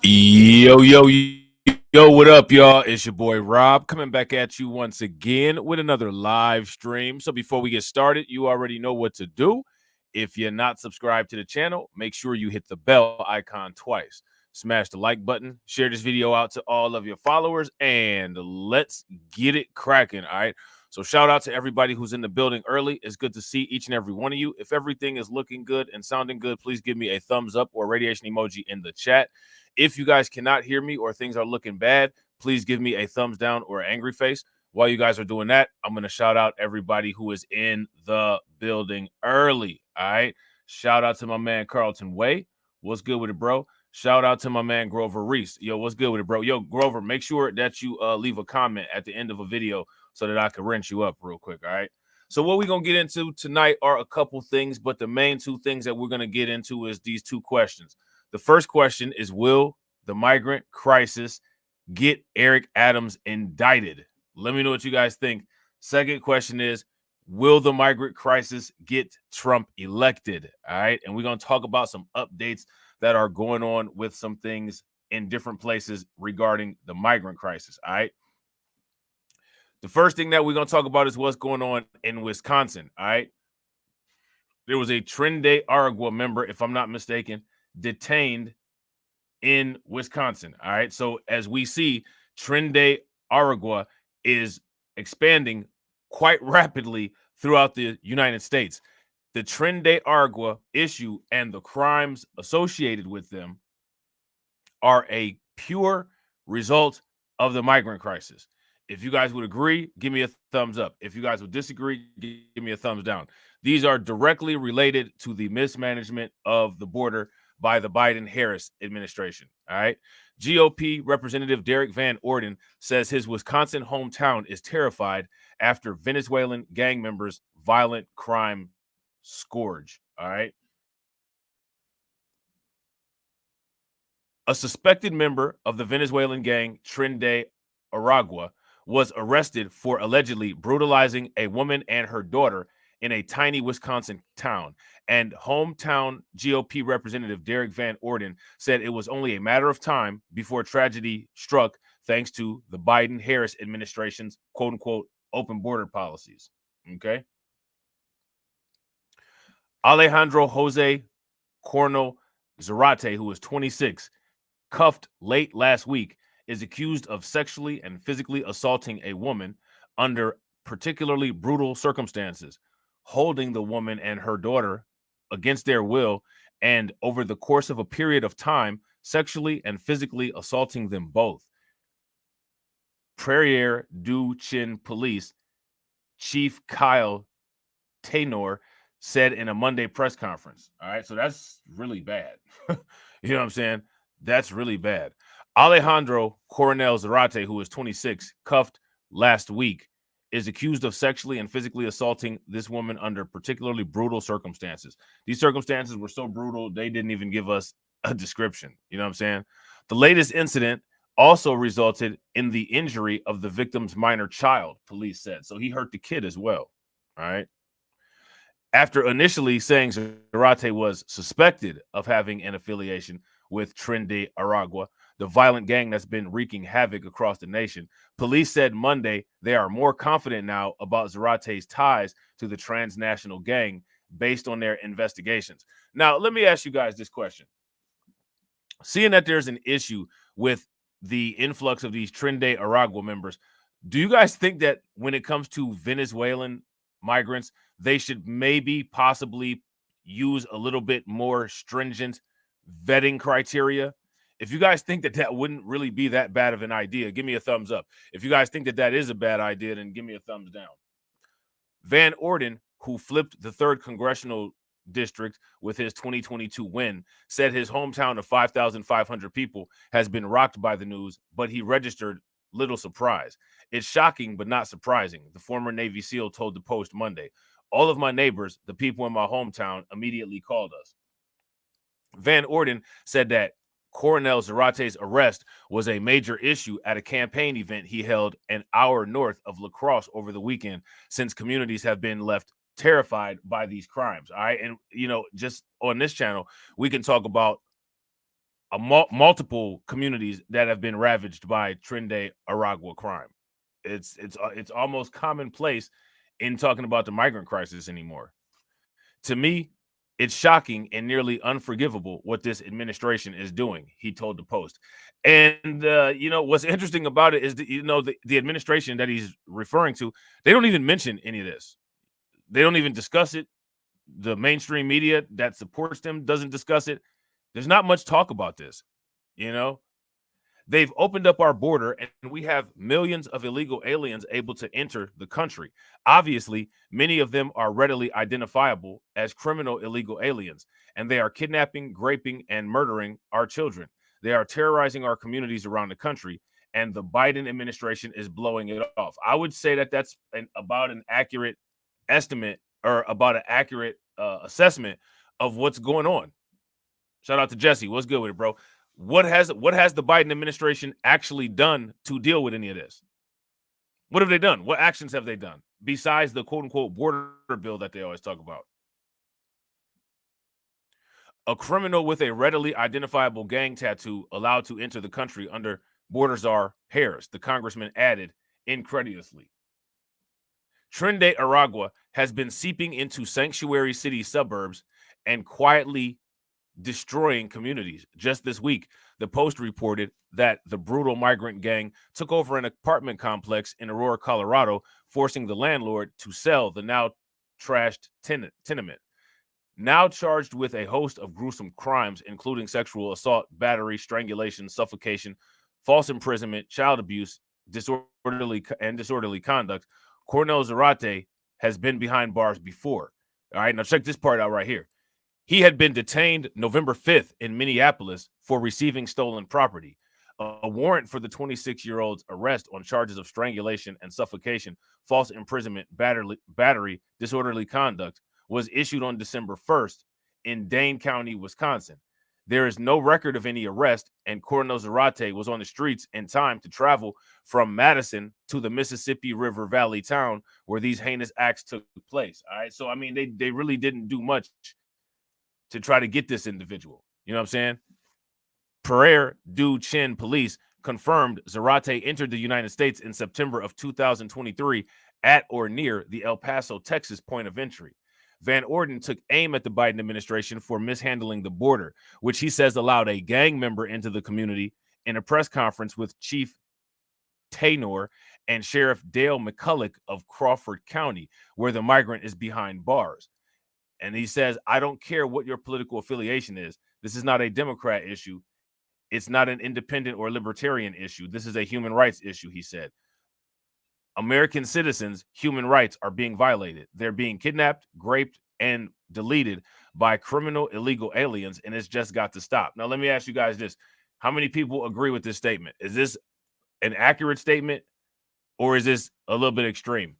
Yo, what up, y'all? It's your boy Rob coming back at you once again with another live stream. So before we get started, you already know what to do. If you're not subscribed to the channel, make sure you hit the bell icon twice. Smash the like button, share this video out to all of your followers, and let's get it cracking, all right? So shout out to everybody who's in the building early. It's good to see each and every one of you. If everything is looking good and sounding good, please give me a thumbs up or radiation emoji in the chat. If you guys cannot hear me or things are looking bad, please give me a thumbs down or angry face. While you guys are doing that, I'm going to shout out everybody who is in the building early, all right? Shout out to my man Carlton Way. What's good with it, bro? Shout out to my man Grover Reese. Yo, what's good with it, bro? Yo, Grover, make sure that you leave a comment at the end of a video so that I can wrench you up real quick, all right? So what we're going to get into tonight are a couple things, but the main two things that we're going to get into is these two questions. The first question is, will the migrant crisis get Eric Adams indicted? Let me know what you guys think. Second question is, will the migrant crisis get Trump elected? All right. And we're going to talk about some updates that are going on with some things in different places regarding the migrant crisis. All right. The first thing that we're going to talk about is what's going on in Wisconsin. All right. There was a Trinidad Aragua member, if I'm not mistaken, detained in Wisconsin. All right. So as we see, Trinidad Aragua is expanding quite rapidly throughout the United States. The Trinidad Aragua issue and the crimes associated with them are a pure result of the migrant crisis. If you guys would agree, give me a thumbs up. If you guys would disagree, give me a thumbs down. These are directly related to the mismanagement of the border by the Biden-Harris administration. All right. GOP Representative Derek Van Orden says his Wisconsin hometown is terrified after Venezuelan gang members' violent crime scourge. All right. A suspected member of the Venezuelan gang Trinidad Aragua was arrested for allegedly brutalizing a woman and her daughter in a tiny Wisconsin town. And hometown GOP Representative Derek Van Orden said it was only a matter of time before tragedy struck, thanks to the Biden-Harris administration's quote-unquote open border policies. Okay. Alejandro Jose Corno Zarate, who is 26, cuffed late last week, is accused of sexually and physically assaulting a woman under particularly brutal circumstances, holding the woman and her daughter against their will, and over the course of a period of time, sexually and physically assaulting them both. Prairie du Chien Police Chief Kyle Taynor said in a Monday press conference. All right, so that's really bad. You know what I'm saying? That's really bad. Alejandro Coronel Zarate, who is 26, cuffed last week, is accused of sexually and physically assaulting this woman under particularly brutal circumstances. These circumstances were so brutal, they didn't even give us a description. You know what I'm saying? The latest incident also resulted in the injury of the victim's minor child, police said. So he hurt the kid as well. All right. After initially saying Zarate was suspected of having an affiliation with Trinidad Aragua, the violent gang that's been wreaking havoc across the nation, police said Monday they are more confident now about Zarate's ties to the transnational gang based on their investigations. Now, let me ask you guys this question. Seeing that there's an issue with the influx of these Trinidad Aragua members, do you guys think that when it comes to Venezuelan migrants, they should maybe possibly use a little bit more stringent vetting criteria? If you guys think that that wouldn't really be that bad of an idea, give me a thumbs up. If you guys think that that is a bad idea, then give me a thumbs down. Van Orden, who flipped the 3rd congressional district with his 2022 win, said his hometown of 5,500 people has been rocked by the news, but he registered little surprise. It's shocking, but not surprising, the former Navy SEAL told the Post Monday. All of my neighbors, the people in my hometown, immediately called us. Van Orden said that Coronel Zarate's arrest was a major issue at a campaign event he held an hour north of La Crosse over the weekend, since communities have been left terrified by these crimes. All right. And, you know, just on this channel, we can talk about multiple communities that have been ravaged by Trinidad Aragua crime. It's almost commonplace in talking about the migrant crisis anymore. To me, it's shocking and nearly unforgivable what this administration is doing, he told the Post. And, what's interesting about it is that, the administration that he's referring to, they don't even mention any of this. They don't even discuss it. The mainstream media that supports them doesn't discuss it. There's not much talk about this, you know? They've opened up our border and we have millions of illegal aliens able to enter the country. Obviously, many of them are readily identifiable as criminal illegal aliens, and they are kidnapping, raping, and murdering our children. They are terrorizing our communities around the country, and the Biden administration is blowing it off. I would say that that's about an accurate estimate or about an accurate assessment of what's going on. Shout out to Jesse. What's good with it, bro? What has the Biden administration actually done to deal with any of this? What have they done? What actions have they done besides the quote unquote border bill that they always talk about? A criminal with a readily identifiable gang tattoo allowed to enter the country under border czar Harris, the congressman added incredulously. Trinidad Aragua has been seeping into sanctuary city suburbs and quietly destroying communities. Just this week, the Post reported that the brutal migrant gang took over an apartment complex in Aurora, Colorado, forcing the landlord to sell the now trashed tenement. Now charged with a host of gruesome crimes, including sexual assault, battery, strangulation, suffocation, false imprisonment, child abuse, disorderly conduct, Cornel Zarate has been behind bars before. All right, now check this part out right here. He had been detained November 5th in Minneapolis for receiving stolen property. A warrant for the 26-year-old's arrest on charges of strangulation and suffocation, false imprisonment, battery, disorderly conduct was issued on December 1st in Dane County, Wisconsin. There is no record of any arrest, and Cornel Zarate was on the streets in time to travel from Madison to the Mississippi River Valley town where these heinous acts took place. All right, so I mean, they really didn't do much to try to get this individual. You know what I'm saying? Pereira Du Chin police confirmed Zarate entered the United States in September of 2023 at or near the El Paso, Texas point of entry. Van Orden took aim at the Biden administration for mishandling the border, which he says allowed a gang member into the community. In a press conference with Chief Taynor and Sheriff Dale McCulloch of Crawford County, where the migrant is behind bars. And he says, I don't care what your political affiliation is. This is not a Democrat issue. It's not an independent or libertarian issue. This is a human rights issue, he said. American citizens' human rights are being violated. They're being kidnapped, raped, and deleted by criminal illegal aliens, and it's just got to stop. Now, let me ask you guys this. How many people agree with this statement? Is this an accurate statement, or is this a little bit extreme?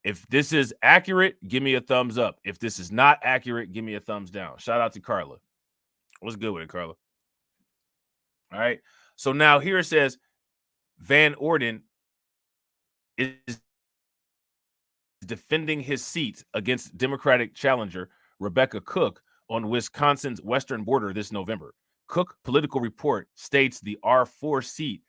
If this is accurate, give me a thumbs up. If this is not accurate, give me a thumbs down. Shout out to Carla. What's good with it, Carla? All right. So now here it says Van Orden is defending his seat against Democratic challenger Rebecca Cook on Wisconsin's western border this November. Cook Political Report states the R4 seat,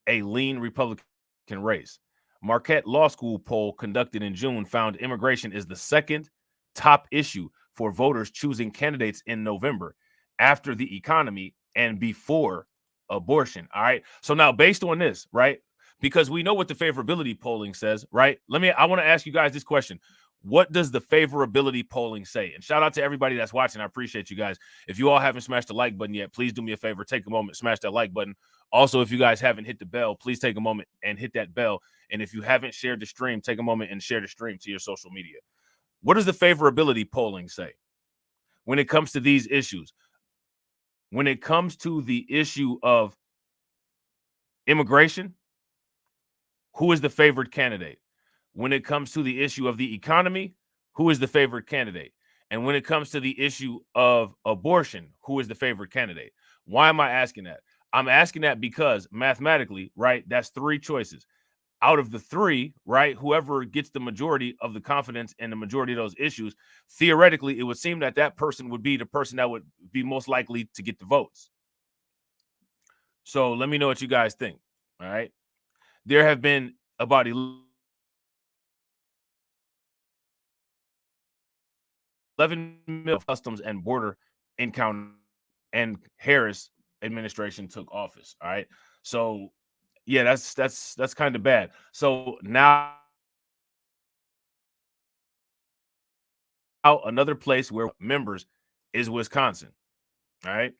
a lean Republican race. Marquette Law School poll conducted in June found immigration is the second top issue for voters choosing candidates in November, after the economy and before abortion. All right. So now, based on this, right, because we know what the favorability polling says, right? I want to ask you guys this question. What does the favorability polling say? And shout out to everybody that's watching. I appreciate you guys. If you all haven't smashed the like button yet, please do me a favor. Take a moment, smash that like button. Also, if you guys haven't hit the bell, please take a moment and hit that bell. And if you haven't shared the stream, take a moment and share the stream to your social media. What does the favorability polling say when it comes to these issues? When it comes to the issue of immigration, who is the favored candidate? When it comes to the issue of the economy, who is the favored candidate? And when it comes to the issue of abortion, who is the favored candidate? Why am I asking that? I'm asking that because mathematically, right, that's three choices. Out of the three, right, whoever gets the majority of the confidence and the majority of those issues, theoretically, it would seem that that person would be the person that would be most likely to get the votes. So let me know what you guys think. All right. There have been about 11 mil customs and border encounter and Harris administration took office. All right. So yeah, that's kind of bad. So now another place where members is Wisconsin. All right.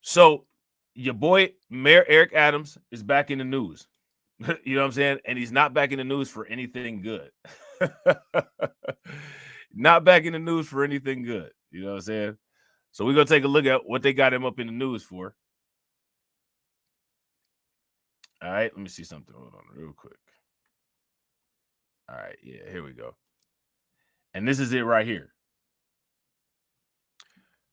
So your boy Mayor Eric Adams is back in the news. You know what I'm saying? And he's not back in the news for anything good. Not back in the news for anything good. You know what I'm saying? So we're gonna take a look at what they got him up in the news for. All right, let me see something. Hold on real quick. All right, yeah, here we go. And this is it right here.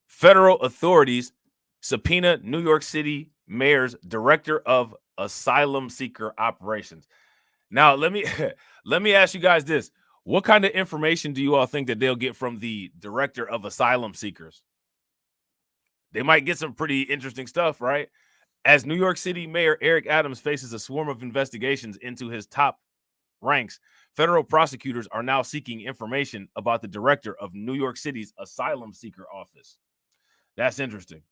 Federal authorities subpoena New York City mayor's director of asylum seeker operations. Now, let me let me ask you guys this. What kind of information do you all think that they'll get from the director of asylum seekers? They might get some pretty interesting stuff, right? As New York City Mayor Eric Adams faces a swarm of investigations into his top ranks, federal prosecutors are now seeking information about the director of New York City's asylum seeker office. That's interesting.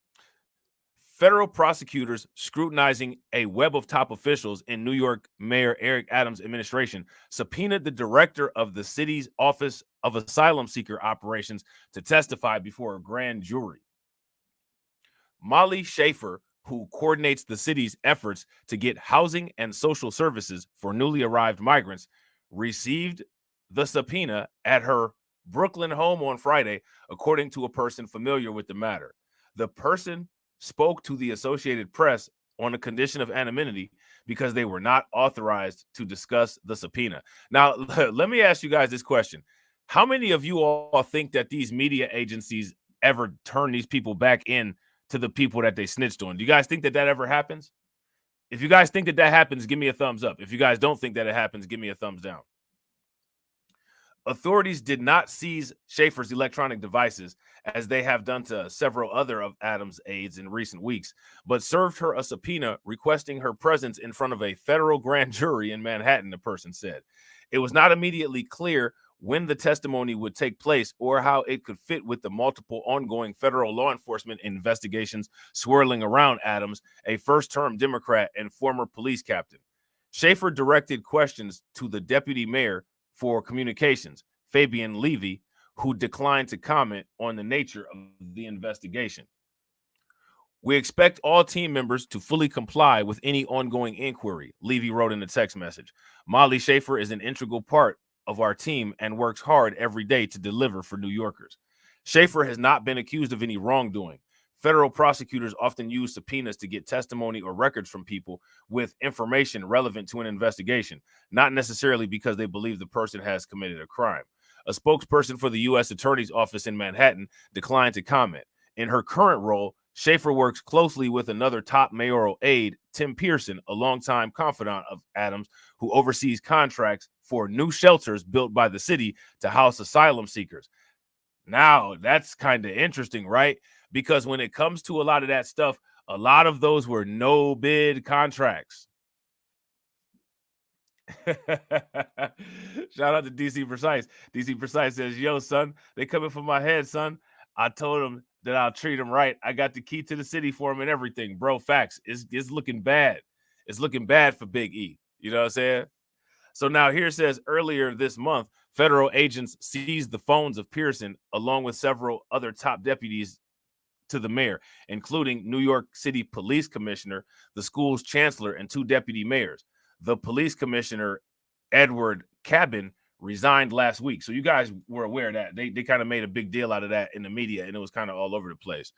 Federal prosecutors scrutinizing a web of top officials in New York Mayor Eric Adams' administration subpoenaed the director of the city's Office of Asylum Seeker Operations to testify before a grand jury. Molly Schaefer, who coordinates the city's efforts to get housing and social services for newly arrived migrants, received the subpoena at her Brooklyn home on Friday, according to a person familiar with the matter. The person spoke to the Associated Press on a condition of anonymity because they were not authorized to discuss the subpoena. Now, let me ask you guys this question. How many of you all think that these media agencies ever turn these people back in to the people that they snitched on? Do you guys think that that ever happens? If you guys think that that happens, give me a thumbs up. If you guys don't think that it happens, give me a thumbs down. Authorities did not seize Schaefer's electronic devices, as they have done to several other of Adams' aides in recent weeks, but served her a subpoena requesting her presence in front of a federal grand jury in Manhattan, the person said. It was not immediately clear when the testimony would take place or how it could fit with the multiple ongoing federal law enforcement investigations swirling around Adams, a first-term Democrat and former police captain. Schaefer directed questions to the deputy mayor for communications, Fabian Levy, who declined to comment on the nature of the investigation. We expect all team members to fully comply with any ongoing inquiry, Levy wrote in a text message. Molly Schaefer is an integral part of our team and works hard every day to deliver for New Yorkers. Schaefer has not been accused of any wrongdoing. Federal prosecutors often use subpoenas to get testimony or records from people with information relevant to an investigation, not necessarily because they believe the person has committed a crime. A spokesperson for the U.S. Attorney's Office in Manhattan declined to comment. In her current role, Schaefer works closely with another top mayoral aide, Tim Pearson, a longtime confidant of Adams, who oversees contracts for new shelters built by the city to house asylum seekers. Now, that's kind of interesting, right? Because when it comes to a lot of that stuff, a lot of those were no bid contracts. Shout out to DC Precise. DC Precise says, "Yo, son, they coming for my head, son. I told them that I'll treat them right. I got the key to the city for them and everything, bro. Facts. It's looking bad. It's looking bad for Big E. You know what I'm saying?" So now here it says earlier this month, federal agents seized the phones of Pearson along with several other top deputies to the mayor, including New York City Police Commissioner, the school's chancellor, and two deputy mayors. The police commissioner, Edward Cabin, resigned last week. So you guys were aware of that. They kind of made a big deal out of that in the media, and it was kind of all over the place.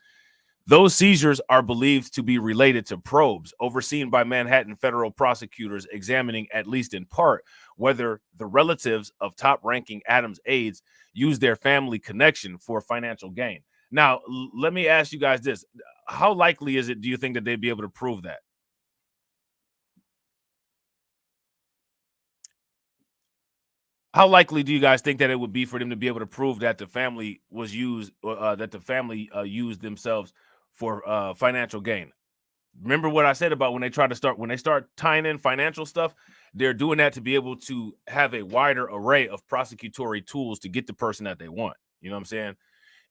Those seizures are believed to be related to probes overseen by Manhattan federal prosecutors examining, at least in part, whether the relatives of top-ranking Adams aides used their family connection for financial gain. Now, let me ask you guys this. How likely is it, do you think, that they'd be able to prove that? How likely do you guys think that it would be for them to be able to prove that the family was used, that the family used themselves for financial gain? Remember what I said about when they start tying in financial stuff, they're doing that to be able to have a wider array of prosecutory tools to get the person that they want. You know what I'm saying?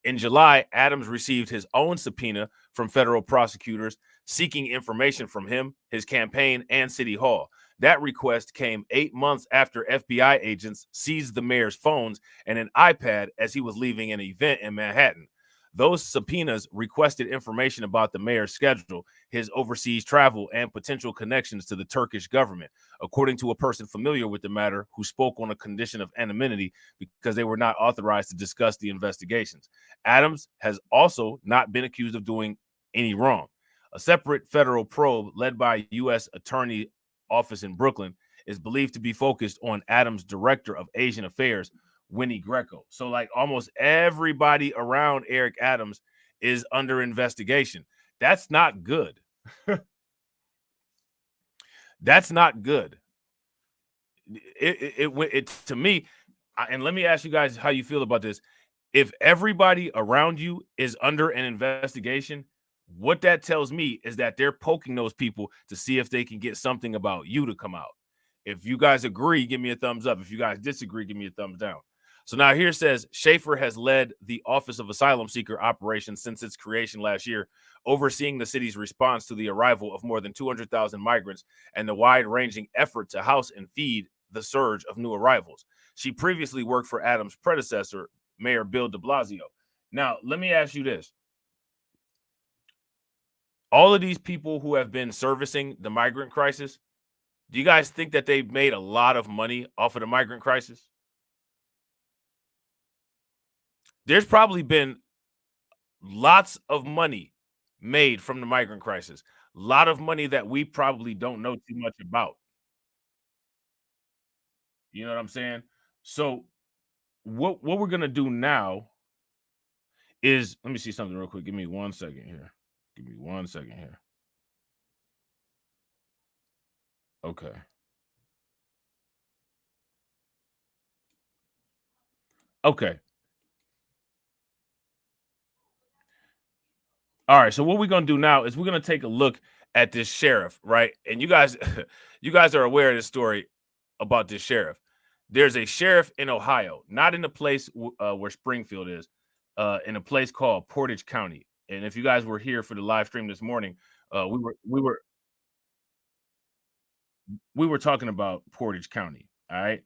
In July, Adams received his own subpoena from federal prosecutors seeking information from him, his campaign, and City Hall. That request came 8 months after FBI agents seized the mayor's phones and an iPad as he was leaving an event in Manhattan. Those subpoenas requested information about the mayor's schedule, his overseas travel, and potential connections to the Turkish government, according to a person familiar with the matter who spoke on a condition of anonymity because they were not authorized to discuss the investigations. Adams has also not been accused of doing any wrong. A separate federal probe led by U.S. Attorney Office in Brooklyn is believed to be focused on Adams' director of Asian Affairs, Winnie Greco. So like almost everybody around Eric Adams is under investigation. That's not good. That's not good. It to me, and let me ask you guys how you feel about this. If everybody around you is under an investigation, what that tells me is that they're poking those people to see if they can get something about you to come out. If you guys agree, give me a thumbs up. If you guys disagree, give me a thumbs down. So now here says Schaefer has led the Office of Asylum Seeker operations since its creation last year, overseeing the city's response to the arrival of more than 200,000 migrants and the wide-ranging effort to house and feed the surge of new arrivals. She previously worked for Adams' predecessor, Mayor Bill de Blasio. Now, let me ask you this. All of these people who have been servicing the migrant crisis, do you guys think that they've made a lot of money off of the migrant crisis? There's probably been lots of money made from the migrant crisis. A lot of money that we probably don't know too much about. You know what I'm saying? So what we're gonna do now is let me see something real quick. Give me 1 second here. Give me 1 second here. Okay. Okay. All right. So what we're gonna do now is we're gonna take a look at this sheriff, right? And you guys, you guys are aware of this story about this sheriff. There's a sheriff in Ohio, not in the place where Springfield is, in a place called Portage County. And if you guys were here for the live stream this morning, we were talking about Portage County. All right,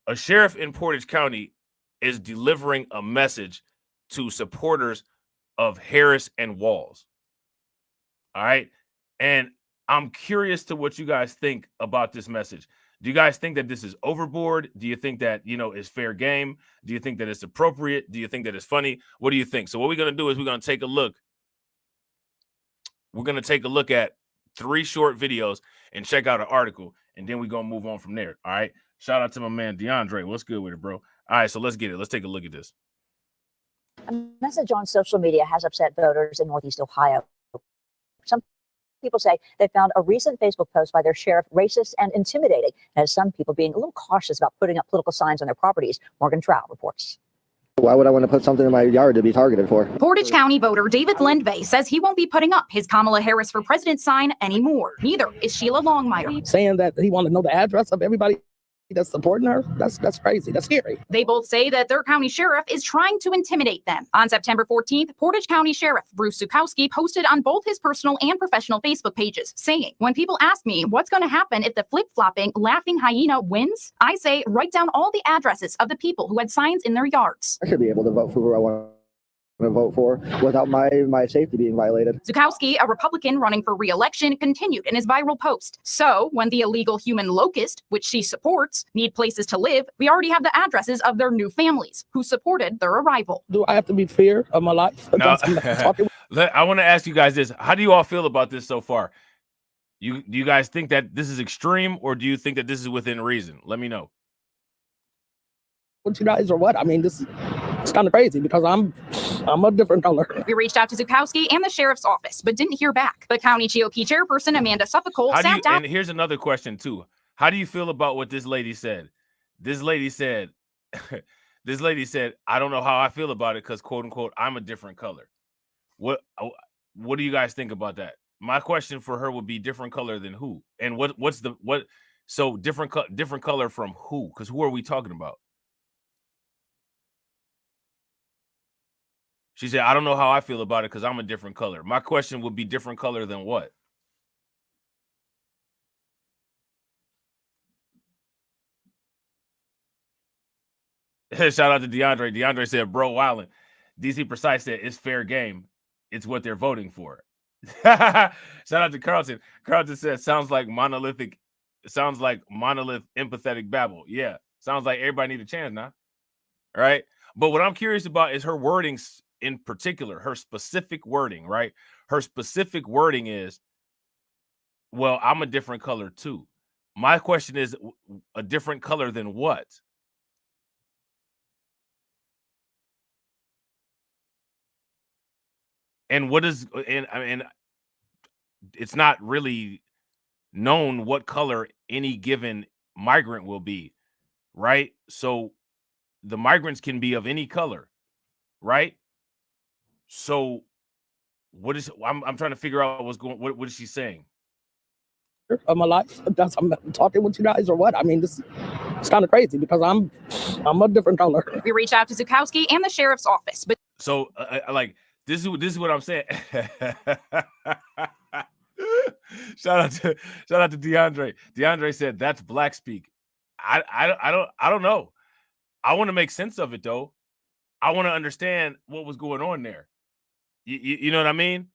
a sheriff in Portage County is delivering a message to supporters of Harris and Walls. All right, and I'm curious to what you guys think about this message. Do you guys think that this is overboard? Do you think that, is fair game? Do you think that it's appropriate? Do you think that it's funny? What do you think? So what we're going to do is we're going to take a look. We're going to take a look at 3 short videos and check out an article, and then we're going to move on from there. All right. Shout out to my man, DeAndre. What's good with it, bro? All right. So let's get it. Let's take a look at this. A message on social media has upset voters in Northeast Ohio. Some people say they found a recent Facebook post by their sheriff racist and intimidating, as some people being a little cautious about putting up political signs on their properties. Morgan Trout reports. Why would I want to put something in my yard to be targeted for? Portage County voter David Lindvay says he won't be putting up his Kamala Harris for president sign anymore. Neither is Sheila Longmire. Saying that he wanted to know the address of everybody that's supporting her, that's crazy. That's scary. They both say that their county sheriff is trying to intimidate them. On September 14th, Portage County Sheriff Bruce Zukowski posted on both his personal and professional Facebook pages, saying, "When people ask me what's going to happen if the flip-flopping laughing hyena wins, I say write down all the addresses of the people who had signs in their yards." I should be able to vote for who I want to vote for without my safety being violated. Zukowski, a Republican running for re-election, continued in his viral post. "So when the illegal human locust, which she supports, need places to live, we already have the addresses of their new families who supported their arrival." Do I have to be fear of my life? Now, I want to ask you guys this. How do you all feel about this so far? Do you guys think that this is extreme, or do you think that this is within reason? Let me know. What you guys or what? I mean, it's kind of crazy because I'm a different color. We reached out to Zukowski and the sheriff's office, but didn't hear back. But county GOP chairperson Amanda Suffolk sat down. And here's another question too. How do you feel about what this lady said? This lady said, "I don't know how I feel about it because, quote unquote, I'm a different color." What do you guys think about that? My question for her would be different color than who? And what's the what? So different color from who? Because who are we talking about? She said, I don't know how I feel about it because I'm a different color. My question would be different color than what? Shout out to DeAndre. DeAndre said, bro, wildin'. DC Precise said, it's fair game. It's what they're voting for. Shout out to Carlton. Carlton said, sounds like monolith empathetic babble. Yeah. Sounds like everybody need a chance now. All right. But what I'm curious about is her wording in particular, her specific wording, right? Her specific wording is, well, I'm a different color too. My question is, a different color than what? And what is, and it's not really known what color any given migrant will be, right? So the migrants can be of any color, right? So what is, I'm trying to figure out what's going, what is she saying? Of my life, that's I'm talking with you guys or what? I mean, it's kind of crazy because I'm a different color. We reached out to Zukowski and the sheriff's office, but So like, this is what I'm saying. Shout out to DeAndre. DeAndre said that's black speak. I don't know. I want to make sense of it though. I want to understand what was going on there. You know what I mean?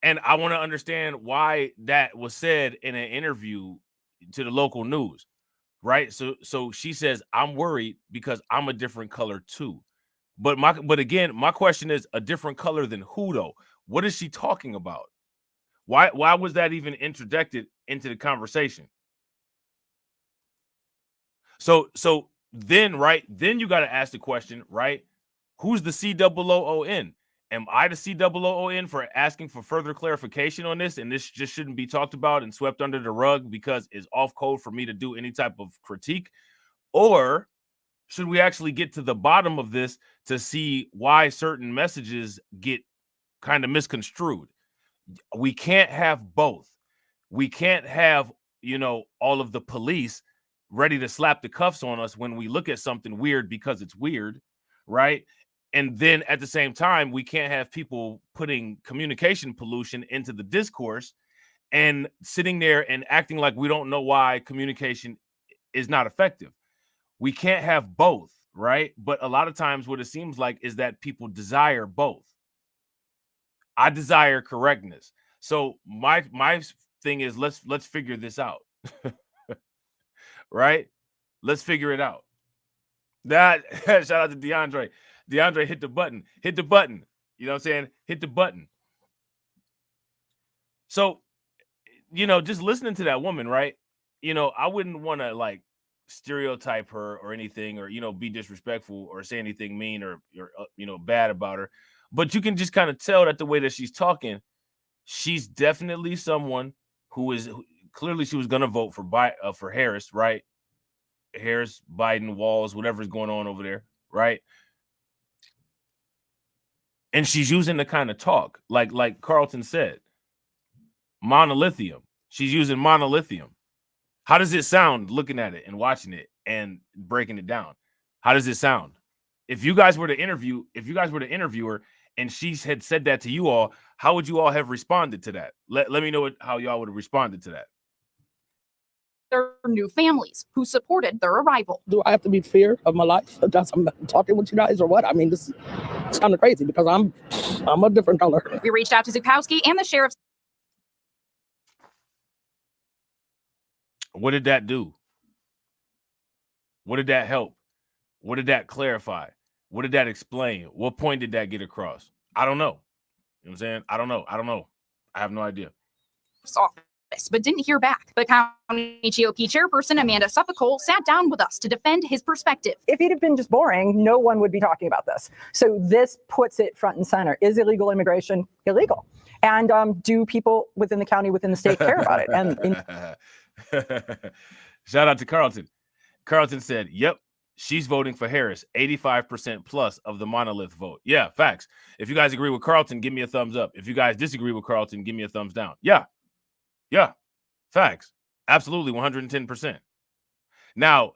And I want to understand why that was said in an interview to the local news, right? So she says, I'm worried because I'm a different color too. But again, my question is, a different color than who though? What is she talking about? Why was that even introduced into the conversation? So then, right, then you got to ask the question, right? Who's the COON? Am I the COON for asking for further clarification on this? And this just shouldn't be talked about and swept under the rug because it's off code for me to do any type of critique? Or should we actually get to the bottom of this to see why certain messages get kind of misconstrued? We can't have both. We can't have, all of the police ready to slap the cuffs on us when we look at something weird because it's weird, right? And then at the same time, we can't have people putting communication pollution into the discourse and sitting there and acting like we don't know why communication is not effective. We can't have both, right? But a lot of times what it seems like is that people desire both. I desire correctness. So my thing is, let's figure this out. Right? Let's figure it out. That shout out to DeAndre. DeAndre hit the button. Hit the button. You know what I'm saying? Hit the button. So, just listening to that woman, right? I wouldn't want to like stereotype her or anything, or be disrespectful or say anything mean or bad about her. But you can just kind of tell that the way that she's talking, she's definitely someone who is clearly she was going to vote for Harris, right? Harris, Biden, Walls, whatever's going on over there, right? And she's using the kind of talk like Carlton said, monolithium. She's using monolithium. How does it sound looking at it and watching it and breaking it down? How does it sound? If you guys were to interview her and she had said that to you all, how would you all have responded to that? Let me know how y'all would have responded to that. their new families who supported their arrival. Do I have to be fear of my life? That's I'm talking with you guys or what? I mean, it's kind of crazy because I'm a different color. We reached out to Zukowski and the sheriff's. What did that do? What did that help? What did that clarify? What did that explain? What point did that get across? I don't know. You know what I'm saying? I don't know. I have no idea. Office, but didn't hear back. But County GOP chairperson Amanda Suffolk sat down with us to defend his perspective. If it had been just boring, no one would be talking about this. So this puts it front and center. Is illegal immigration illegal? And do people within the county, within the state care about it? And shout out to Carlton. Carlton said, yep, she's voting for Harris, 85% plus of the monolith vote. Yeah, facts. If you guys agree with Carlton, give me a thumbs up. If you guys disagree with Carlton, give me a thumbs down. Yeah, facts. Absolutely, 110%. Now,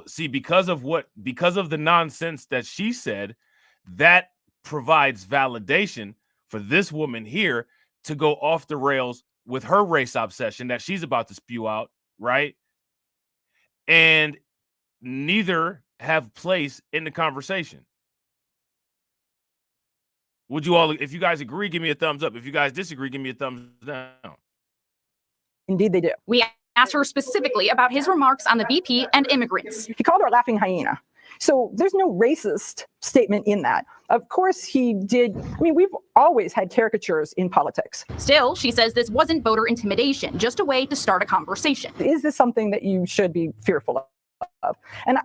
see, because of the nonsense that she said, that provides validation for this woman here to go off the rails with her race obsession that she's about to spew out, right? And neither have place in the conversation. Would you all, if you guys agree, give me a thumbs up. If you guys disagree, give me a thumbs down. Indeed, they do. We asked her specifically about his remarks on the VP and immigrants. He called her a laughing hyena. So there's no racist statement in that. Of course he did. I mean, we've always had caricatures in politics. Still, she says this wasn't voter intimidation, just a way to start a conversation. Is this something that you should be fearful of?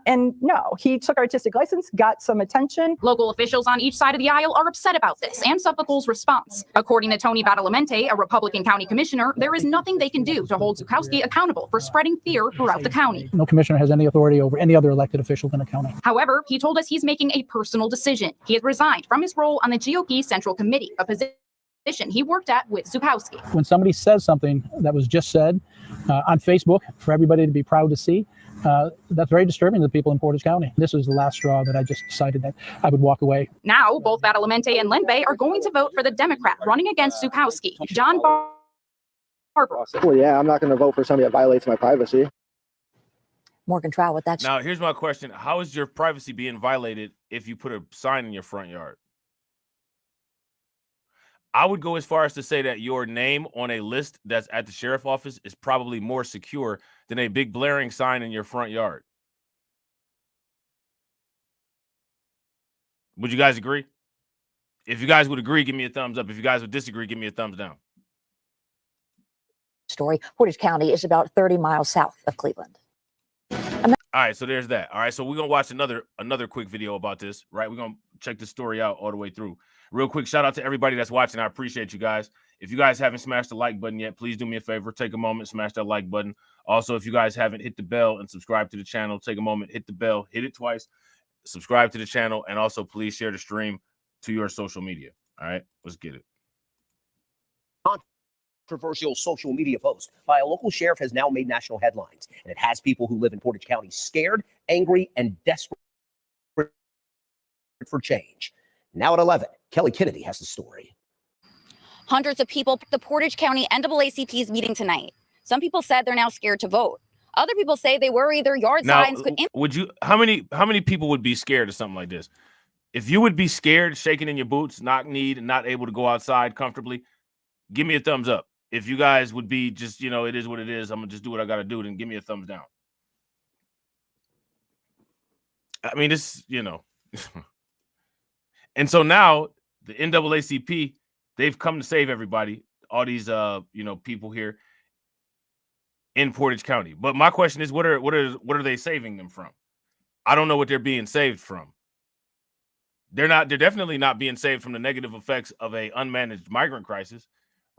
And no, he took artistic license, got some attention. Local officials on each side of the aisle are upset about this and Suffolk's response. According to Tony Badalamenti, a Republican county commissioner, there is nothing they can do to hold Zukowski accountable for spreading fear throughout the county. No commissioner has any authority over any other elected official in the county. However, he told us he's making a personal decision. He has resigned from his role on the GOP Central Committee, a position he worked at with Zukowski. When somebody says something that was just said on Facebook for everybody to be proud to see, that's very disturbing to the people in Portage County. This was the last straw that I just decided that I would walk away. Now, both Badalamenti and Lindbay are going to vote for the Democrat running against Zukowski, John Barber. Well, yeah, I'm not going to vote for somebody that violates my privacy. Morgan Trow with that. Now, here's my question. How is your privacy being violated if you put a sign in your front yard? I would go as far as to say that your name on a list that's at the sheriff's office is probably more secure than a big blaring sign in your front yard. Would you guys agree? If you guys would agree, give me a thumbs up. If you guys would disagree, give me a thumbs down. Story. Portage County is about 30 miles south of Cleveland. All right, so there's that. All right, so we're going to watch another quick video about this, right? We're going to check the story out all the way through. Real quick, shout out to everybody that's watching. I appreciate you guys. If you guys haven't smashed the like button yet, please do me a favor. Take a moment, smash that like button. Also, if you guys haven't hit the bell and subscribe to the channel, take a moment, hit the bell, hit it twice, subscribe to the channel, and also please share the stream to your social media. All right, let's get it. Controversial social media post by a local sheriff has now made national headlines, and it has people who live in Portage County scared, angry, and desperate for change. Now at 11, Kelly Kennedy has the story. Hundreds of people at the Portage County NAACP's meeting tonight. Some people said they're now scared to vote. Other people say they worry their yard signs could. How many people would be scared of something like this? If you would be scared, shaking in your boots, knock-kneed, and not able to go outside comfortably, give me a thumbs up. If you guys would be just, it is what it is, I'm gonna just do what I gotta do, then give me a thumbs down. I mean, this, And so now the NAACP, they've come to save everybody, all these people here in Portage County. But my question is, what are they saving them from? I don't know what they're being saved from. They're definitely not being saved from the negative effects of a unmanaged migrant crisis,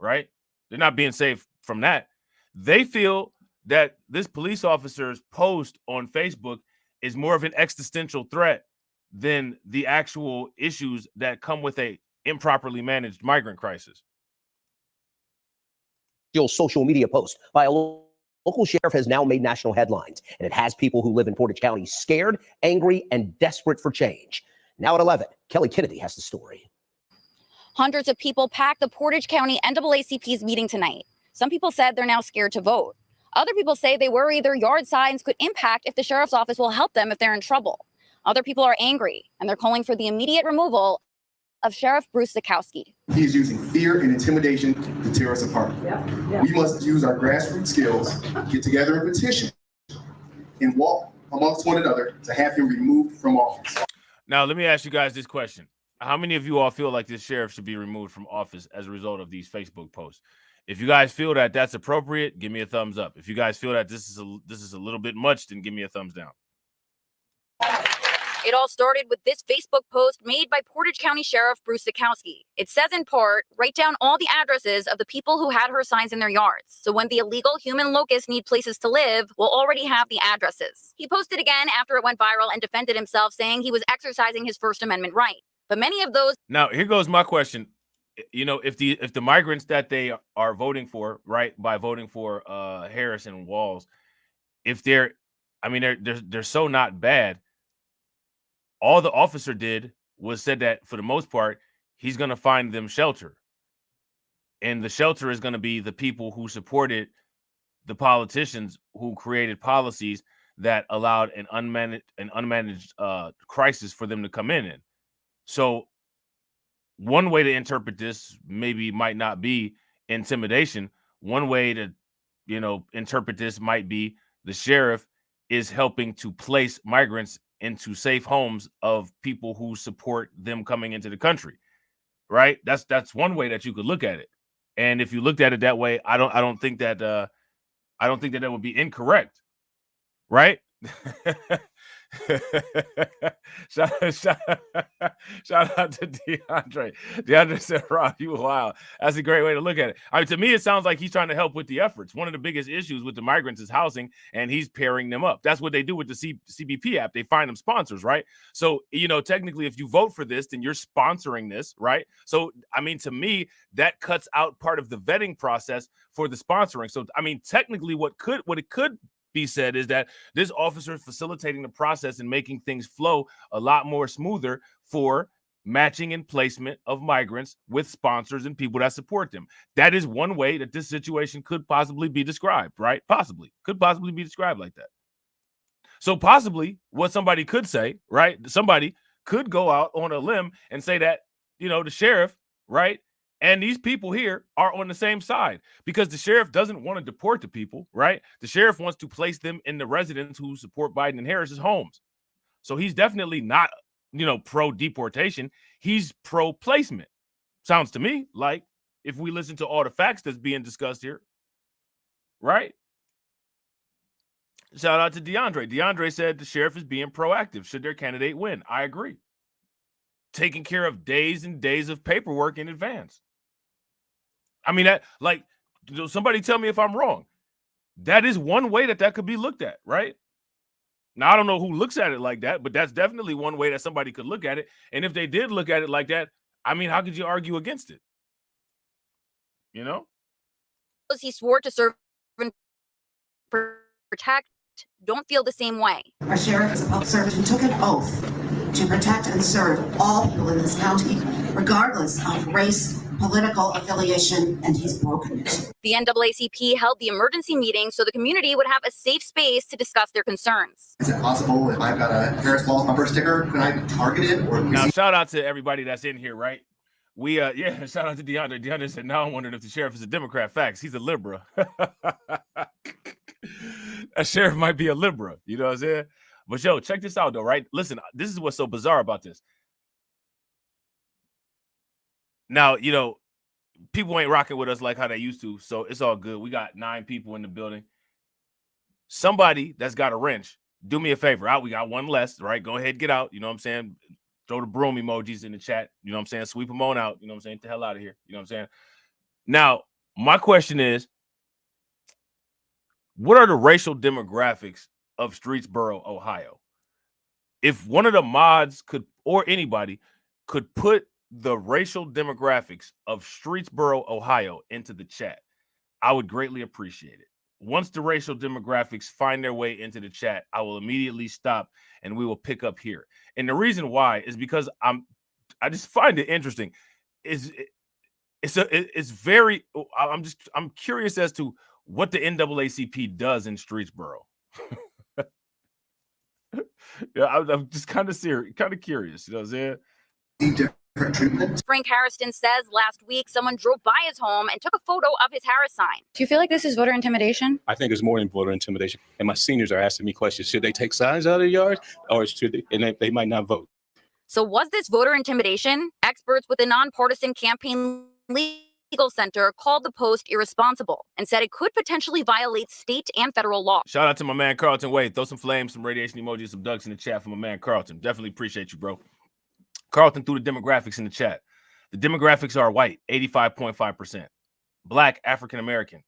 right? They're not being saved from that. They feel that this police officer's post on Facebook is more of an existential threat than the actual issues that come with a improperly managed migrant crisis. Social media post by a local sheriff has now made national headlines, and it has people who live in Portage County scared, angry, and desperate for change. Now at 11, Kelly Kennedy has the story. Hundreds of people packed the Portage County NAACP's meeting tonight. Some people said they're now scared to vote. Other people say they worry their yard signs could impact if the sheriff's office will help them if they're in trouble. Other people are angry, and they're calling for the immediate removal of Sheriff Bruce Zukowski. He is using fear and intimidation to tear us apart. We must use our grassroots skills, get together and petition, and walk amongst one another to have him removed from office. Now, let me ask you guys this question. How many of you all feel like this sheriff should be removed from office as a result of these Facebook posts? If you guys feel that that's appropriate, give me a thumbs up. If you guys feel that this is a little bit much, then give me a thumbs down. It all started with this Facebook post made by Portage County Sheriff Bruce Zukowski. It says in part, write down all the addresses of the people who had her signs in their yards. So when the illegal human locusts need places to live, we'll already have the addresses. He posted again after it went viral and defended himself, saying he was exercising his First Amendment right. But many of those. Now, here goes my question. You know, if the migrants that they are voting for, right, by voting for Harris and Walz, if they're so not bad. All the officer did was said that for the most part, he's going to find them shelter. And the shelter is going to be the people who supported the politicians who created policies that allowed an unmanaged crisis for them to come in. So one way to interpret this maybe might not be intimidation. One way to, interpret this might be the sheriff is helping to place migrants into safe homes of people who support them coming into the country, right? That's one way that you could look at it. And if you looked at it that way, I don't think that that would be incorrect, right? shout out to DeAndre. DeAndre said, Rob, you wild. That's a great way to look at it. I mean, to me, it sounds like he's trying to help with the efforts. One of the biggest issues with the migrants is housing, and he's pairing them up. That's what they do with the CBP app. They find them sponsors, right? So, technically, if you vote for this, then you're sponsoring this, right? So, I mean, to me, that cuts out part of the vetting process for the sponsoring. So, I mean, technically, what it could be said is that this officer is facilitating the process and making things flow a lot more smoother for matching and placement of migrants with sponsors and people that support them. That is one way that this situation could possibly be described, right? Could possibly be described like that. So possibly what somebody could say, right? Somebody could go out on a limb and say that, the sheriff, right, and these people here are on the same side, because the sheriff doesn't want to deport the people, right? The sheriff wants to place them in the residents who support Biden and Harris's homes. So he's definitely not, pro-deportation. He's pro-placement. Sounds to me like, if we listen to all the facts that's being discussed here, right? Shout out to DeAndre. DeAndre said the sheriff is being proactive should their candidate win. I agree. Taking care of days and days of paperwork in advance. I mean, that, like, somebody tell me if I'm wrong. That is one way that could be looked at, right? Now, I don't know who looks at it like that, but that's definitely one way that somebody could look at it. And if they did look at it like that, I mean, how could you argue against it? He swore to serve and protect don't feel the same way. Our sheriff is a public servant who took an oath to protect and serve all people in this county, regardless of race, political affiliation, and he's broken it. The NAACP held the emergency meeting so the community would have a safe space to discuss their concerns. Is it possible if I've got a Harris Walz bumper sticker, can I target it? Or now, shout out to everybody that's in here, right? Shout out to DeAndre. DeAndre said, now I'm wondering if the sheriff is a Democrat. Facts. He's a Libra. A sheriff might be a Libra. You know what I'm saying? But yo, check this out though, right? Listen, this is what's so bizarre about this. Now, people ain't rocking with us like how they used to, so it's all good. We got 9 people in the building. Somebody that's got a wrench, do me a favor. We got one less, right? Go ahead, get out. You know what I'm saying? Throw the broom emojis in the chat. You know what I'm saying? Sweep them on out. You know what I'm saying? Get the hell out of here. You know what I'm saying? Now, my question is, what are the racial demographics of Streetsboro, Ohio? If one of the mods could, or anybody could put the racial demographics of Streetsboro, Ohio into the chat, I would greatly appreciate it. Once the racial demographics find their way into the chat, I will immediately stop and we will pick up here. And the reason why is because I just find it interesting. I'm curious as to what the NAACP does in Streetsboro. Yeah, I'm just kind of curious. You know what I'm saying? Different treatment. Frank Harrison says last week someone drove by his home and took a photo of his Harris sign. Do you feel like this is voter intimidation? I think it's more than voter intimidation. And my seniors are asking me questions. Should they take signs out of the yards, or should they? And they might not vote. So was this voter intimidation? Experts with a nonpartisan campaign league Legal Center called the post irresponsible and said it could potentially violate state and federal law. Shout out to my man Carlton Wade. Throw some flames, some radiation emojis, some ducks in the chat for my man Carlton. Definitely appreciate you, bro. Carlton threw the demographics in the chat. The demographics are white, 85.5%. Black, African American,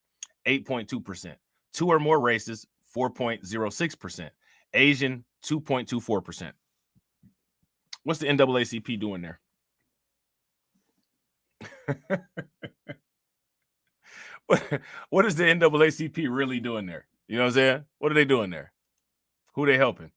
8.2%. Two or more races, 4.06%. Asian, 2.24%. What's the NAACP doing there? What is the NAACP really doing there? You know what I'm saying? What are they doing there? Who are they helping?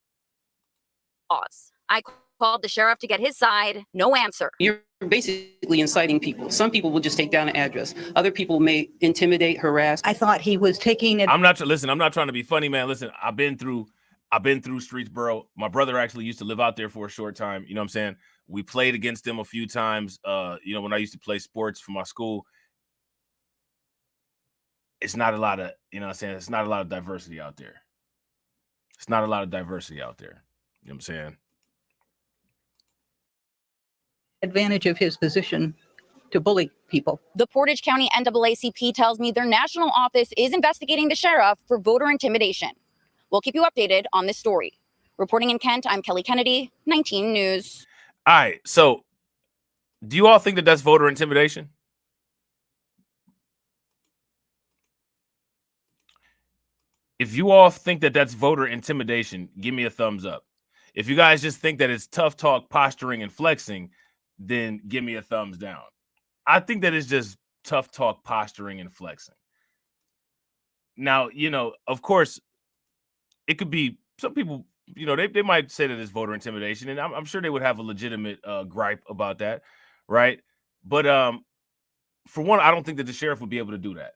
I called the sheriff to get his side. No answer. You're basically inciting people. Some people will just take down an address. Other people may intimidate, harass. I thought he was taking it. I'm not trying to be funny, man. Listen, I've been through Streetsboro. My brother actually used to live out there for a short time. You know what I'm saying? We played against them a few times. When I used to play sports for my school. It's not a lot of, it's not a lot of diversity out there. It's not a lot of diversity out there. You know what I'm saying? Advantage of his position to bully people. The Portage County NAACP tells me their national office is investigating the sheriff for voter intimidation. We'll keep you updated on this story. Reporting in Kent, I'm Kelly Kennedy, 19 News. All right. So do you all think that that's voter intimidation? If you all think that that's voter intimidation, give me a thumbs up. If you guys just think that it's tough talk, posturing, and flexing, then give me a thumbs down. I think that it's just tough talk, posturing, and flexing. Now, of course, it could be some people, they might say that it's voter intimidation, and I'm sure they would have a legitimate gripe about that, right? But for one, I don't think that the sheriff would be able to do that.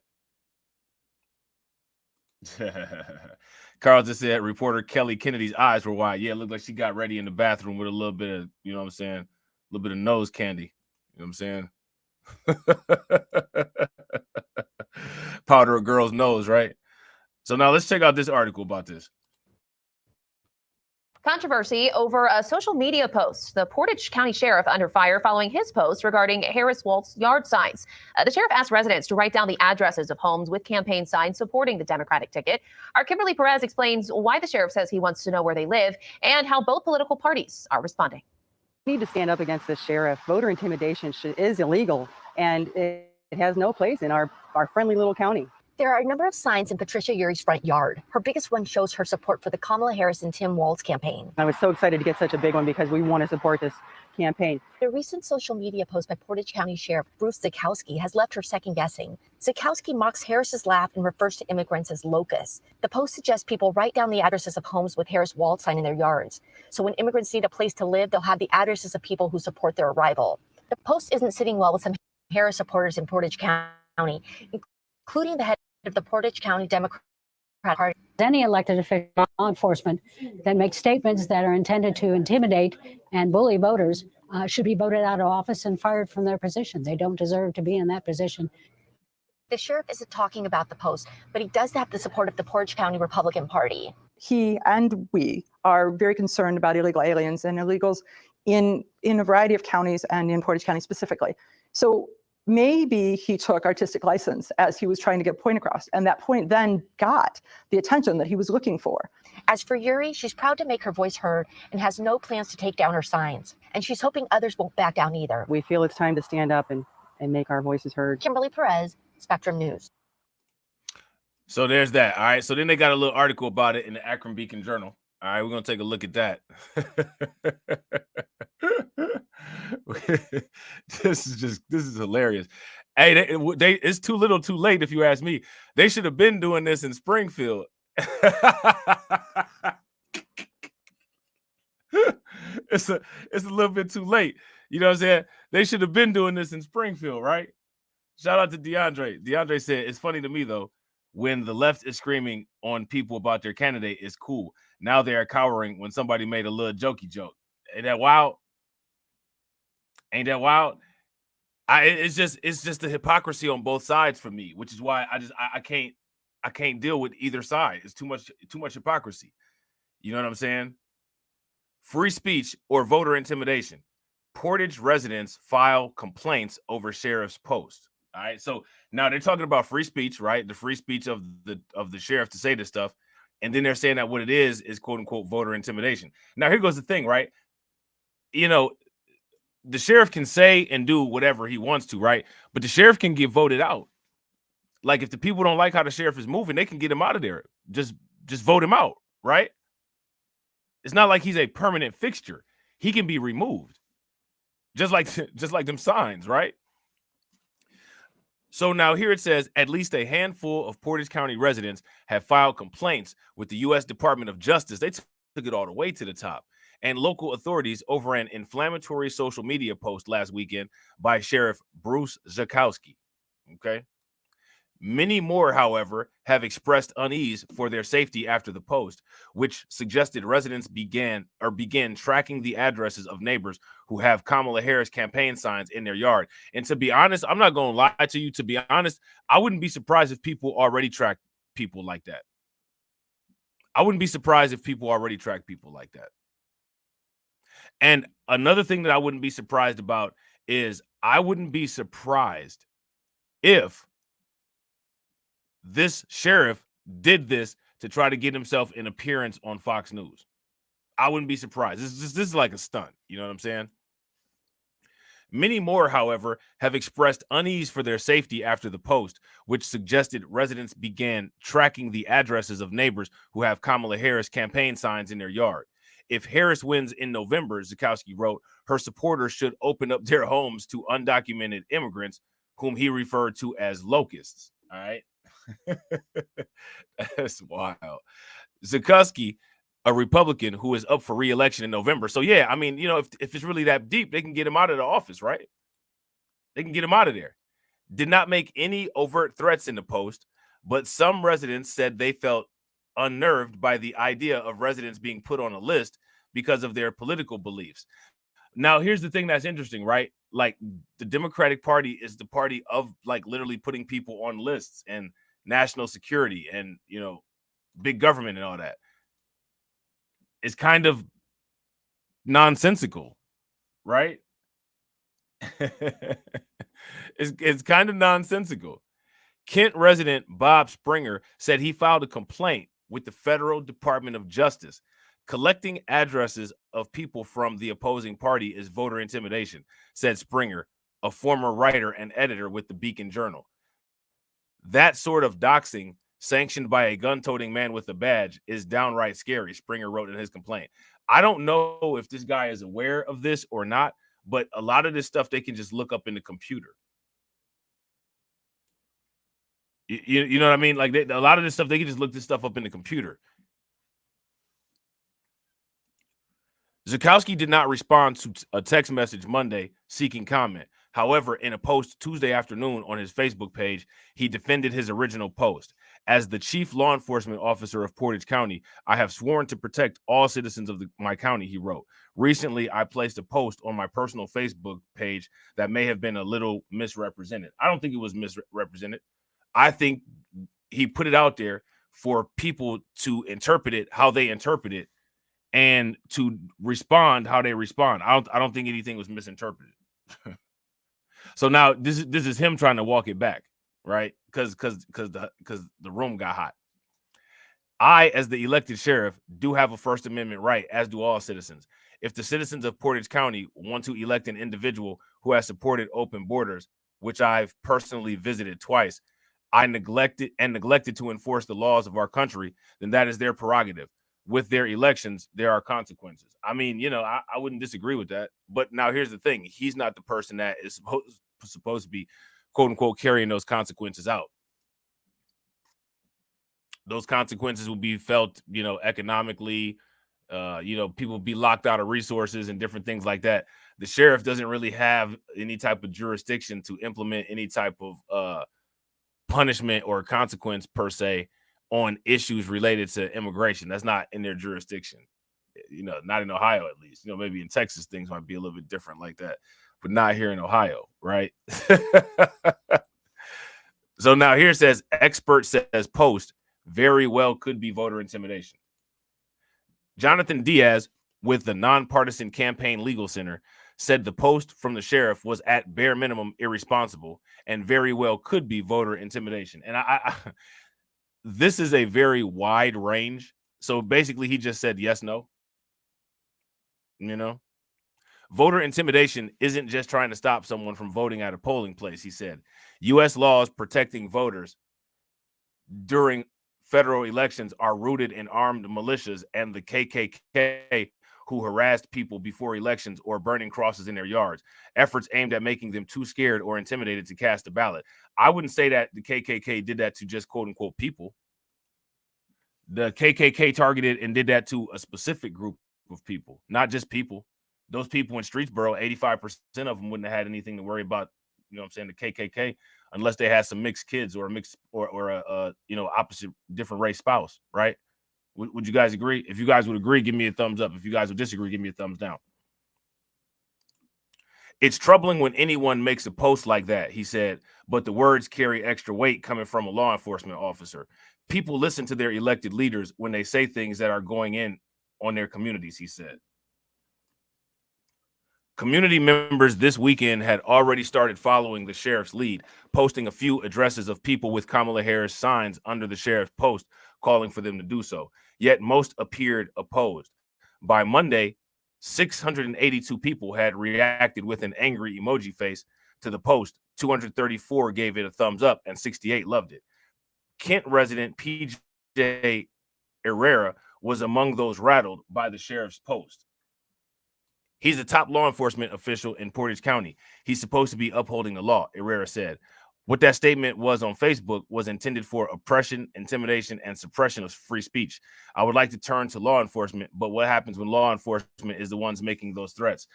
Carl just said reporter Kelly Kennedy's eyes were wide. Yeah, it looked like she got ready in the bathroom with a little bit of, you know what I'm saying, a little bit of nose candy. You know what I'm saying? Powder a girl's nose, right? So now let's check out this article about this. Controversy over a social media post. The Portage County Sheriff under fire following his post regarding Harris Walt's yard signs. The sheriff asked residents to write down the addresses of homes with campaign signs supporting the Democratic ticket. Our Kimberly Perez explains why the sheriff says he wants to know where they live and how both political parties are responding. We need to stand up against this sheriff. Voter intimidation is illegal, and it has no place in our friendly little county. There are a number of signs in Patricia Urie's front yard. Her biggest one shows her support for the Kamala Harris and Tim Walz campaign. I was so excited to get such a big one because we want to support this campaign. A recent social media post by Portage County Sheriff Bruce Zukowski has left her second guessing. Zukowski mocks Harris's laugh and refers to immigrants as locusts. The post suggests people write down the addresses of homes with Harris Walz sign in their yards. So when immigrants need a place to live, they'll have the addresses of people who support their arrival. The post isn't sitting well with some Harris supporters in Portage County, including the head of the Portage County Democrat Party. Any elected official, law enforcement that makes statements that are intended to intimidate and bully voters should be voted out of office and fired from their position. They don't deserve to be in that position. The sheriff isn't talking about the post, but he does have the support of the Portage County Republican Party. He and we are very concerned about illegal aliens and illegals in a variety of counties and in Portage County specifically. So maybe he took artistic license as he was trying to get a point across, and that point then got the attention that he was looking for. As for Urie, she's proud to make her voice heard and has no plans to take down her signs. And she's hoping others won't back down either. We feel it's time to stand up and make our voices heard. Kimberly Perez, Spectrum News. So there's that. All right. So then they got a little article about it in the Akron Beacon Journal. All right. We're going to take a look at that. This is hilarious. Hey, it's too little too late if you ask me. They should have been doing this in Springfield. It's a little bit too late. You know what I'm saying? They should have been doing this in Springfield, right? Shout out to DeAndre. DeAndre said, it's funny to me, though, when the left is screaming on people about their candidate is cool. Now they are cowering when somebody made a little jokey joke. Ain't that wild? Ain't that wild? It's just the hypocrisy on both sides for me, which is why I can't deal with either side. It's too much hypocrisy. You know what I'm saying? Free speech or voter intimidation. Portage residents file complaints over sheriff's post. All right. So now they're talking about free speech, right? The free speech of the sheriff to say this stuff. And then they're saying that what it is quote unquote voter intimidation. Now, here goes the thing, right? You know, the sheriff can say and do whatever he wants to, right? But the sheriff can get voted out. Like, if the people don't like how the sheriff is moving, they can get him out of there. Just vote him out, right? It's not like he's a permanent fixture. He can be removed. Just like them signs, right? So now here it says at least a handful of Portage County residents have filed complaints with the U.S. Department of Justice. They took it all the way to the top. And local authorities over an inflammatory social media post last weekend by Sheriff Bruce Zukowski. Okay. Many more, however, have expressed unease for their safety after the post, which suggested residents began tracking the addresses of neighbors who have Kamala Harris campaign signs in their yard. And to be honest, I'm not going to lie to you. To be honest, I wouldn't be surprised if people already track people like that. I wouldn't be surprised if people already track people like that. And another thing that I wouldn't be surprised about is I wouldn't be surprised if this sheriff did this to try to get himself an appearance on Fox News. I wouldn't be surprised. This is like a stunt. You know what I'm saying? Many more, however, have expressed unease for their safety after the post, which suggested residents began tracking the addresses of neighbors who have Kamala Harris campaign signs in their yard. If Harris wins in November, Zukowski wrote, her supporters should open up their homes to undocumented immigrants, whom he referred to as locusts. All right. That's wild. Zukowski, a Republican who is up for re-election in November. So, yeah, I mean, you know, if it's really that deep, they can get him out of the office, right? They can get him out of there. Did not make any overt threats in the post, but some residents said they felt unnerved by the idea of residents being put on a list because of their political beliefs. Now, here's the thing that's interesting, right? Like, the Democratic Party is the party of, like, literally putting people on lists and national security and, you know, big government and all that. It's kind of nonsensical, right? It's kind of nonsensical. Kent resident Bob Springer said he filed a complaint with the Federal Department of Justice. Collecting addresses of people from the opposing party is voter intimidation, said Springer, a former writer and editor with the Beacon Journal. That sort of doxing, sanctioned by a gun-toting man with a badge, is downright scary, Springer wrote in his complaint. I don't know if this guy is aware of this or not, but a lot of this stuff they can just look up in the computer. You know what I mean? Like, a lot of this stuff, they can just look this stuff up in the computer. Zukowski did not respond to a text message Monday seeking comment. However, in a post Tuesday afternoon on his Facebook page, he defended his original post. As the chief law enforcement officer of Portage County, I have sworn to protect all citizens of my county, he wrote. Recently, I placed a post on my personal Facebook page that may have been a little misrepresented. I don't think it was misrepresented. I think he put it out there for people to interpret it how they interpret it and to respond how they respond. I don't think anything was misinterpreted. So now this is him trying to walk it back, right? Because the room got hot. I, as the elected sheriff, do have a First Amendment right, as do all citizens. If the citizens of Portage County want to elect an individual who has supported open borders, which I've personally visited twice, I neglected to enforce the laws of our country, then that is their prerogative. With their elections, there are consequences. I mean, you know, I wouldn't disagree with that. But now here's the thing. He's not the person that is supposed to be, quote unquote, carrying those consequences out. Those consequences will be felt, you know, economically. You know, people will be locked out of resources and different things like that. The sheriff doesn't really have any type of jurisdiction to implement any type of punishment or consequence per se on issues related to immigration. That's not in their jurisdiction, you know, not in Ohio, at least. You know, maybe in Texas, things might be a little bit different like that, but not here in Ohio, right? So now here it says, expert says post very well could be voter intimidation. Jonathan Diaz with the Nonpartisan Campaign Legal Center said the post from the sheriff was at bare minimum irresponsible and very well could be voter intimidation. And this is a very wide range. So basically he just said yes, no. You know, voter intimidation isn't just trying to stop someone from voting at a polling place, he said. U.S. laws protecting voters during federal elections are rooted in armed militias and the KKK who harassed people before elections or burning crosses in their yards, efforts aimed at making them too scared or intimidated to cast a ballot. I wouldn't say that the KKK did that to just quote unquote people. The KKK targeted and did that to a specific group of people, not just people. Those people in Streetsboro, 85% of them wouldn't have had anything to worry about, you know what I'm saying, the KKK, unless they had some mixed kids or a mixed or a you know, opposite different race spouse, right? Would you guys agree? If you guys would agree, give me a thumbs up. If you guys would disagree, give me a thumbs down. It's troubling when anyone makes a post like that, he said, but the words carry extra weight coming from a law enforcement officer. People listen to their elected leaders when they say things that are going in on their communities, he said. Community members this weekend had already started following the sheriff's lead, posting a few addresses of people with Kamala Harris signs under the sheriff's post, calling for them to do so. Yet most appeared opposed. By Monday, 682 people had reacted with an angry emoji face to the post. 234 gave it a thumbs up and 68 loved it. Kent resident PJ Herrera was among those rattled by the sheriff's post. He's a top law enforcement official in Portage County. He's supposed to be upholding the law, Herrera said. What that statement was on Facebook was intended for oppression, intimidation, and suppression of free speech. I would like to turn to law enforcement, but what happens when law enforcement is the ones making those threats?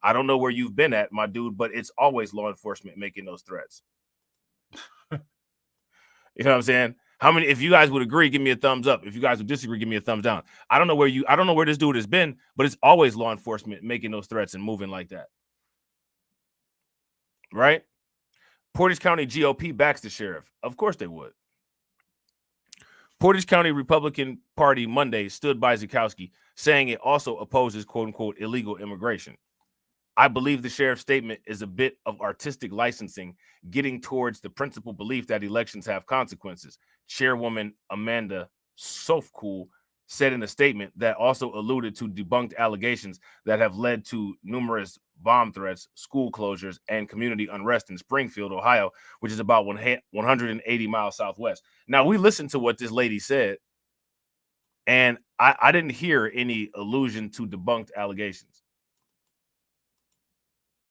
I don't know where you've been at, my dude, but it's always law enforcement making those threats. You know what I'm saying? How many, if you guys would agree, give me a thumbs up. If you guys would disagree, give me a thumbs down. I don't know where this dude has been, but it's always law enforcement making those threats and moving like that. Right? Portage County GOP backs the sheriff. Of course they would. Portage County Republican Party Monday stood by Zukowski, saying it also opposes quote unquote illegal immigration. I believe the sheriff's statement is a bit of artistic licensing, getting towards the principal belief that elections have consequences, Chairwoman Amanda Sofcool said in a statement that also alluded to debunked allegations that have led to numerous bomb threats, school closures, and community unrest in Springfield, Ohio, which is about 180 miles southwest. Now, we listened to what this lady said, and I didn't hear any allusion to debunked allegations.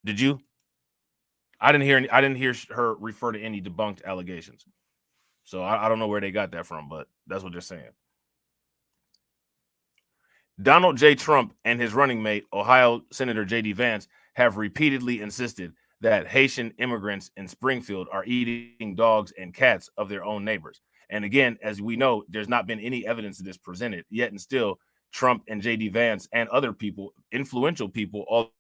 Did you? I didn't hear her refer to any debunked allegations. So I don't know where they got that from, but that's what they're saying. Donald J. Trump and his running mate, Ohio Senator J.D. Vance, have repeatedly insisted that Haitian immigrants in Springfield are eating dogs and cats of their own neighbors. And again, as we know, there's not been any evidence of this presented, yet and still Trump and J.D. Vance and other people, influential people all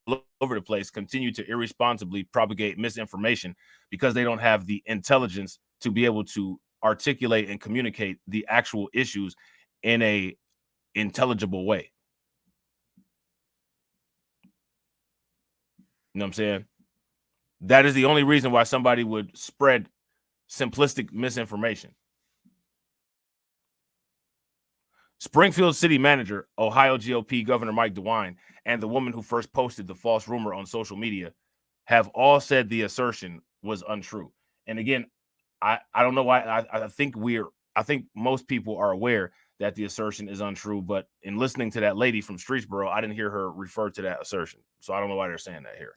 over the place, continue to irresponsibly propagate misinformation because they don't have the intelligence to be able to articulate and communicate the actual issues in a intelligible way. You know what I'm saying? That is the only reason why somebody would spread simplistic misinformation. Springfield city manager, Ohio GOP Governor Mike DeWine, and the woman who first posted the false rumor on social media have all said the assertion was untrue. And again, I don't know why. I think most people are aware that the assertion is untrue, but in listening to that lady from Streetsboro, I didn't hear her refer to that assertion. So I don't know why they're saying that here.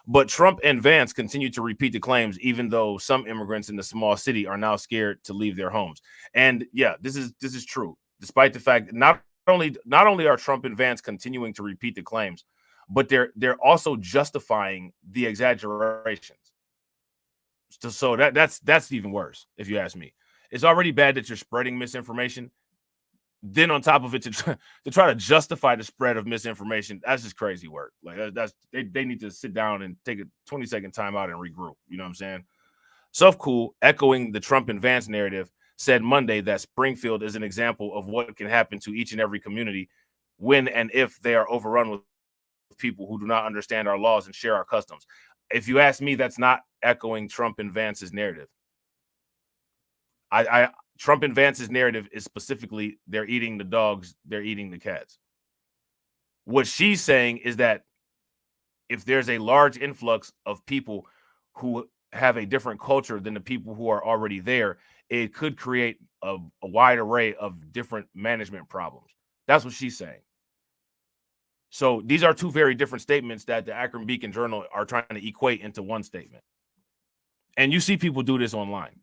But Trump and Vance continue to repeat the claims, even though some immigrants in the small city are now scared to leave their homes. And yeah, this is true. Despite the fact that not only are Trump and Vance continuing to repeat the claims, but they're also justifying the exaggerations. So that's even worse, if you ask me. It's already bad that you're spreading misinformation. Then on top of it, to try to justify the spread of misinformation, that's just crazy work. Like they need to sit down and take a 20-second time out and regroup. You know what I'm saying? Sofcool, echoing the Trump and Vance narrative, said Monday that Springfield is an example of what can happen to each and every community when and if they are overrun with people who do not understand our laws and share our customs. If you ask me, that's not echoing Trump and Vance's narrative. Trump and Vance's narrative is specifically they're eating the dogs, they're eating the cats. What she's saying is that if there's a large influx of people who have a different culture than the people who are already there, it could create a wide array of different management problems. That's what she's saying. So these are two very different statements that the Akron Beacon Journal are trying to equate into one statement. And you see people do this online.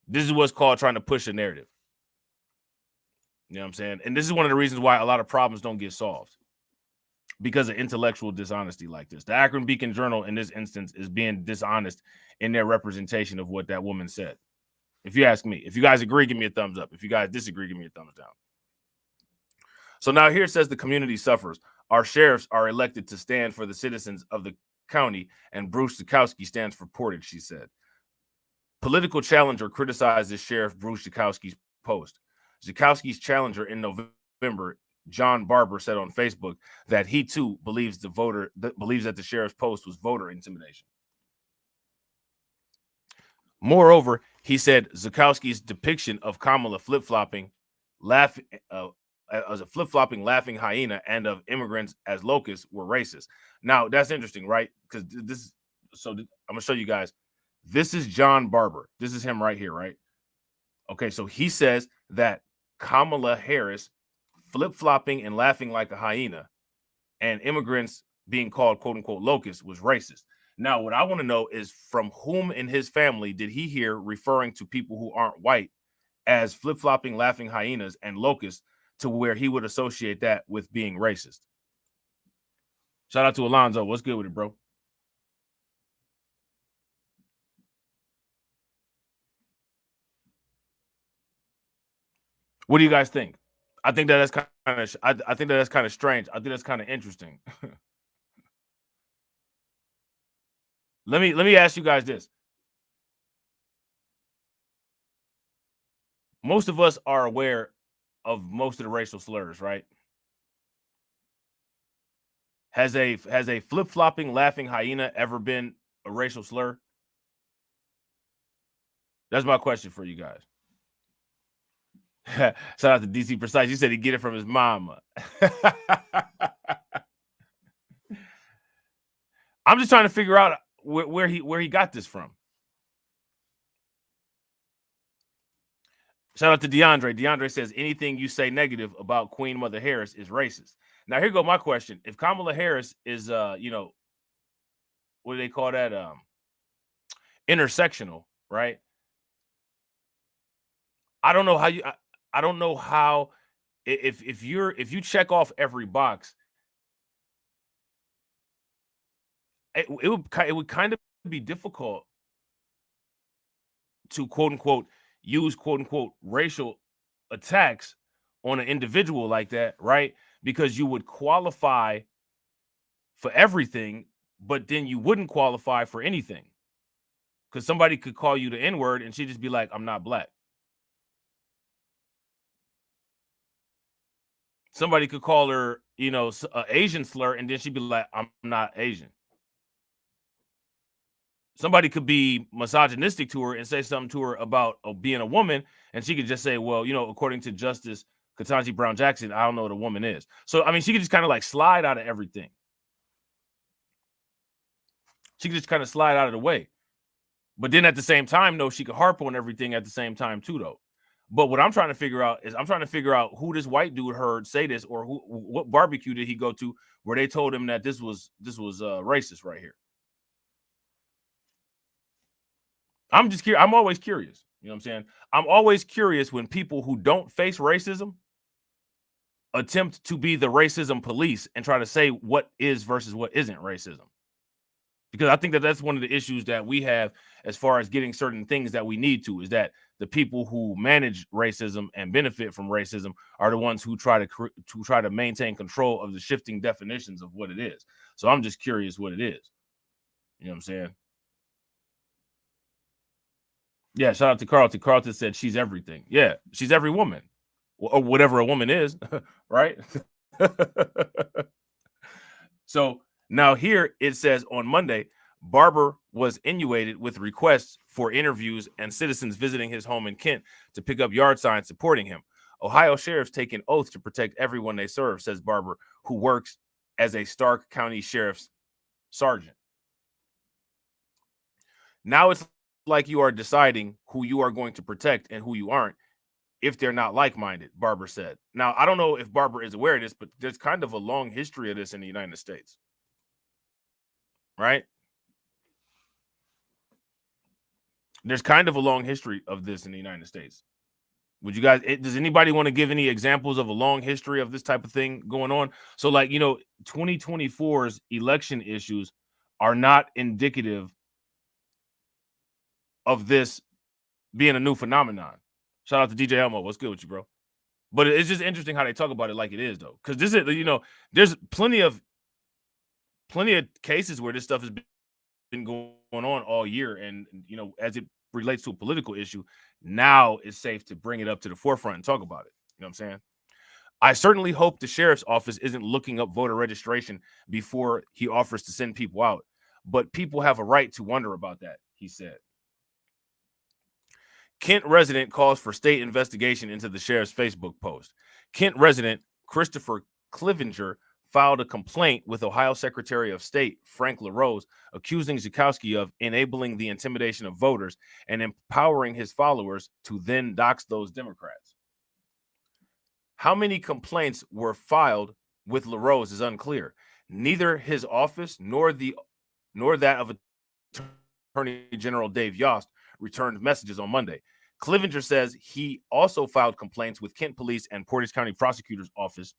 This is what's called trying to push a narrative. You know what I'm saying? And this is one of the reasons why a lot of problems don't get solved, because of intellectual dishonesty like this. The Akron Beacon Journal in this instance is being dishonest in their representation of what that woman said. If you ask me, if you guys agree, give me a thumbs up. If you guys disagree, give me a thumbs down. So now here it says the community suffers. Our sheriffs are elected to stand for the citizens of the county, and Bruce Zukowski stands for Portage, she said. Political challenger criticizes Sheriff Bruce Zukowski's post. Zukowski's challenger in November, John Barber, said on Facebook that he too believes that the sheriff's post was voter intimidation. Moreover, he said Zukowski's depiction of Kamala flip-flopping, as a flip-flopping laughing hyena, and of immigrants as locusts were racist. Now that's interesting, right? Because I'm gonna show you guys. This is John Barber. This is him right here, right? Okay, so he says that Kamala Harris flip-flopping and laughing like a hyena and immigrants being called quote-unquote locusts was racist. Now, what I want to know is from whom in his family did he hear referring to people who aren't white as flip-flopping, laughing hyenas and locusts to where he would associate that with being racist? Shout out to Alonzo. What's good with it, bro? What do you guys think? I think that's kind of. I think that's kind of strange. I think that's kind of interesting. Let me ask you guys this. Most of us are aware of most of the racial slurs, right? Has a flip-flopping laughing hyena ever been a racial slur? That's my question for you guys. Shout out to DC Precise. He said he get it from his mama. I'm just trying to figure out where he got this from. Shout out to DeAndre. DeAndre says anything you say negative about Queen Mother Harris is racist. Now here go my question. If Kamala Harris is what do they call that? Intersectional, right? I don't know how you I don't know how if you check off every box, it would kind of be difficult to quote unquote use quote unquote racial attacks on an individual like that, right? Because you would qualify for everything, but then you wouldn't qualify for anything. Because somebody could call you the N-word and she'd just be like, I'm not black. Somebody could call her, an Asian slur, and then she'd be like, I'm not Asian. Somebody could be misogynistic to her and say something to her about being a woman, and she could just say, well, according to Justice Ketanji Brown Jackson, I don't know what a woman is. So, I mean, she could just kind of like slide out of everything. She could just kind of slide out of the way. But then at the same time, though, she could harp on everything at the same time, too, though. But what I'm trying to figure out is who this white dude heard say this, or what barbecue did he go to where they told him that this was racist right here. I'm just curious. I'm always curious. You know what I'm saying? I'm always curious when people who don't face racism attempt to be the racism police and try to say what is versus what isn't racism. Because I think that that's one of the issues that we have as far as getting certain things that we need to, is that the people who manage racism and benefit from racism are the ones who try to maintain control of the shifting definitions of what it is. So I'm just curious what it is. You know what I'm saying? Yeah, shout out to Carlton. Carlton said she's everything. Yeah, she's every woman, or whatever a woman is, right? So Now here it says on Monday, Barber was inundated with requests for interviews and citizens visiting his home in Kent to pick up yard signs supporting him. Ohio sheriffs take an oath to protect everyone they serve, says Barber, who works as a Stark County Sheriff's sergeant. Now it's like you are deciding who you are going to protect and who you aren't if they're not like-minded, Barber said. Now, I don't know if Barber is aware of this, but there's kind of a long history of this in the United States. Right? There's kind of a long history of this in the United States. Would you guys, does anybody want to give any examples of a long history of this type of thing going on? So like, 2024's election issues are not indicative of this being a new phenomenon. Shout out to DJ Elmo. What's good with you, bro? But it's just interesting how they talk about it like it is, though. Because this is, there's plenty of cases where this stuff has been going on all year. And, as it relates to a political issue, now it's safe to bring it up to the forefront and talk about it. You know what I'm saying? I certainly hope the sheriff's office isn't looking up voter registration before he offers to send people out. But people have a right to wonder about that, he said. Kent resident calls for state investigation into the sheriff's Facebook post. Kent resident Christopher Clivenger filed a complaint with Ohio Secretary of State Frank LaRose, accusing Zukowski of enabling the intimidation of voters and empowering his followers to then dox those Democrats. How many complaints were filed with LaRose is unclear. Neither his office nor that of Attorney General Dave Yost returned messages on Monday. Clivenger says he also filed complaints with Kent Police and Portage County Prosecutor's Office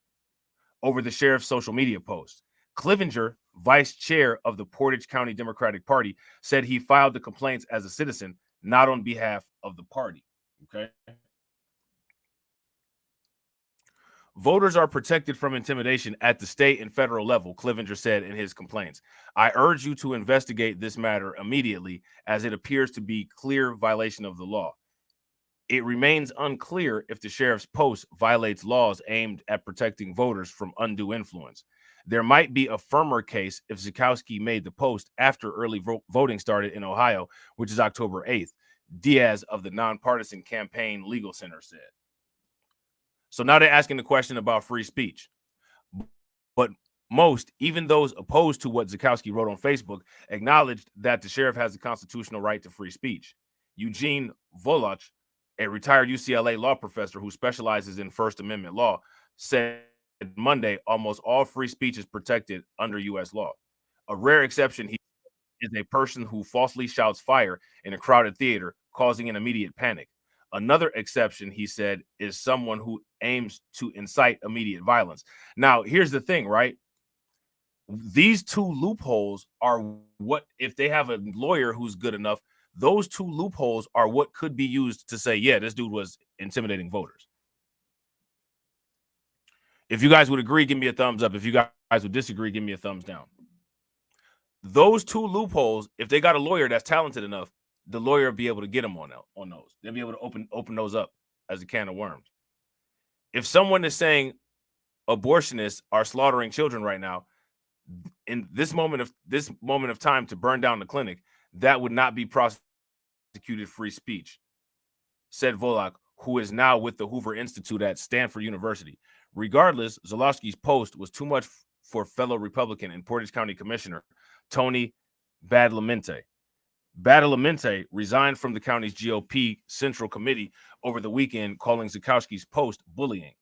over the sheriff's social media posts. Clivenger, vice chair of the Portage County Democratic Party, said he filed the complaints as a citizen, not on behalf of the party. Okay. Voters are protected from intimidation at the state and federal level, Clivenger said in his complaints. I urge you to investigate this matter immediately, as it appears to be clear violation of the law. It remains unclear if the sheriff's post violates laws aimed at protecting voters from undue influence. There might be a firmer case if Zukowski made the post after early voting started in Ohio, which is October 8th, Diaz of the Nonpartisan Campaign Legal Center said. So now they're asking the question about free speech. But most, even those opposed to what Zukowski wrote on Facebook, acknowledged that the sheriff has a constitutional right to free speech. Eugene Volach, a retired UCLA law professor who specializes in First Amendment law, said Monday almost all free speech is protected under U.S. law. A rare exception is a person who falsely shouts fire in a crowded theater, causing an immediate panic. Another exception, he said, is someone who aims to incite immediate violence. Now, here's the thing, right? These two loopholes are what, if they have a lawyer who's good enough, those two loopholes are what could be used to say, yeah, this dude was intimidating voters. If you guys would agree, give me a thumbs up. If you guys would disagree, give me a thumbs down. Those two loopholes, if they got a lawyer that's talented enough, the lawyer will be able to get them on those. They'll be able to open those up as a can of worms. If someone is saying abortionists are slaughtering children right now, in this moment of time to burn down the clinic, that would not be prosecuted free speech, said Volach, who is now with the Hoover Institute at Stanford University. Regardless, Zolowski's post was too much for fellow Republican and Portage County Commissioner Tony Badalamenti. Badalamenti resigned from the county's GOP Central Committee over the weekend, calling Zukowski's post bullying.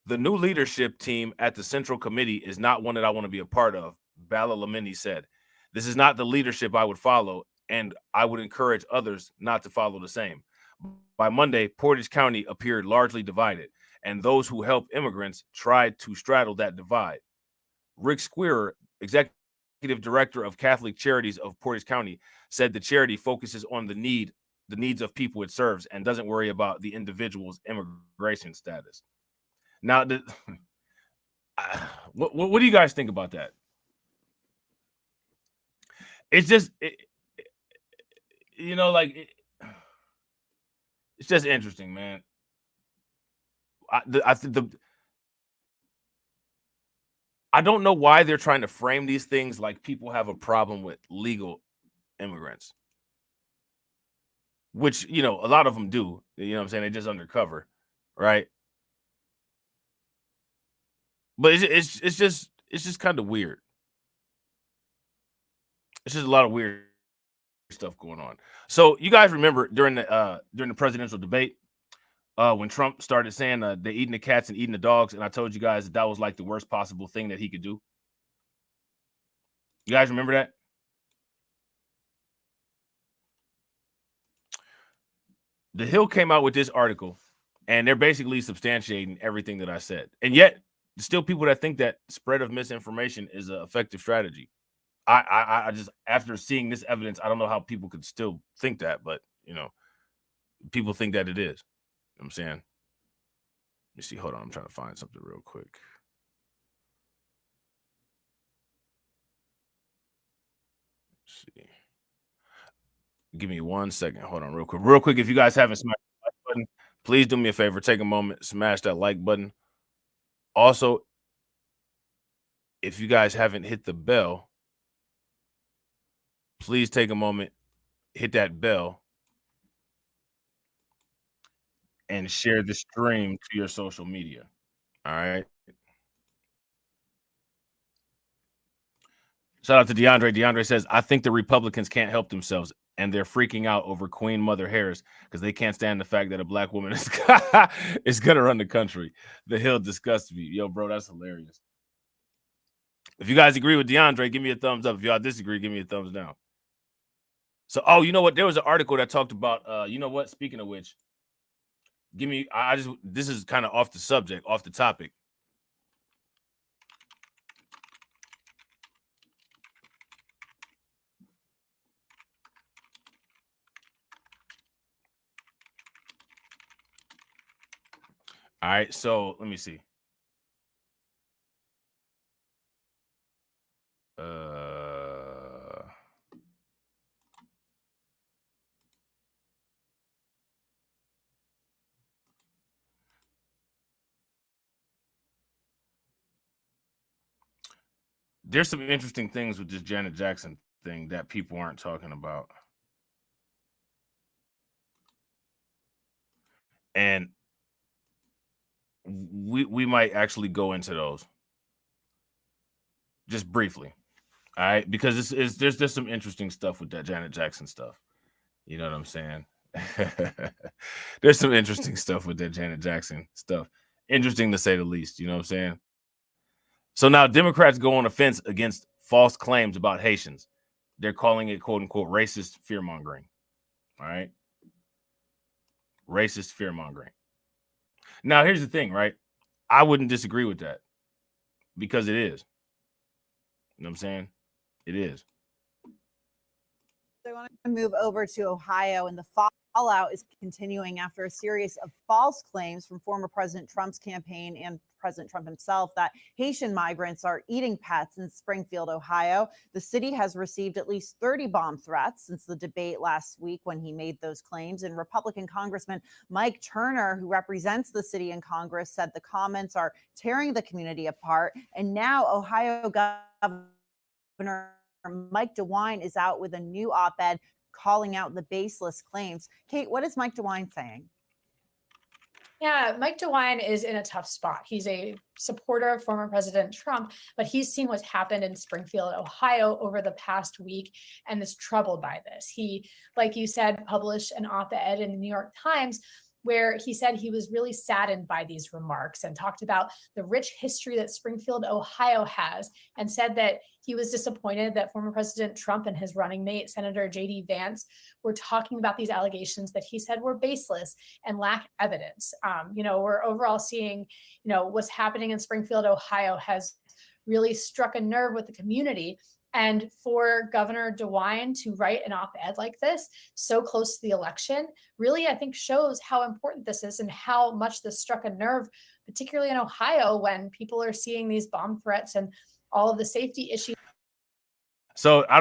The new leadership team at the Central Committee is not one that I want to be a part of, Badalamenti said. This is not the leadership I would follow, and I would encourage others not to follow the same. By Monday, Portage County appeared largely divided, and those who help immigrants tried to straddle that divide. Rick Squeerer, executive director of Catholic Charities of Portage County, said the charity focuses on the needs of people it serves and doesn't worry about the individual's immigration status. Now, what do you guys think about that? It's just, it's just interesting, man. I think I don't know why they're trying to frame these things like people have a problem with legal immigrants, which, you know, a lot of them do. You know what I'm saying? They're just undercover, right? But it's just kind of weird. It's just a lot of weird stuff going on. So you guys remember during the presidential debate, when Trump started saying they're eating the cats and eating the dogs, and I told you guys that was like the worst possible thing that he could do. You guys remember that? The Hill came out with this article, and they're basically substantiating everything that I said. And yet, there's still people that think that spread of misinformation is an effective strategy. I just, after seeing this evidence, I don't know how people could still think that, but you know, people think that it is. You know what I'm saying? Let me see. Hold on. I'm trying to find something real quick. Let's see. Give me 1 second. Hold on real quick. Real quick, if you guys haven't smashed the like button, please do me a favor. Take a moment, smash that like button. Also, if you guys haven't hit the bell, please take a moment, hit that bell, and share the stream to your social media. All right. Shout out to DeAndre. DeAndre says, I think the Republicans can't help themselves, and they're freaking out over Queen Mother Harris because they can't stand the fact that a black woman is going to run the country. The Hill disgusts me. Yo, bro, that's hilarious. If you guys agree with DeAndre, give me a thumbs up. If y'all disagree, give me a thumbs down. So, oh, you know what? There was an article that talked about, you know what? Speaking of which, this is kind of off the subject, off the topic. All right, so let me see. There's some interesting things with this Janet Jackson thing that people aren't talking about. And we might actually go into those just briefly. All right, because there's some interesting stuff with that Janet Jackson stuff. You know what I'm saying? There's some interesting stuff with that Janet Jackson stuff. Interesting to say the least, you know what I'm saying? So now Democrats go on offense against false claims about Haitians. They're calling it, quote unquote, racist fear-mongering. All right? Racist fear-mongering. Now, here's the thing, right? I wouldn't disagree with that because it is. You know what I'm saying? It is. I want to move over to Ohio, and the fallout is continuing after a series of false claims from former President Trump's campaign and President Trump himself that Haitian migrants are eating pets in Springfield, Ohio. The city has received at least 30 bomb threats since the debate last week when he made those claims. And Republican Congressman Mike Turner, who represents the city in Congress, said the comments are tearing the community apart. And now Ohio Governor Mike DeWine is out with a new op-ed calling out the baseless claims. Kate, what is Mike DeWine saying? Yeah, Mike DeWine is in a tough spot. He's a supporter of former President Trump, but he's seen what's happened in Springfield, Ohio over the past week and is troubled by this. He, like you said, published an op-ed in the New York Times where he said he was really saddened by these remarks and talked about the rich history that Springfield, Ohio has, and said that he was disappointed that former President Trump and his running mate, Senator J.D. Vance, were talking about these allegations that he said were baseless and lack evidence. We're overall seeing, what's happening in Springfield, Ohio has really struck a nerve with the community. And for Governor DeWine to write an op-ed like this so close to the election really, I think, shows how important this is and how much this struck a nerve, particularly in Ohio, when people are seeing these bomb threats and all of the safety issues. So I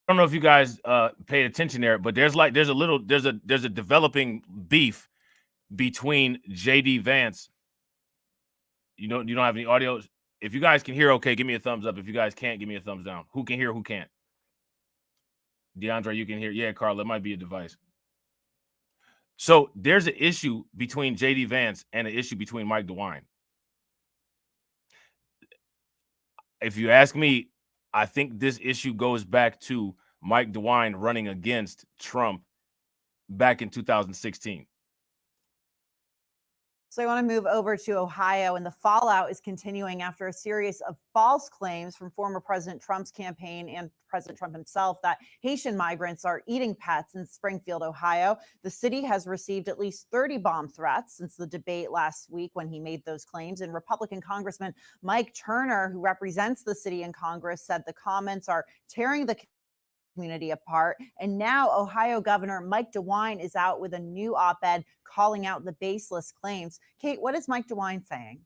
don't know if you guys paid attention there, but there's a developing beef between JD Vance. You don't have any audio? If you guys can hear, okay, give me a thumbs up. If you guys can't, give me a thumbs down. Who can hear, who can't? DeAndre, you can hear. Yeah, Carl, it might be a device. So there's an issue between J.D. Vance and an issue between Mike DeWine. If you ask me, I think this issue goes back to Mike DeWine running against Trump back in 2016. So I want to move over to Ohio, and the fallout is continuing after a series of false claims from former President Trump's campaign and President Trump himself that Haitian migrants are eating pets in Springfield, Ohio. The city has received at least 30 bomb threats since the debate last week when he made those claims. And Republican Congressman Mike Turner, who represents the city in Congress, said the comments are tearing the community apart. And now Ohio Governor Mike DeWine is out with a new op-ed calling out the baseless claims. Kate, what is Mike DeWine saying?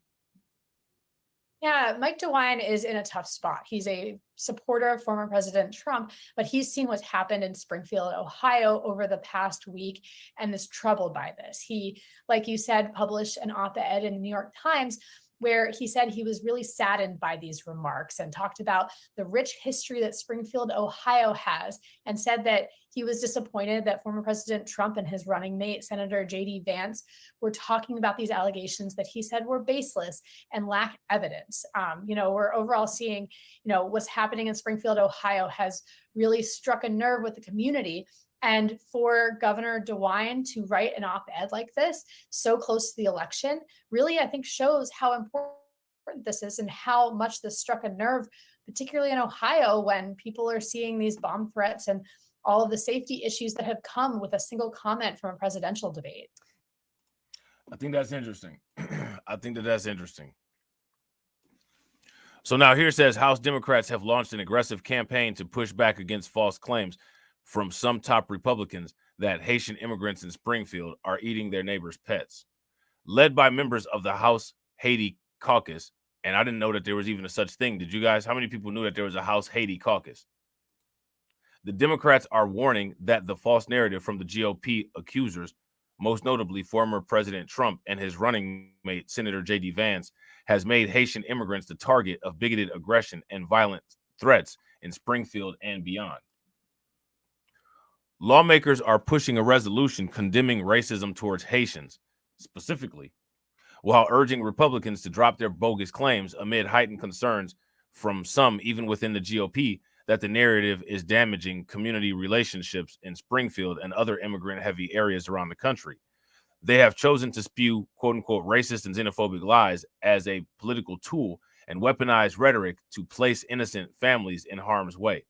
Yeah, Mike DeWine is in a tough spot. He's a supporter of former President Trump, but he's seen what's happened in Springfield, Ohio over the past week and is troubled by this. He, like you said, published an op-ed in the New York Times where he said he was really saddened by these remarks and talked about the rich history that Springfield, Ohio has, and said that he was disappointed that former President Trump and his running mate, Senator J.D. Vance, were talking about these allegations that he said were baseless and lack evidence. We're overall seeing, what's happening in Springfield, Ohio has really struck a nerve with the community. And for Governor DeWine to write an op-ed like this so close to the election really, I think, shows how important this is and how much this struck a nerve, particularly in Ohio, when people are seeing these bomb threats and all of the safety issues that have come with a single comment from a presidential debate. I think that's interesting. I think that's interesting. So now here it says House Democrats have launched an aggressive campaign to push back against false claims from some top Republicans that Haitian immigrants in Springfield are eating their neighbors' pets. Led by members of the House Haiti Caucus, and I didn't know that there was even a such thing. Did you guys? How many people knew that there was a House Haiti Caucus? The Democrats are warning that the false narrative from the GOP accusers, most notably former President Trump and his running mate, Senator J.D. Vance, has made Haitian immigrants the target of bigoted aggression and violent threats in Springfield and beyond. Lawmakers are pushing a resolution condemning racism towards Haitians, specifically, while urging Republicans to drop their bogus claims amid heightened concerns from some, even within the GOP, that the narrative is damaging community relationships in Springfield and other immigrant-heavy areas around the country. They have chosen to spew, quote-unquote, racist and xenophobic lies as a political tool and weaponize rhetoric to place innocent families in harm's way.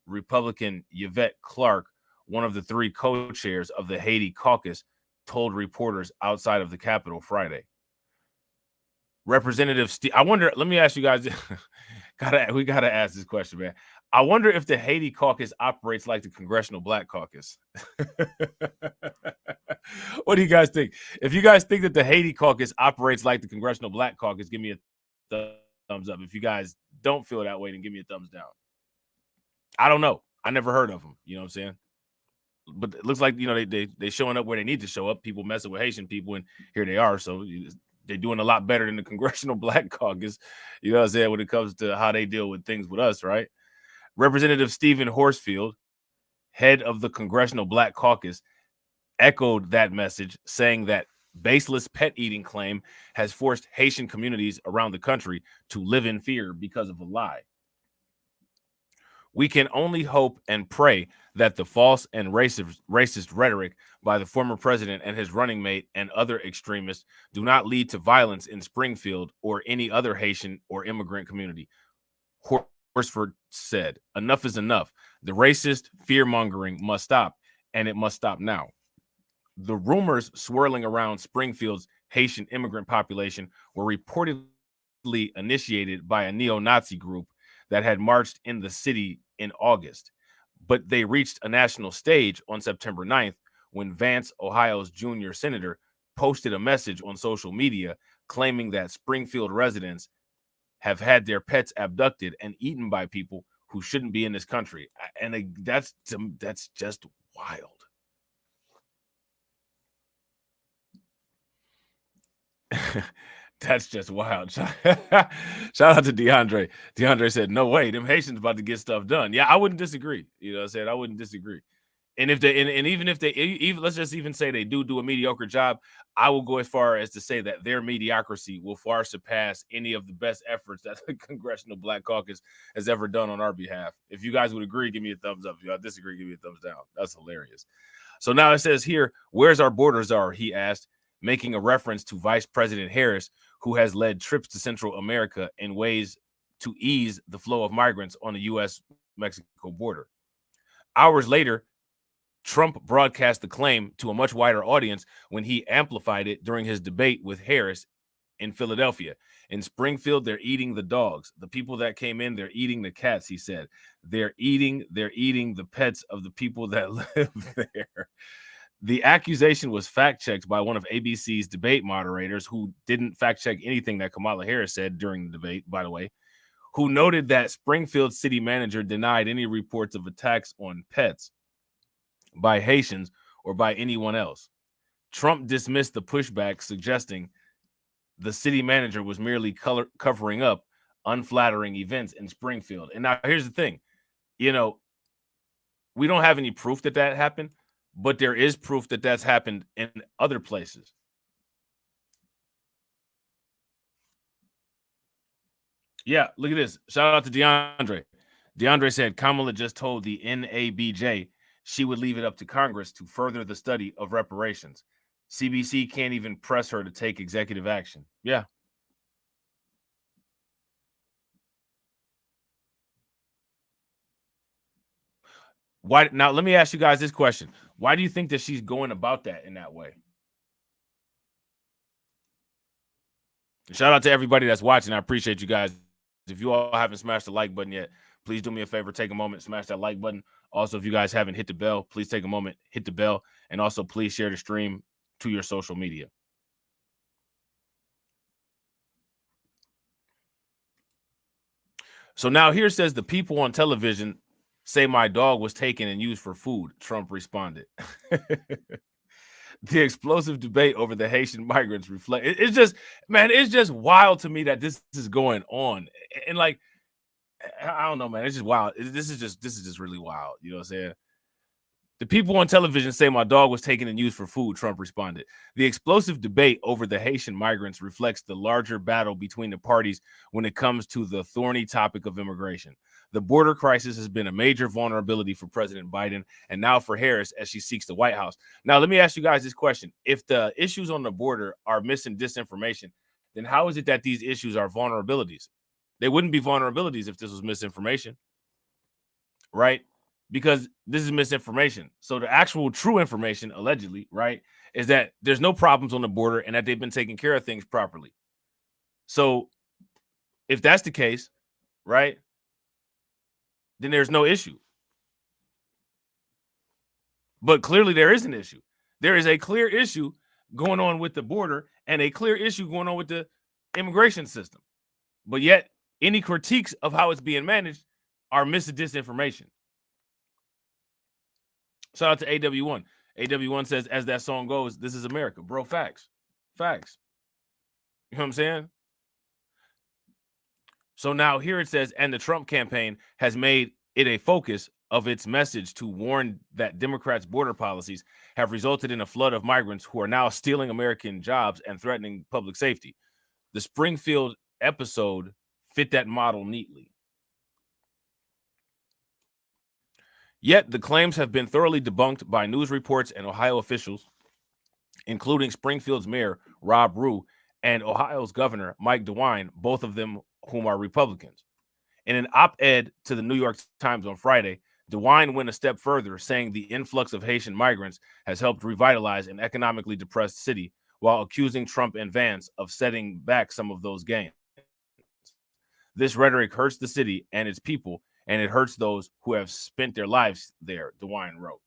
Republican Yvette Clarke, one of the three co-chairs of the Haiti Caucus, told reporters outside of the Capitol Friday. Representative Steve, I wonder, let me ask you guys, we gotta ask this question, man. I wonder if the Haiti Caucus operates like the Congressional Black Caucus. What do you guys think? If you guys think that the Haiti Caucus operates like the Congressional Black Caucus, give me a thumbs up. If you guys don't feel that way, then give me a thumbs down. I don't know. I never heard of them. You know what I'm saying? But it looks like, they showing up where they need to show up. People messing with Haitian people, and here they are. So they're doing a lot better than the Congressional Black Caucus, you know what I'm saying, when it comes to how they deal with things with us, right? Representative Stephen Horsfield, head of the Congressional Black Caucus, echoed that message, saying that baseless pet eating claim has forced Haitian communities around the country to live in fear because of a lie. We can only hope and pray that the false and racist rhetoric by the former president and his running mate and other extremists do not lead to violence in Springfield or any other Haitian or immigrant community. Horsford said, "Enough is enough. The racist fear-mongering must stop, and it must stop now." The rumors swirling around Springfield's Haitian immigrant population were reportedly initiated by a neo-Nazi group that had marched in the city in August, but they reached a national stage on September 9th when Vance, Ohio's junior senator, posted a message on social media claiming that Springfield residents have had their pets abducted and eaten by people who shouldn't be in this country. And that's just wild. That's just wild. Shout out to DeAndre. DeAndre said, no way, them Haitians about to get stuff done. Yeah, I wouldn't disagree. You know what I'm saying? I wouldn't disagree. And if they and even if they even let's just even say they do a mediocre job, I will go as far as to say that their mediocrity will far surpass any of the best efforts that the Congressional Black Caucus has ever done on our behalf. If you guys would agree, give me a thumbs up. If y'all disagree, give me a thumbs down. That's hilarious. So now it says here, where's our borders are, he asked, making a reference to Vice President Harris, who has led trips to Central America in ways to ease the flow of migrants on the U.S.-Mexico border. Hours later, Trump broadcast the claim to a much wider audience when he amplified it during his debate with Harris in Philadelphia. In Springfield, they're eating the dogs. The people that came in, they're eating the cats, he said. They're eating the pets of the people that live there. The accusation was fact-checked by one of ABC's debate moderators, who didn't fact-check anything that Kamala Harris said during the debate, by the way, who noted that Springfield city manager denied any reports of attacks on pets by Haitians or by anyone else. Trump dismissed the pushback, suggesting the city manager was merely covering up unflattering events in Springfield. And now here's the thing, we don't have any proof that that happened, but there is proof that that's happened in other places. Yeah, look at this. Shout out to DeAndre. DeAndre said Kamala just told the NABJ she would leave it up to Congress to further the study of reparations. CBC can't even press her to take executive action. Yeah. Why now? Let me ask you guys this question. Why do you think that she's going about that in that way? Shout out to everybody that's watching. I appreciate you guys. If you all haven't smashed the like button yet, please do me a favor, take a moment, smash that like button. Also, if you guys haven't hit the bell, please take a moment, hit the bell, and also please share the stream to your social media. So now here says the people on television say my dog was taken and used for food, Trump responded. The explosive debate over the Haitian migrants reflect. It's just, man, it's just wild to me that this is going on. And like, I don't know, man. It's just wild. This is just really wild. You know what I'm saying? The people on television say my dog was taken and used for food, Trump responded. The explosive debate over the Haitian migrants reflects the larger battle between the parties when it comes to the thorny topic of immigration. The border crisis has been a major vulnerability for President Biden and now for Harris as she seeks the White House. Now, let me ask you guys this question. If the issues on the border are mis and disinformation, then how is it that these issues are vulnerabilities? They wouldn't be vulnerabilities if this was misinformation, right? Because this is misinformation. So the actual true information, allegedly, right, is that there's no problems on the border and that they've been taking care of things properly. So if that's the case, right, then there's no issue. But clearly there is an issue. There is a clear issue going on with the border and a clear issue going on with the immigration system. But yet any critiques of how it's being managed are mis and disinformation. Shout out to AW1. AW1 says, as that song goes, this is America. Bro, facts. Facts. You know what I'm saying? So now here it says, and the Trump campaign has made it a focus of its message to warn that Democrats' border policies have resulted in a flood of migrants who are now stealing American jobs and threatening public safety. The Springfield episode fit that model neatly. Yet the claims have been thoroughly debunked by news reports and Ohio officials, including Springfield's mayor, Rob Rue, and Ohio's governor, Mike DeWine, both of them whom are Republicans. In an op-ed to the New York Times on Friday, DeWine went a step further, saying the influx of Haitian migrants has helped revitalize an economically depressed city, while accusing Trump and Vance of setting back some of those gains. This rhetoric hurts the city and its people, and it hurts those who have spent their lives there, DeWine wrote.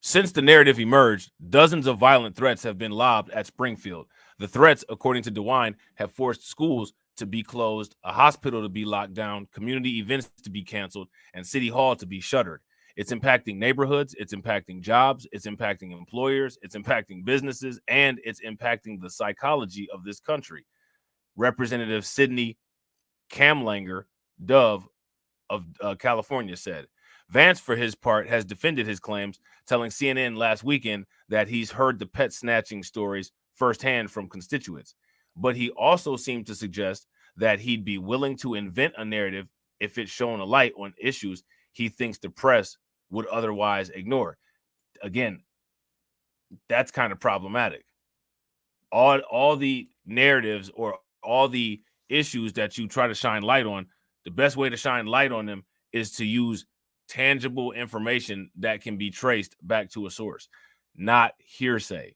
Since the narrative emerged, dozens of violent threats have been lobbed at Springfield. The threats, according to DeWine, have forced schools to be closed, a hospital to be locked down, community events to be canceled, and City Hall to be shuttered. It's impacting neighborhoods, it's impacting jobs, it's impacting employers, it's impacting businesses, and it's impacting the psychology of this country. Representative Sidney Kamlanger Dove of California said. Vance, for his part, has defended his claims, telling CNN last weekend that he's heard the pet snatching stories firsthand from constituents. But he also seemed to suggest that he'd be willing to invent a narrative if it shone a light on issues he thinks the press would otherwise ignore. Again, that's kind of problematic. All the narratives or all the issues that you try to shine light on, the best way to shine light on them is to use tangible information that can be traced back to a source, not hearsay.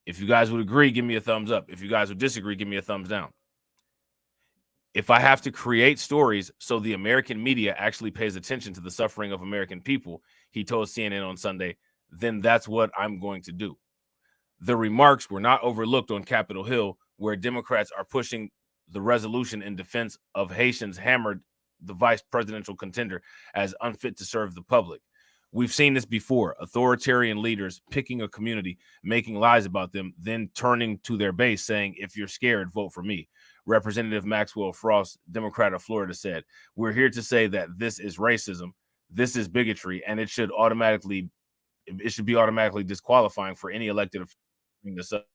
If you guys would agree, give me a thumbs up. If you guys would disagree, give me a thumbs down. If I have to create stories so the American media actually pays attention to the suffering of American people, he told CNN on Sunday, then that's what I'm going to do. The remarks were not overlooked on Capitol Hill, where Democrats are pushing the resolution in defense of Haitians hammered the vice presidential contender as unfit to serve the public. We've seen this before. Authoritarian leaders picking a community, making lies about them, then turning to their base saying, if you're scared, vote for me. Representative Maxwell Frost, Democrat of Florida, said, we're here to say that this is racism, this is bigotry, and it should be automatically disqualifying for any elected official to bring this up.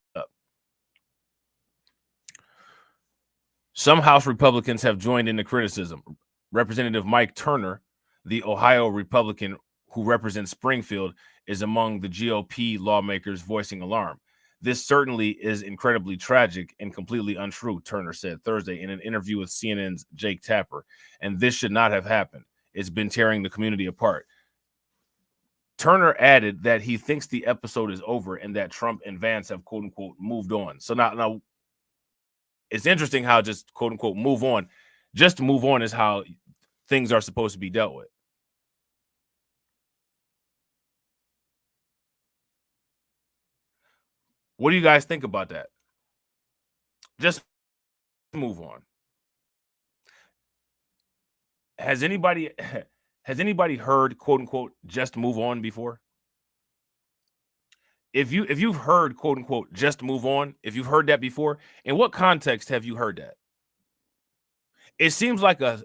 Some House Republicans have joined in the criticism. Representative Mike Turner, the Ohio Republican who represents Springfield, is among the GOP lawmakers voicing alarm. This certainly is incredibly tragic and completely untrue, Turner said Thursday in an interview with CNN's Jake Tapper. And this should not have happened. It's been tearing the community apart. Turner added that he thinks the episode is over and that Trump and Vance have, quote unquote, moved on. So now it's interesting how just, quote unquote, move on. Just to move on is how things are supposed to be dealt with. What do you guys think about that? Just move on. Has anybody heard, quote unquote, just move on before? If you've heard, quote unquote, just move on, if you've heard that before, in what context have you heard that? It seems like a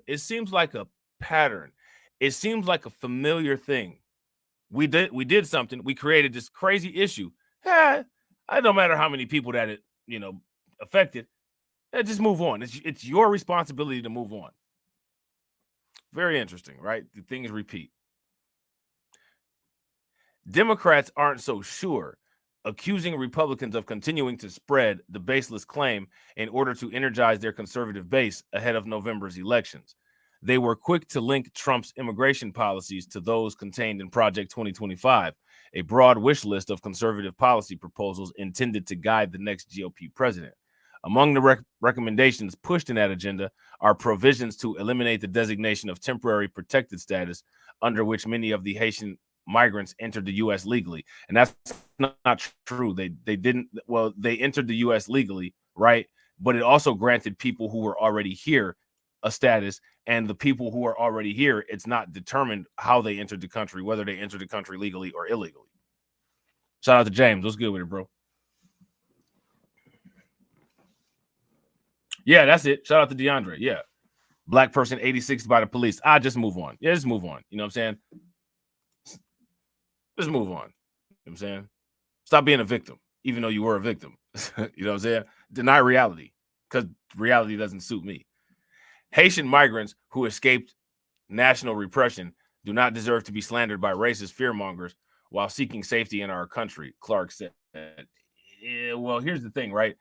pattern. It seems like a familiar thing. We did something. We created this crazy issue. It don't matter how many people that it affected. Just move on. It's your responsibility to move on. Very interesting, right? The things repeat. Democrats aren't so sure, accusing Republicans of continuing to spread the baseless claim in order to energize their conservative base ahead of November's elections. They were quick to link Trump's immigration policies to those contained in Project 2025, a broad wish list of conservative policy proposals intended to guide the next GOP president. Among the recommendations pushed in that agenda are provisions to eliminate the designation of temporary protected status, under which many of the Haitian migrants entered the U.S. legally. And that's not true. They didn't. Well, they entered the U.S. legally, right? But it also granted people who were already here a status, and the people who are already here, it's not determined how they entered the country, whether they entered the country legally or illegally. Shout out to James. What's good with it, bro? Yeah, that's it. Shout out to DeAndre. Yeah. Black person 86 by the police. Just move on. Yeah, just move on. You know what I'm saying? Just move on. You know what I'm saying? Stop being a victim, even though you were a victim. You know what I'm saying? Deny reality, because reality doesn't suit me. Haitian migrants who escaped national repression do not deserve to be slandered by racist fearmongers while seeking safety in our country, Clark said. Well, here's the thing, right?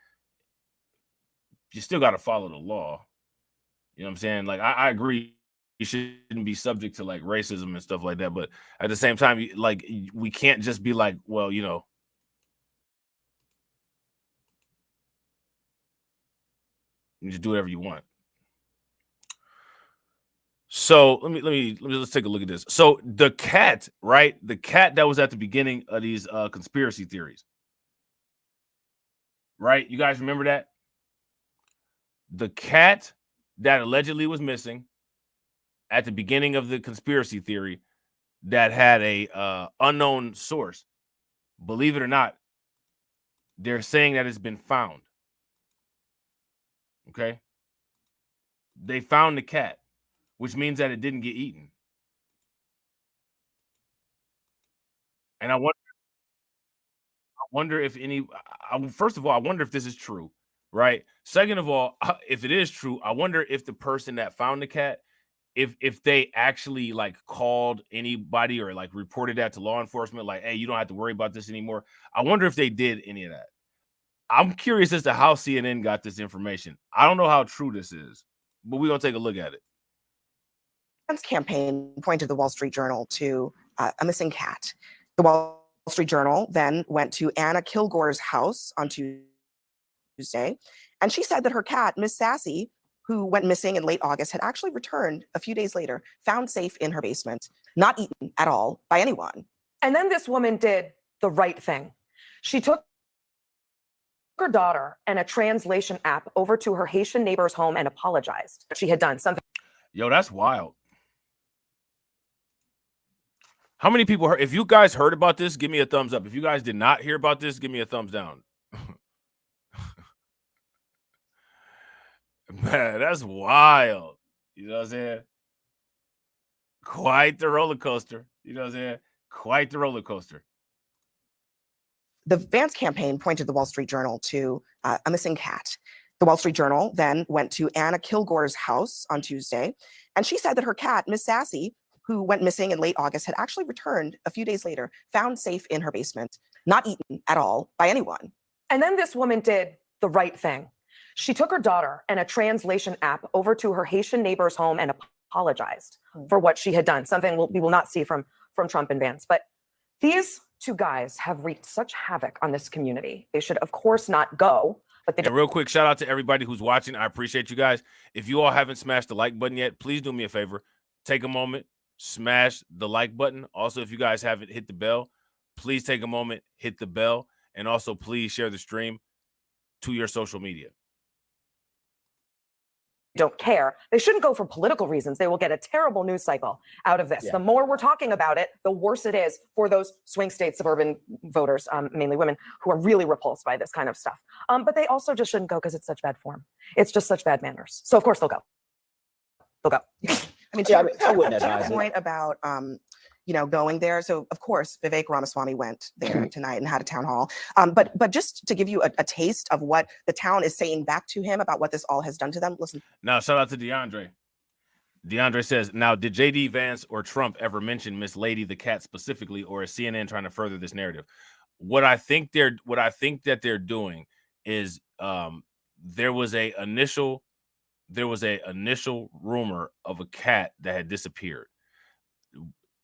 You still got to follow the law. You know what I'm saying? Like, I agree. You shouldn't be subject to like racism and stuff like that. But at the same time, like, we can't just be like, well, you just do whatever you want. So let's take a look at this. So the cat, right? The cat that was at the beginning of these conspiracy theories, right? You guys remember that? The cat that allegedly was missing, at the beginning of the conspiracy theory that had a unknown source. Believe it or not, they're saying that it's been found. Okay? They found the cat, which means that it didn't get eaten. And I wonder if first of all, I wonder if this is true, right? Second of all, if it is true, I wonder if the person that found the cat, if they actually like called anybody or like reported that to law enforcement, like, hey, you don't have to worry about this anymore. I wonder if they did any of that. I'm curious as to how CNN got this information. I don't know how true this is, but we're gonna take a look at it. Campaign pointed the Wall Street Journal to a missing cat. The Wall Street Journal then went to Anna Kilgore's house on Tuesday, and she said that her cat, Miss Sassy, who went missing in late August, had actually returned a few days later, found safe in her basement, not eaten at all by anyone. And then this woman did the right thing. She took her daughter and a translation app over to her Haitian neighbor's home and apologized. She had done something. Yo, that's wild. How many people heard? If you guys heard about this, give me a thumbs up. If you guys did not hear about this, give me a thumbs down. Man, that's wild. You know what I'm saying? Quite the roller coaster. You know what I'm saying? Quite the roller coaster. The Vance campaign pointed the Wall Street Journal to a missing cat. The Wall Street Journal then went to Anna Kilgore's house on Tuesday, and she said that her cat, Miss Sassy, who went missing in late August, had actually returned a few days later, found safe in her basement, not eaten at all by anyone. And then this woman did the right thing. She took her daughter and a translation app over to her Haitian neighbor's home and apologized for what she had done, something we will not see from Trump and Vance. But these two guys have wreaked such havoc on this community. They should, of course, not go. But they and real quick, shout out to everybody who's watching. I appreciate you guys. If you all haven't smashed the like button yet, please do me a favor. Take a moment, smash the like button. Also, if you guys haven't hit the bell, please take a moment, hit the bell, and also please share the stream to your social media. Don't care. They shouldn't go for political reasons. They will get a terrible news cycle out of this. Yeah. The more we're talking about it, the worse it is for those swing state suburban voters, mainly women, who are really repulsed by this kind of stuff. But they also just shouldn't go because it's such bad form. It's just such bad manners. So of course they'll go. They'll go. I mean, Yeah, to I wouldn't your advise it. point about going there. So of course, Vivek Ramaswamy went there tonight and had a town hall. But just to give you a taste of what the town is saying back to him about what this all has done to them, listen. Now, shout out to DeAndre. DeAndre says, now, did JD Vance or Trump ever mention Miss Lady the cat specifically, or is CNN trying to further this narrative? What I think that they're doing is there was a initial rumor of a cat that had disappeared.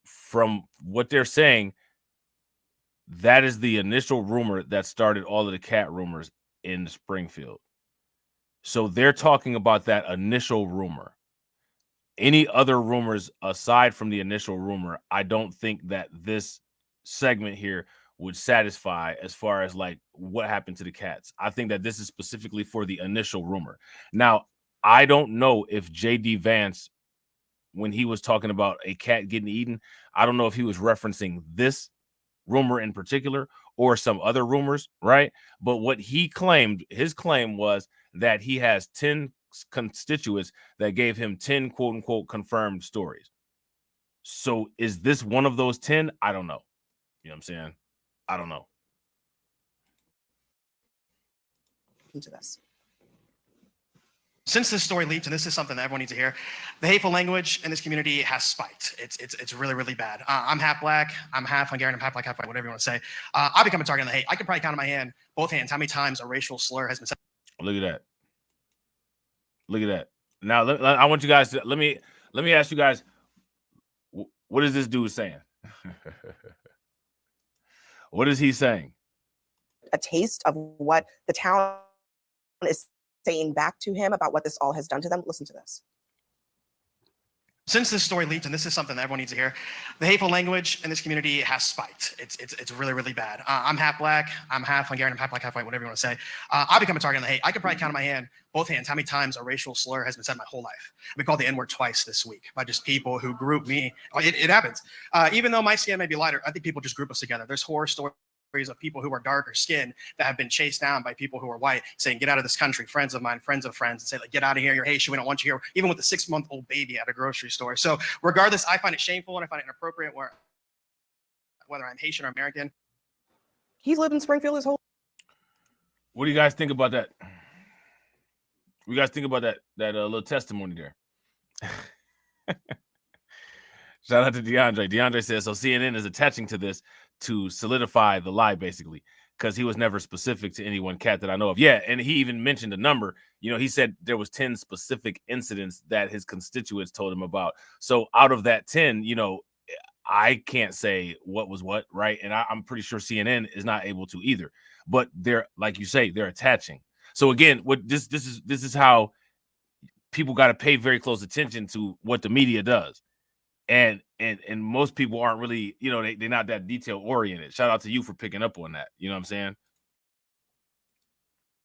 From what they're saying, that is the initial rumor that started all of the cat rumors in Springfield. So they're talking about that initial rumor. Any other rumors aside from the initial rumor, I don't think that this segment here would satisfy as far as like what happened to the cats. I think that this is specifically for the initial rumor. Now, I don't know if JD Vance, when he was talking about a cat getting eaten, I don't know if he was referencing this rumor in particular or some other rumors, right? But what he claimed, his claim was that he has 10 constituents that gave him 10 quote unquote confirmed stories. So is this one of those 10? I don't know. You know what I'm saying? I don't know. Into this. Since this story leaked, and this is something that everyone needs to hear, the hateful language in this community has spiked. It's really, really bad. I'm half black, I'm half Hungarian, I'm half black, half white, whatever you want to say. I become a target of the hate. I can probably count on my hand, both hands, how many times a racial slur has been said. Look at that. Look at that. Now, I want you guys to let me ask you guys, what is this dude saying? What is he saying? A taste of what the town is saying back to him about what this all has done to them. Listen to this. Since this story leaked, and this is something that everyone needs to hear, the hateful language in this community has spiked. It's really, really bad. I'm half black, I'm half Hungarian, I'm half black, half white, whatever you want to say. I become a target of the hate. I could probably count on my hand, both hands, how many times a racial slur has been said my whole life. I've been called the N-word twice this week by just people who group me. It happens. Even though my skin may be lighter, I think people just group us together. There's horror stories of people who are darker skinned that have been chased down by people who are white, saying, get out of this country, friends of mine, friends of friends, and say, like, get out of here, you're Haitian, we don't want you here, even with a 6-month-old baby at a grocery store. So regardless, I find it shameful and I find it inappropriate whether I'm Haitian or American. He's lived in Springfield his whole. What do you guys think about that? What do you guys think about that little testimony there? Shout out to DeAndre. DeAndre says, so CNN is attaching to this to solidify the lie, basically, because he was never specific to any one cat that I know of. Yeah, and he even mentioned a number. You know, he said there was 10 specific incidents that his constituents told him about. So out of that 10, you know, I can't say what was what, right? And I'm pretty sure CNN is not able to either. But they're, like you say, they're attaching. So again, what this is how people got to pay very close attention to what the media does. And most people aren't really, you know, they're not that detail oriented. Shout out to you for picking up on that. You know what I'm saying?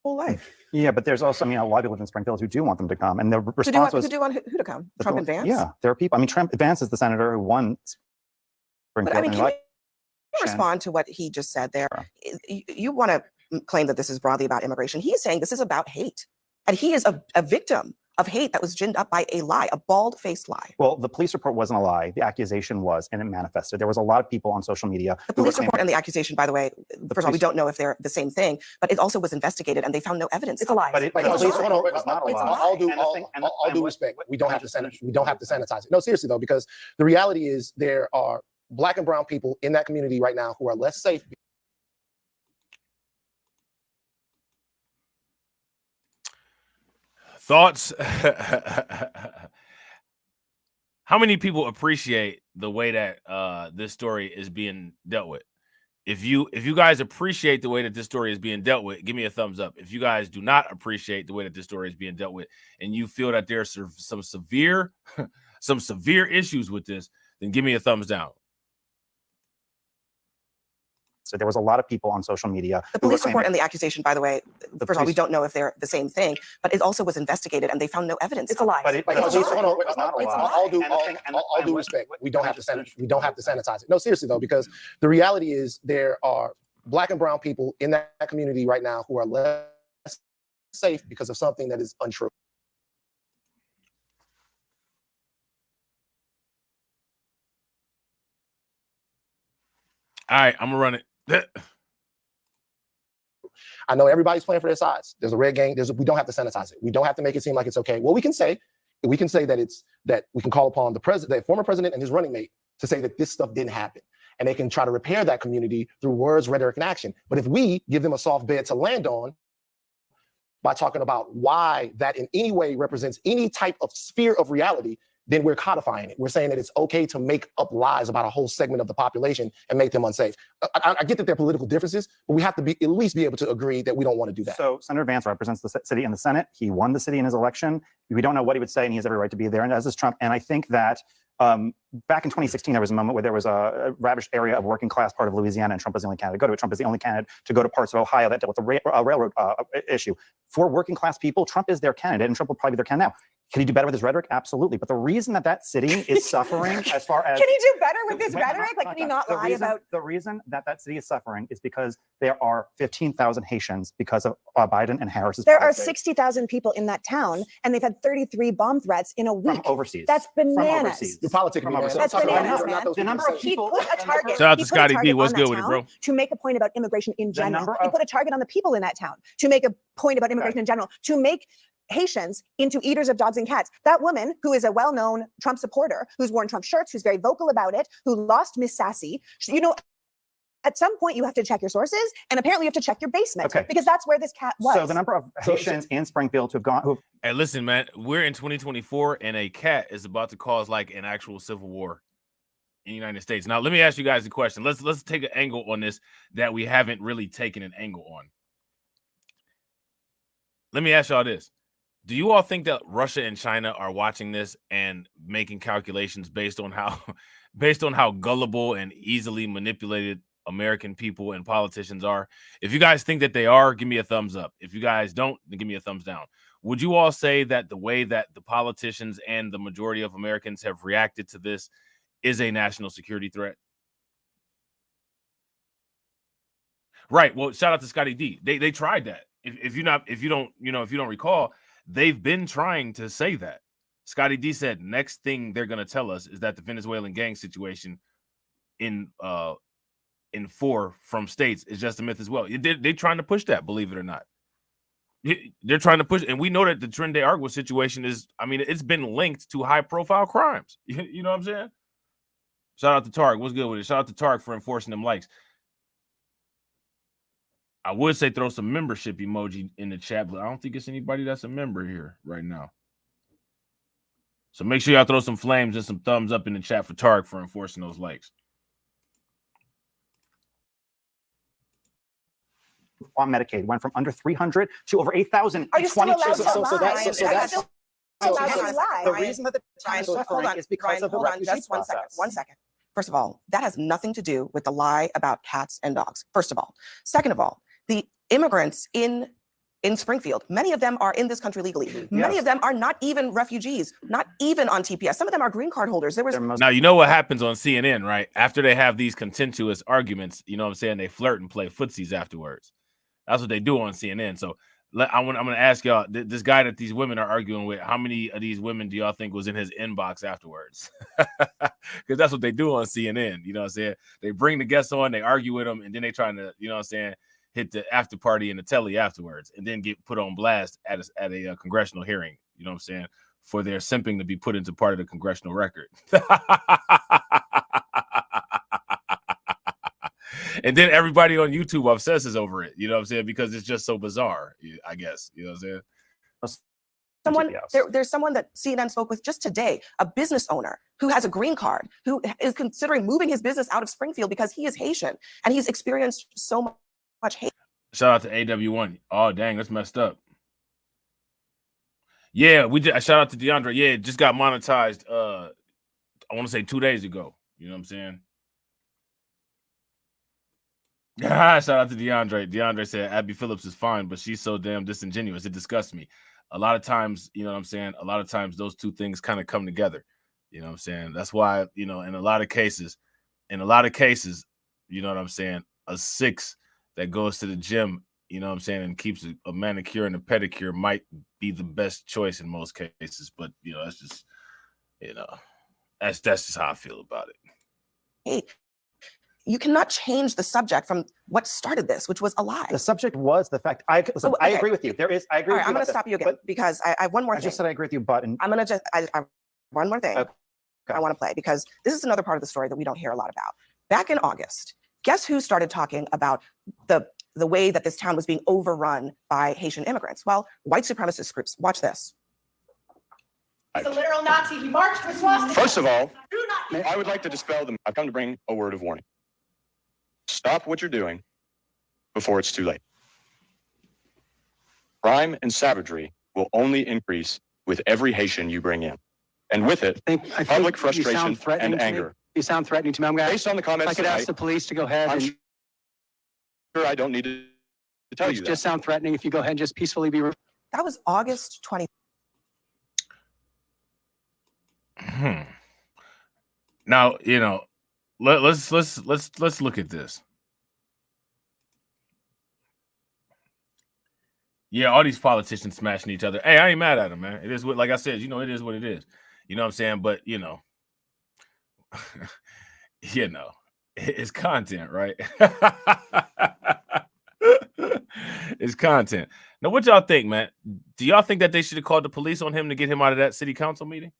Whole life. Yeah, but there's also, I mean, a lot of people live in Springfield who do want them to come, and the response was, who do want who to come? Trump and Vance? Yeah, there are people. I mean, Trump Vance is the senator who won Springfield. But I mean, can you respond to what he just said there? You want to claim that this is broadly about immigration. He is saying this is about hate, and he is a victim of hate that was ginned up by a lie, a bald-faced lie. Well, the police report wasn't a lie. The accusation was, and it manifested. There was a lot of people on social media. The police report and the accusation, by the way, first of all, we don't know if they're the same thing, but it also was investigated and they found no evidence. It's a lie. But it's not a lie. All due respect, we don't have to sanitize it. No, seriously though, because the reality is there are Black and brown people in that community right now who are less safe. Thoughts? How many people appreciate the way that this story is being dealt with? If you guys appreciate the way that this story is being dealt with, give me a thumbs up. If you guys do not appreciate the way that this story is being dealt with, and you feel that there's some severe issues with this, then give me a thumbs down. So there was a lot of people on social media. The police report and the accusation, by the way, first of all, we don't know if they're the same thing, but it also was investigated and they found no evidence. It's a lie. All due respect, we don't have to sanitize it. No, seriously though, because the reality is there are Black and brown people in that community right now who are less safe because of something that is untrue. All right, I'm gonna run it. I know everybody's playing for their sides. There's a red gang. We don't have to sanitize it. We don't have to make it seem like it's okay. Well, we can say that we can call upon the former president and his running mate to say that this stuff didn't happen. And they can try to repair that community through words, rhetoric, and action. But if we give them a soft bed to land on by talking about why that in any way represents any type of sphere of reality, then we're codifying it. We're saying that it's okay to make up lies about a whole segment of the population and make them unsafe. I get that there are political differences, but we have to at least be able to agree that we don't want to do that. So Senator Vance represents the city in the Senate. He won the city in his election. We don't know what he would say, and he has every right to be there, and as is Trump. And I think that back in 2016, there was a moment where there was a ravaged area of working class part of Louisiana, and Trump was the only candidate to go to it. Trump is the only candidate to go to parts of Ohio that dealt with the railroad issue. For working class people, Trump is their candidate, and Trump will probably be their candidate now. Can he do better with his rhetoric? Absolutely. But the reason that city is suffering as far as... Can he do better with his rhetoric? Like, can he not lie about... The reason that city is suffering is because there are 15,000 Haitians because of Biden and Harris's There policy. are 60,000 people in that town, and they've had 33 bomb threats in a week. From overseas. That's bananas. You're politicking, man. That's bananas, man. The number of people... He put a target. Shout out to Scotty B. What's good with it, bro? To make a point about immigration in general. He put a target on the people in that town to make a point about immigration in general, to make Haitians into eaters of dogs and cats. That woman, who is a well-known Trump supporter, who's worn Trump shirts, who's very vocal about it, who lost Miss Sassy, you know, at some point you have to check your sources, and apparently you have to check your basement, because that's where this cat was. So the number of Haitians in Springfield who have gone... Hey, listen, man, we're in 2024, and a cat is about to cause like an actual civil war in the United States. Now, let me ask you guys a question. Let's take an angle on this that we haven't really taken an angle on. Let me ask y'all this. Do you all think that Russia and China are watching this and making calculations based on how gullible and easily manipulated American people and politicians are? If you guys think that they are, give me a thumbs up. If you guys don't, then give me a thumbs down. Would you all say that the way that the politicians and the majority of Americans have reacted to this is a national security threat? Right. Well, shout out to Scotty D. They tried that. If you don't recall, they've been trying to say that. Scotty D said next thing they're gonna tell us is that the Venezuelan gang situation in 4 from states is just a myth as well. They're trying to push that, believe it or not. They're trying to push, and we know that the Trinidad Argua situation is, I mean, it's been linked to high-profile crimes. You know what I'm saying? Shout out to Tarek. What's good with it? Shout out to Tarek for enforcing them likes. I would say throw some membership emoji in the chat, but I don't think it's anybody that's a member here right now. So make sure y'all throw some flames and some thumbs up in the chat for Tarek for enforcing those likes. On Medicaid went from under 300 to over 8,000. Are you still allowed to lie? The reason that the town is suffering is because of the refugee process. One second. First of all, that has nothing to do with the lie about cats and dogs. First of all. Second of all, the immigrants in Springfield, many of them are in this country legally. Many of them are not even refugees, not even on TPS. Some of them are green card holders. Now, you know what happens on CNN, right? After they have these contentious arguments, you know what I'm saying? They flirt and play footsies afterwards. That's what they do on CNN. So I'm going to ask y'all, this guy that these women are arguing with, how many of these women do y'all think was in his inbox afterwards? Because that's what they do on CNN. You know what I'm saying? They bring the guests on, they argue with them, and then they trying to, you know what I'm saying, hit the after party in the telly afterwards, and then get put on blast at a congressional hearing. You know what I'm saying? For their simping to be put into part of the congressional record. And then everybody on YouTube obsesses over it. You know what I'm saying? Because it's just so bizarre, I guess. You know what I'm saying? There's someone that CNN spoke with just today, a business owner who has a green card, who is considering moving his business out of Springfield because he is Haitian and he's experienced so much hate. Shout out to AW1. Oh, dang, that's messed up. Yeah, shout out to DeAndre. Yeah, it just got monetized. I want to say 2 days ago. You know what I'm saying? Shout out to DeAndre. DeAndre said Abby Phillips is fine, but she's so damn disingenuous. It disgusts me. A lot of times, you know what I'm saying? A lot of times those two things kind of come together. You know what I'm saying? That's why, you know, in a lot of cases, you know what I'm saying? A 6 that goes to the gym, you know what I'm saying, and keeps a manicure and a pedicure might be the best choice in most cases. But, you know, that's just, you know, that's just how I feel about it. Hey, you cannot change the subject from what started this, which was a lie. The subject was the fact. I agree with you. I agree with you. I'm going to stop you again because I have one more thing. I just said I agree with you, but I'm going to just, one more thing I want to play because this is another part of the story that we don't hear a lot about. Back in August, guess who started talking about the way that this town was being overrun by Haitian immigrants? Well, white supremacist groups. Watch this. He's a literal Nazi. He marched with swastikas. First of all, I would like to dispel them. I've come to bring a word of warning. Stop what you're doing before it's too late. Crime and savagery will only increase with every Haitian you bring in. And with it, public frustration and anger. You sound threatening to me. I'm going Based on the comments I could ask the police to go ahead. I'm and sure I don't need to tell you that. Just sound threatening if you go ahead and just peacefully be. That was August 20. Now, you know, let's look at this. Yeah, all these politicians smashing each other. Hey, I ain't mad at them, man. It is what, like I said, you know, it is what it is. You know what I'm saying? But you know, it's content, right? It's content. Now, what y'all think, man? Do y'all think that they should have called the police on him to get him out of that city council meeting?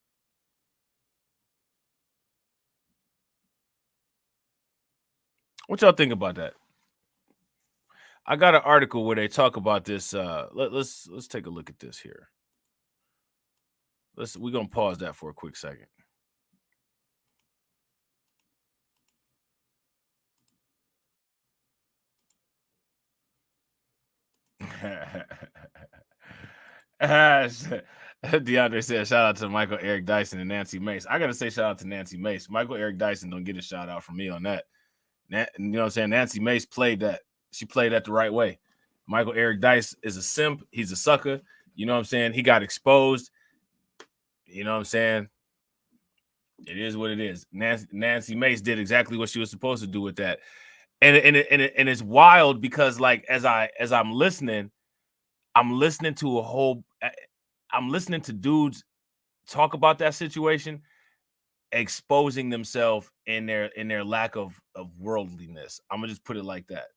What y'all think about that? I got an article where they talk about this. Let's take a look at this here. We're gonna pause that for a quick second. DeAndre said, shout out to Michael Eric Dyson and Nancy Mace. I got to say shout out to Nancy Mace. Michael Eric Dyson don't get a shout out from me on that. You know what I'm saying? Nancy Mace played that. She played that the right way. Michael Eric Dice is a simp. He's a sucker. You know what I'm saying? He got exposed. You know what I'm saying? It is what it is. Nancy Mace did exactly what she was supposed to do with that. And it's wild because like as I'm listening to dudes talk about that situation, exposing themselves in their lack of worldliness. I'm gonna just put it like that.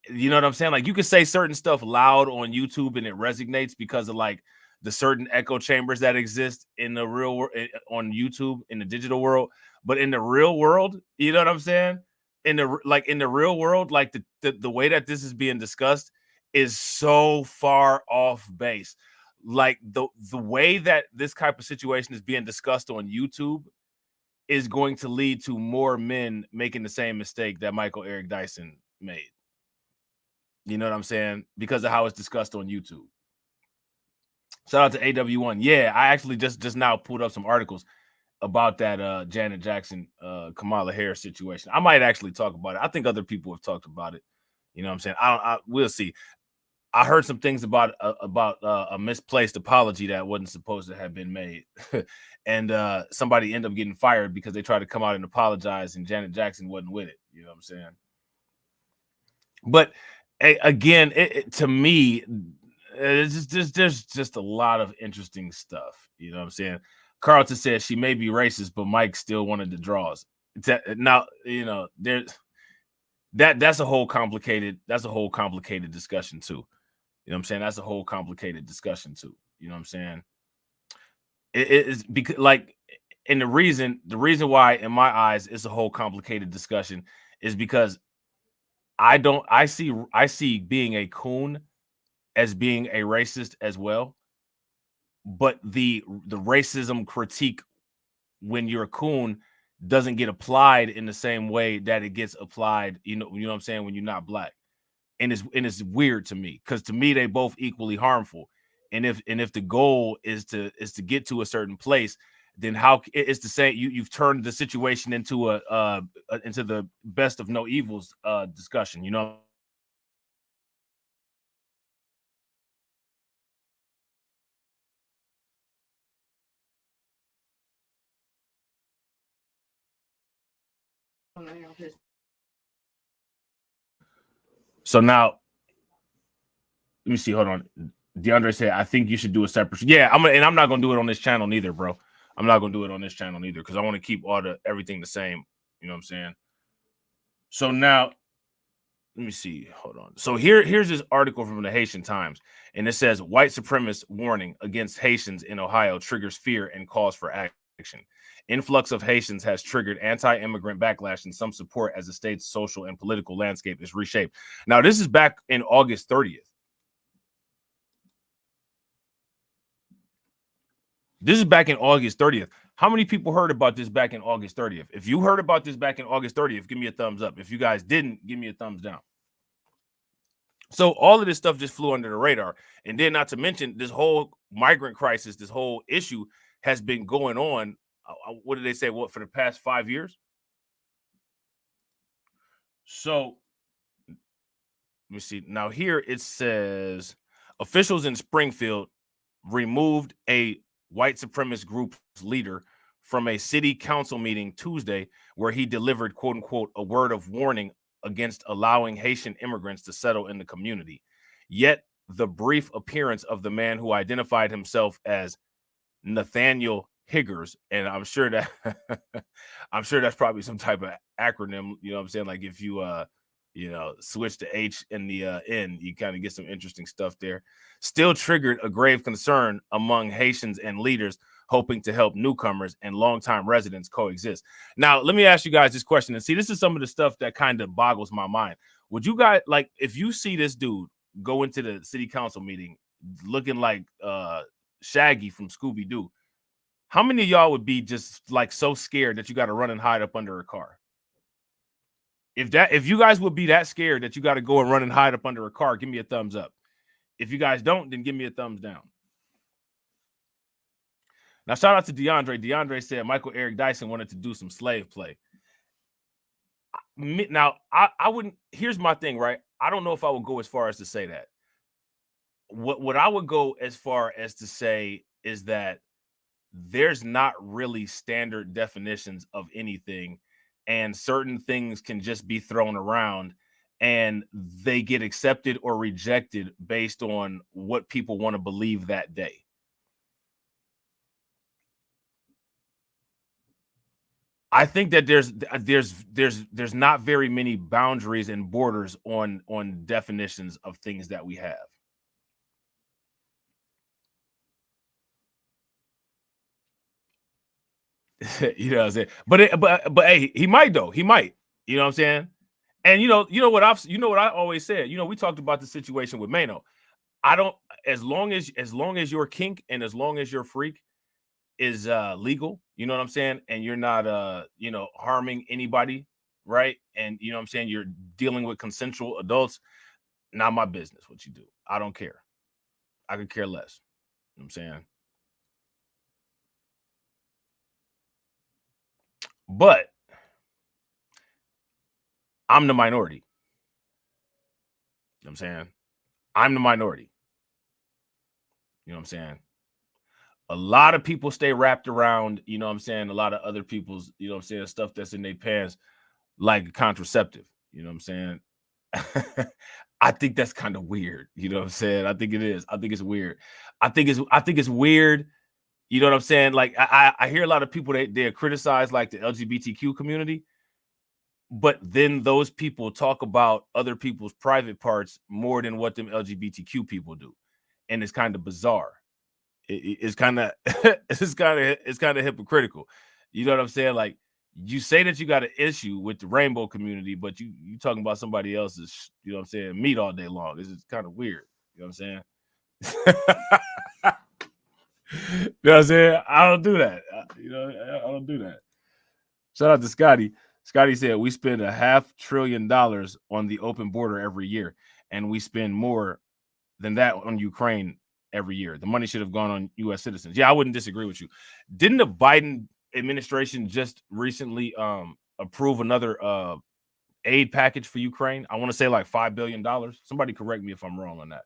You know what I'm saying? Like you can say certain stuff loud on YouTube and it resonates because of like the certain echo chambers that exist in the real world on YouTube in the digital world, but in the real world, you know what I'm saying? In the real world, like the way that this is being discussed is so far off base. Like the way that this type of situation is being discussed on YouTube is going to lead to more men making the same mistake that Michael Eric Dyson made. You know what I'm saying? Because of how it's discussed on YouTube. Shout out to AW1. Yeah, I actually just now pulled up some articles about that Janet Jackson, Kamala Harris situation. I might actually talk about it. I think other people have talked about it. You know what I'm saying? We'll see. I heard some things about a misplaced apology that wasn't supposed to have been made. And somebody ended up getting fired because they tried to come out and apologize and Janet Jackson wasn't with it. You know what I'm saying? But again, to me, there's just a lot of interesting stuff. You know what I'm saying? Carlton says she may be racist, but Mike still wanted the draws. Now, you know, that's a whole complicated discussion too. You know what I'm saying? That's a whole complicated discussion too. You know what I'm saying? It is because like, and the reason why in my eyes it's a whole complicated discussion is because I see being a coon as being a racist as well. But the racism critique when you're a coon doesn't get applied in the same way that it gets applied, you know what I'm saying, when you're not black. And it's weird to me because to me they both equally harmful. And if the goal is to get to a certain place, then how it's the same. You've turned the situation into into the best of no evils discussion, you know. So now, let me see. Hold on. DeAndre said, "I think you should do a separate." Yeah, I'm not gonna do it on this channel neither, bro. I'm not gonna do it on this channel neither because I want to keep everything the same. You know what I'm saying? So now, let me see. Hold on. So here's this article from the Haitian Times, and it says, "White supremacist warning against Haitians in Ohio triggers fear and calls for action. Influx of Haitians has triggered anti-immigrant backlash and some support as the state's social and political landscape is reshaped." Now, this is back in August 30th. This is back in August 30th. How many people heard about this back in August 30th? If you heard about this back in August 30th, give me a thumbs up. If you guys didn't, give me a thumbs down. So all of this stuff just flew under the radar. And then not to mention this whole migrant crisis, this whole issue has been going on. What did they say? What, for the past 5 years? So let me see. Now here it says officials in Springfield removed a white supremacist group's leader from a city council meeting Tuesday where he delivered, quote unquote, a word of warning against allowing Haitian immigrants to settle in the community. Yet the brief appearance of the man who identified himself as Nathaniel Higgers, and I'm sure that's probably some type of acronym, you know what I'm saying? Like if you switch the H and the N, you kind of get some interesting stuff there. Still triggered a grave concern among Haitians and leaders hoping to help newcomers and longtime residents coexist. Now, let me ask you guys this question. And see, this is some of the stuff that kind of boggles my mind. Would you guys, like, if you see this dude go into the city council meeting looking like Shaggy from Scooby-Doo, how many of y'all would be just like so scared that you got to run and hide up under a car? If you guys would be that scared that you got to go and run and hide up under a car, give me a thumbs up. If you guys don't, then give me a thumbs down. Now, shout out to DeAndre. DeAndre said Michael Eric Dyson wanted to do some slave play. Now, I wouldn't. Here's my thing, right? I don't know if I would go as far as to say that. What I would go as far as to say is that there's not really standard definitions of anything, and certain things can just be thrown around and they get accepted or rejected based on what people want to believe that day. I think that there's not very many boundaries and borders on definitions of things that we have. You know what I'm saying? But hey, he might though. He might. You know what I'm saying? And you know what I always said. You know, we talked about the situation with Mano. I don't, as long as your kink and as long as your freak is legal, you know what I'm saying, and you're not you know, harming anybody, right? And you know what I'm saying, you're dealing with consensual adults, not my business what you do. I don't care. I could care less. You know what I'm saying? But I'm the minority. You know what I'm saying? I'm the minority. You know what I'm saying? A lot of people stay wrapped around, you know what I'm saying, a lot of other people's, you know what I'm saying, stuff that's in their pants like a contraceptive. You know what I'm saying? I think that's kind of weird. You know what I'm saying? I think it is. I think it's weird. I think it's weird. You know what I'm saying? Like I hear a lot of people they criticize like the LGBTQ community, but then those people talk about other people's private parts more than what them LGBTQ people do, and it's kind of bizarre. It's kind of it's kind of hypocritical. You know what I'm saying? Like you say that you got an issue with the rainbow community, but you talking about somebody else's, you know what I'm saying, meat all day long. It's just kind of weird. You know what I'm saying? You know what I'm saying? I don't do that. You know, I don't do that. Shout out to Scotty. Scotty said we spend $500 billion on the open border every year, and we spend more than that on Ukraine every year. The money should have gone on U.S. citizens. Yeah, I wouldn't disagree with you. Didn't the Biden administration just recently approve another aid package for Ukraine? I want to say like $5 billion. Somebody correct me if I'm wrong on that.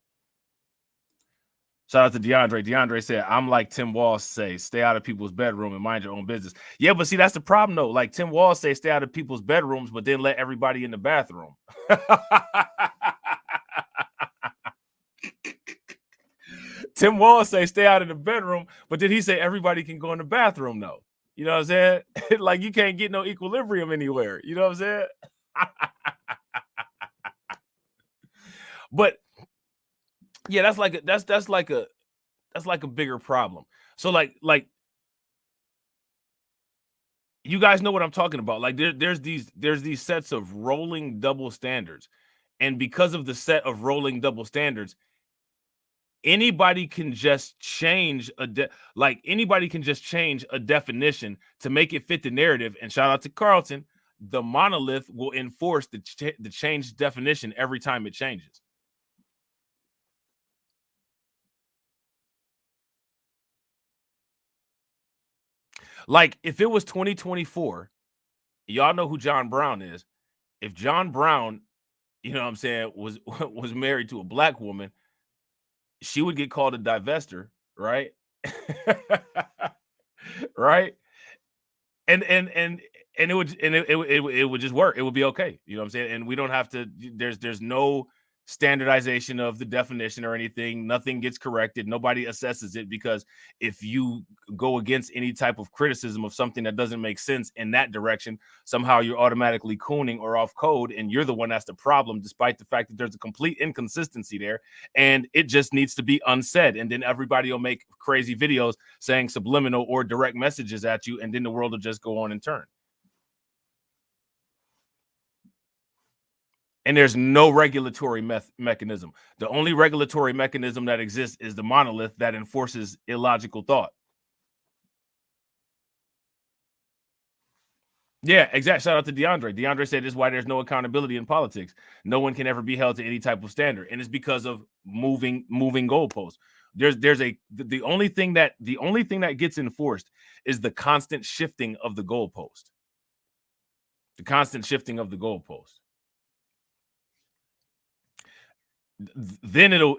Shout out to DeAndre. DeAndre said, I'm like Tim Walz say, stay out of people's bedroom and mind your own business. Yeah, but see, that's the problem, though. Like Tim Walz say, stay out of people's bedrooms, but then let everybody in the bathroom. Tim Walz say, stay out of the bedroom, but then he say everybody can go in the bathroom, though. You know what I'm saying? Like you can't get no equilibrium anywhere. You know what I'm saying? But yeah, that's like a bigger problem. So like you guys know what I'm talking about. Like there's these sets of rolling double standards, and because of the set of rolling double standards, anybody can just change anybody can just change a definition to make it fit the narrative. And shout out to Carlton, the monolith will enforce the changed definition every time it changes. Like if it was 2024, y'all know who John Brown is. If John Brown, you know what I'm saying, was married to a black woman, she would get called a divester, right? Right? And it would just work. It would be okay. You know what I'm saying? And we don't have to, there's no standardization of the definition or anything. Nothing gets corrected. Nobody assesses it, because if you go against any type of criticism of something that doesn't make sense in that direction, somehow you're automatically cooning or off code, and you're the one that's the problem, despite the fact that there's a complete inconsistency there, and it just needs to be unsaid. And then everybody will make crazy videos saying subliminal or direct messages at you, and then the world will just go on and turn. And there's no regulatory mechanism. The only regulatory mechanism that exists is the monolith that enforces illogical thought. Yeah, exactly. Shout out to DeAndre. DeAndre said this is why there's no accountability in politics. No one can ever be held to any type of standard. And it's because of moving goalposts. The only thing that gets enforced is the constant shifting of the goalpost. The constant shifting of the goalpost. Then it'll,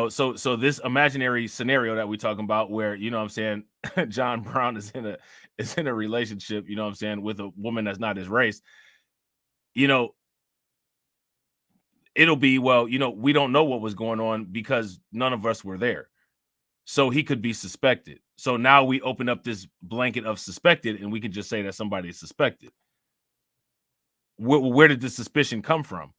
so this imaginary scenario that we're talking about, where, you know what I'm saying, John Brown is in a relationship, you know what I'm saying, with a woman that's not his race, it'll be, well, we don't know what was going on because none of us were there. So he could be suspected. So now we open up this blanket of suspected, and we can just say that somebody is suspected. Where did the suspicion come from?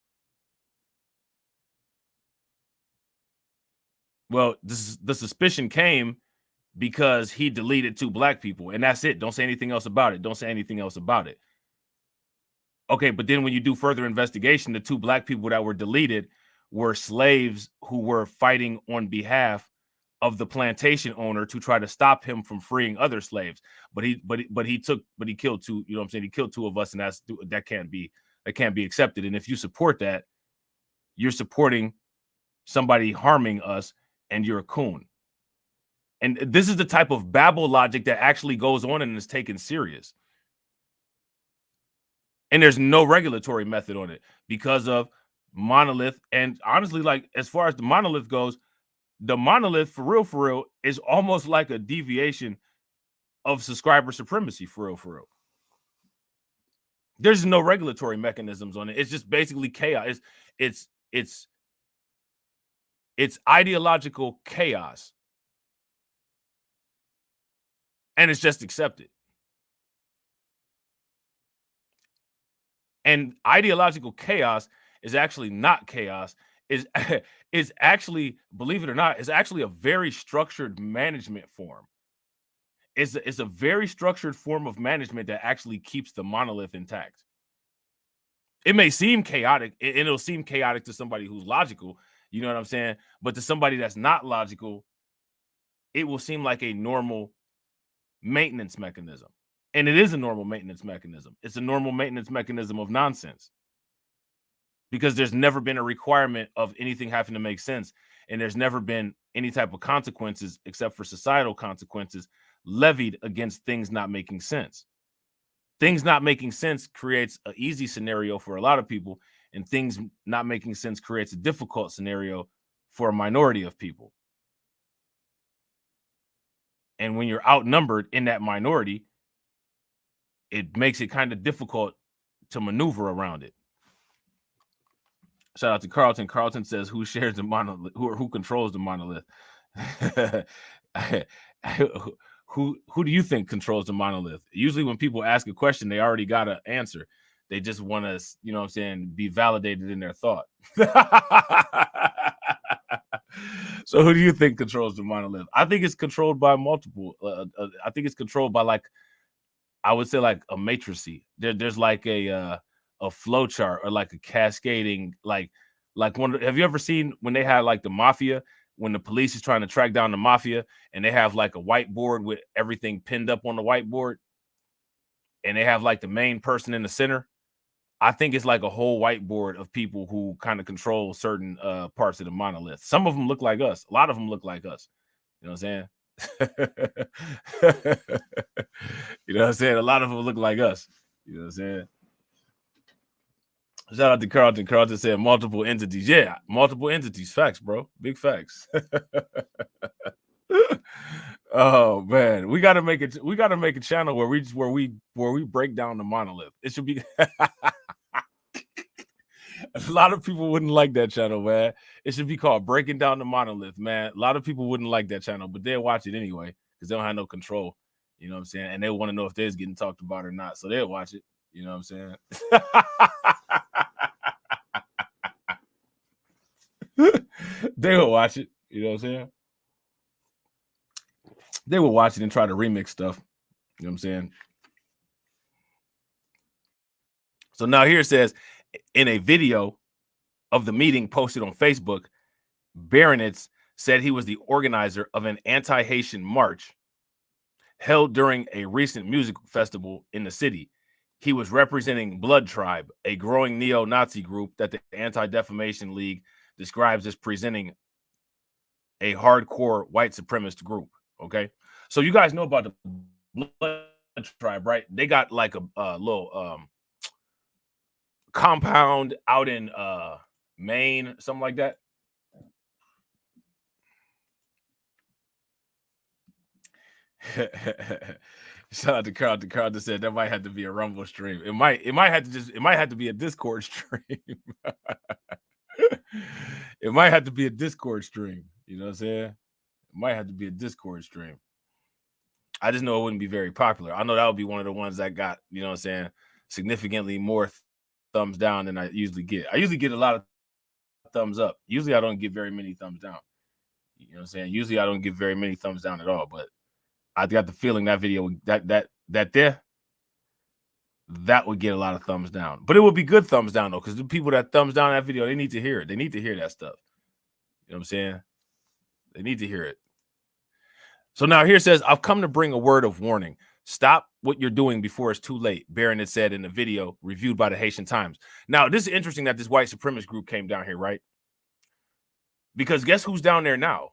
Well, the suspicion came because he deleted 2 black people, and that's it. Don't say anything else about it. Don't say anything else about it. Okay, but then when you do further investigation, the 2 black people that were deleted were slaves who were fighting on behalf of the plantation owner to try to stop him from freeing other slaves. But he killed 2, you know what I'm saying? He killed 2 of us, and that can't be accepted. And if you support that, you're supporting somebody harming us, and you're a coon. And this is the type of babble logic that actually goes on and is taken serious. And there's no regulatory method on it because of monolith. And honestly, like, as far as the monolith goes, the monolith for real is almost like a deviation of subscriber supremacy for real. There's no regulatory mechanisms on it. It's just basically chaos. It's ideological chaos. And it's just accepted. And ideological chaos is actually not chaos. Is actually, believe it or not, is actually a very structured management form. It's a very structured form of management that actually keeps the monolith intact. It may seem chaotic, and it'll seem chaotic to somebody who's logical, you know what I'm saying? But to somebody that's not logical, it will seem like a normal maintenance mechanism. And it is a normal maintenance mechanism. It's a normal maintenance mechanism of nonsense. Because there's never been a requirement of anything having to make sense. And there's never been any type of consequences, except for societal consequences, levied against things not making sense. Things not making sense creates an easy scenario for a lot of people, and things not making sense creates a difficult scenario for a minority of people. And when you're outnumbered in that minority, it makes it kind of difficult to maneuver around it. Shout out to Carlton. Carlton says, who shares the monolith? Who controls the monolith? Who do you think controls the monolith? Usually when people ask a question, they already got an answer. They just want to, you know what I'm saying, be validated in their thought. So who do you think controls the monolith? I think it's controlled by multiple. I think it's controlled by, like, I would say, like a matrice. There's like a flow chart, or like a cascading, like one. Have you ever seen when they had like the mafia, when the police is trying to track down the mafia, and they have like a whiteboard with everything pinned up on the whiteboard, and they have like the main person in the center? I think it's like a whole whiteboard of people who kind of control certain parts of the monolith. Some of them look like us. A lot of them look like us. You know what I'm saying? You know what I'm saying? A lot of them look like us. You know what I'm saying? Shout out to Carlton. Carlton said multiple entities. Yeah, multiple entities. Facts, bro. Big facts. Oh man, we gotta make it. We gotta make a channel where we break down the monolith. It should be. A lot of people wouldn't like that channel, man. It should be called Breaking Down the Monolith, man. A lot of people wouldn't like that channel, but they'll watch it anyway because they don't have no control. You know what I'm saying? And they want to know if they're getting talked about or not, so they'll watch it. You know what I'm saying? They will watch it. You know what I'm saying? They will watch it and try to remix stuff. You know what I'm saying? So now here it says, in a video of the meeting posted on Facebook, Baronitz said he was the organizer of an anti-Haitian march held during a recent music festival in the city. He was representing Blood Tribe, a growing neo-Nazi group that the Anti-Defamation League describes as presenting a hardcore white supremacist group. Okay, so you guys know about the Blood Tribe, right? They got like a little compound out in Maine, something like that. Shout out to Carl. Carl just said that might have to be a Rumble stream. It might have to be a Discord stream. It might have to be a Discord stream. You know what I'm saying? It might have to be a Discord stream. I just know it wouldn't be very popular. I know that would be one of the ones that got, you know what I'm saying, significantly more thumbs down than I usually get. I usually get a lot of thumbs up. Usually I don't get very many thumbs down. You know what I'm saying? Usually I don't get very many thumbs down at all, but I got the feeling that video that would get a lot of thumbs down. But it would be good thumbs down though, because the people that thumbs down that video, they need to hear it. They need to hear that stuff. You know what I'm saying? They need to hear it. So now here it says, I've come to bring a word of warning. Stop what you're doing before it's too late, Barron had said in the video reviewed by the Haitian Times. Now, this is interesting that this white supremacist group came down here, right? Because guess who's down there now?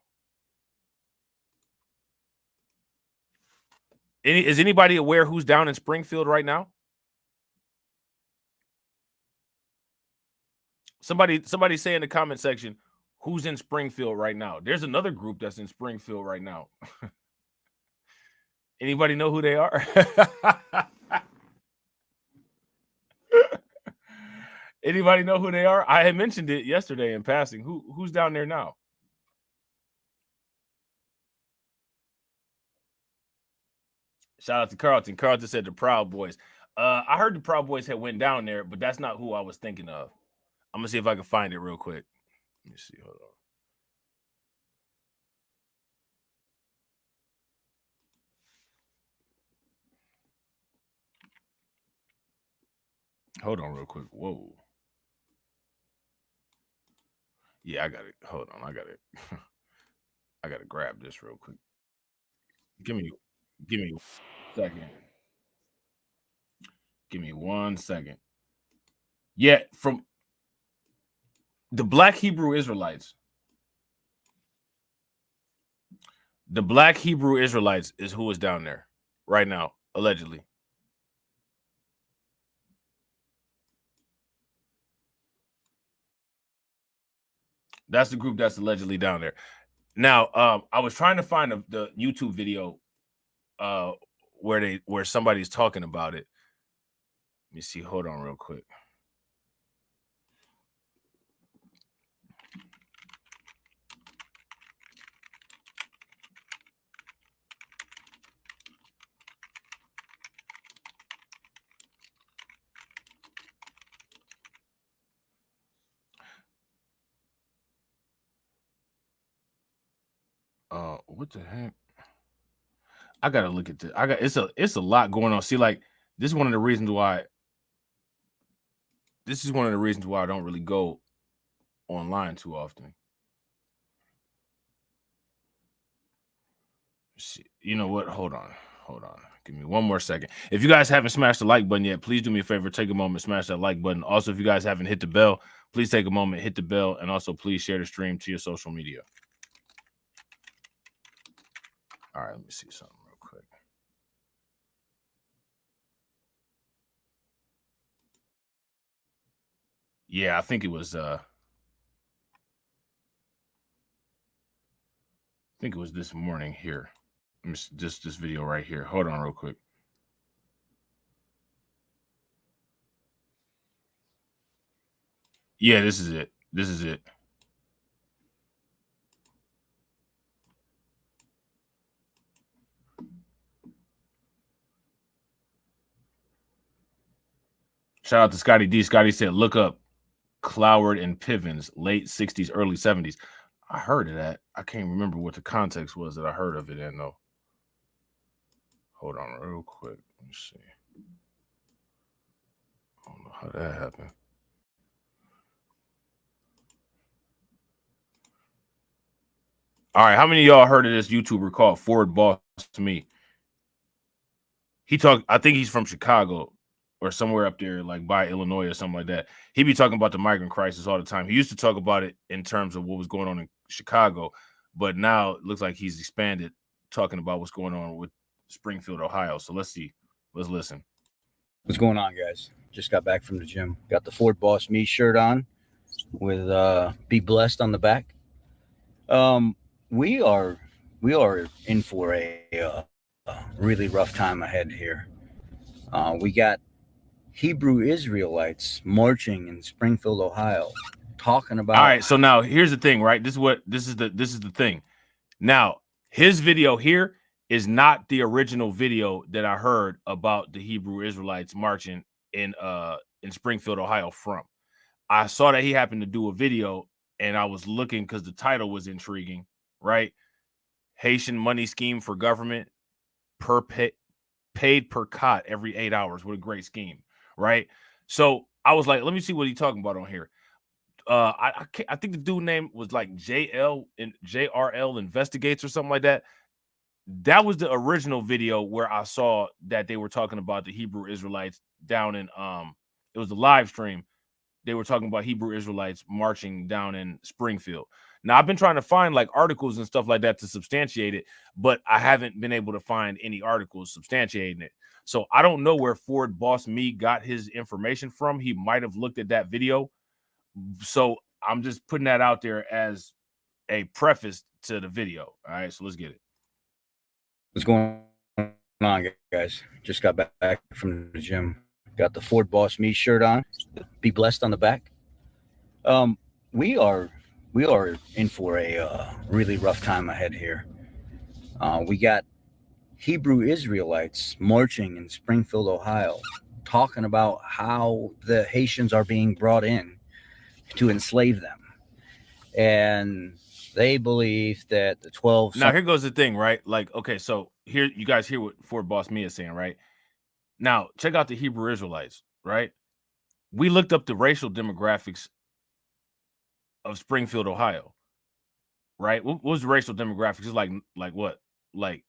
Is anybody aware who's down in Springfield right now? Somebody say in the comment section, who's in Springfield right now? There's another group that's in Springfield right now. Anybody know who they are? Anybody know who they are? I had mentioned it yesterday in passing. Who's down there now? Shout out to Carlton. Carlton said the Proud Boys. I heard the Proud Boys had went down there, but that's not who I was thinking of. I'm gonna see if I can find it real quick. Let me see. Hold on. Hold on real quick. Whoa. Yeah, I got it. Hold on. I got it. I got to grab this real quick. Give me a second. Give me 1 second. Yeah, from the Black Hebrew Israelites. The Black Hebrew Israelites is who is down there right now, allegedly. That's the group that's allegedly down there. Now, I was trying to find the YouTube video where somebody's talking about it. Let me see. Hold on real quick. What the heck? I gotta look at this. It's a lot going on. See, like this is one of the reasons why. This is one of the reasons why I don't really go online too often. See, you know what? Hold on. Give me 1 more second. If you guys haven't smashed the like button yet, please do me a favor. Take a moment, smash that like button. Also, if you guys haven't hit the bell, please take a moment, hit the bell, and also please share the stream to your social media. All right, let me see something real quick. Yeah, I think it was this morning here. Just this video right here. Hold on real quick. Yeah, this is it. This is it. Shout out to Scotty D. Scotty said, look up Cloward and Pivens, late 60s, early 70s. I heard of that. I can't remember what the context was that I heard of it in, though. Hold on real quick. Let me see. I don't know how that happened. All right, how many of y'all heard of this YouTuber called Ford Boss to Me? I think he's from Chicago or somewhere up there, like by Illinois or something like that. He be talking about the migrant crisis all the time. He used to talk about it in terms of what was going on in Chicago, but now it looks like he's expanded, talking about what's going on with Springfield, Ohio. So let's see. Let's listen. What's going on, guys? Just got back from the gym. Got the Ford Boss Me shirt on with "Be Blessed" on the back. We are in for a really rough time ahead here. We got Hebrew Israelites marching in Springfield, Ohio, talking about. All right, so now here's the thing, right? This is the thing. Now, his video here is not the original video that I heard about the Hebrew Israelites marching in Springfield, Ohio from. I saw that he happened to do a video, and I was looking because the title was intriguing, right? Haitian money scheme for government paid per cot every 8 hours. What a great scheme, right? So I was like, let me see what he's talking about on here. I think the dude name was like JRL Investigates or something like that. That was the original video where I saw that they were talking about the Hebrew Israelites down in it was a live stream. They were talking about Hebrew Israelites marching down in Springfield. Now, I've been trying to find like articles and stuff like that to substantiate it, but I haven't been able to find any articles substantiating it. So I don't know where Ford Boss Me got his information from. He might have looked at that video. So I'm just putting that out there as a preface to the video. All right, so let's get it. What's going on, guys? Just got back from the gym. Got the Ford Boss Me shirt on. Be Blessed on the back. We are in for a really rough time ahead here. We got Hebrew Israelites marching in Springfield, Ohio, talking about how the Haitians are being brought in to enslave them. And they believe that the 12... Now, here goes the thing, right? Like, okay, so here, you guys hear what Ford Boss Me is saying, right? Now, check out the Hebrew Israelites, right? We looked up the racial demographics of Springfield, Ohio, right? What was the racial demographics? It's like what? Like,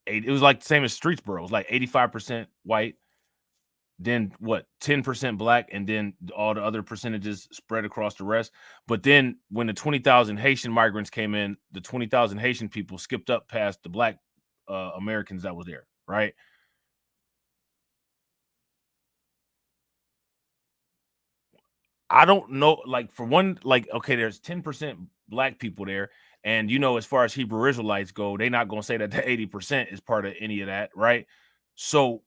it was like the same as Streetsboro. It was like 85% white, then what? 10% black, and then all the other percentages spread across the rest. But then when the 20,000 Haitian migrants came in, the 20,000 Haitian people skipped up past the black Americans that was there, right? I don't know, like, for one, like, okay, there's 10% black people there, and as far as Hebrew Israelites go, they're not gonna say that the 80% is part of any of that, right? So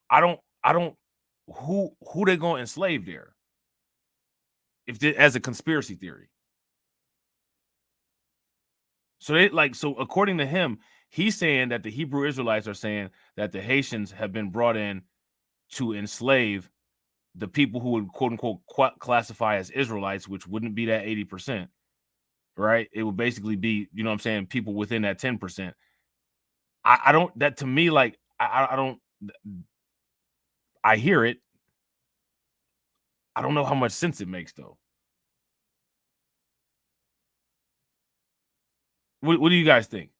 I don't who they gonna enslave there if as a conspiracy theory. So according to him, he's saying that the Hebrew Israelites are saying that the Haitians have been brought in to enslave the people who would quote unquote classify as Israelites, which wouldn't be that 80%, right? It would basically be, you know what I'm saying, people within that 10%. I don't, that to me, like, I don't, I hear it. I don't know how much sense it makes though. What do you guys think?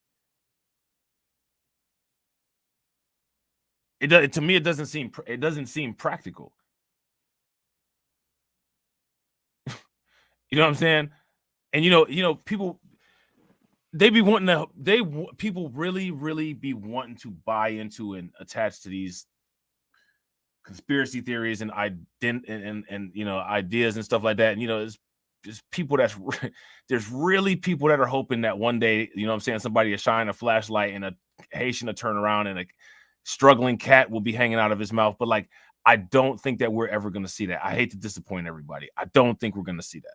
To me, it doesn't seem practical. You know what I'm saying? And people, people really be wanting to buy into and attach to these conspiracy theories and ideas and stuff like that. And it's just people there's really people that are hoping that one day, you know what I'm saying, somebody will shine a flashlight and a Haitian will turn around and a struggling cat will be hanging out of his mouth. But like, I don't think that we're ever going to see that. I hate to disappoint everybody. I don't think we're going to see that.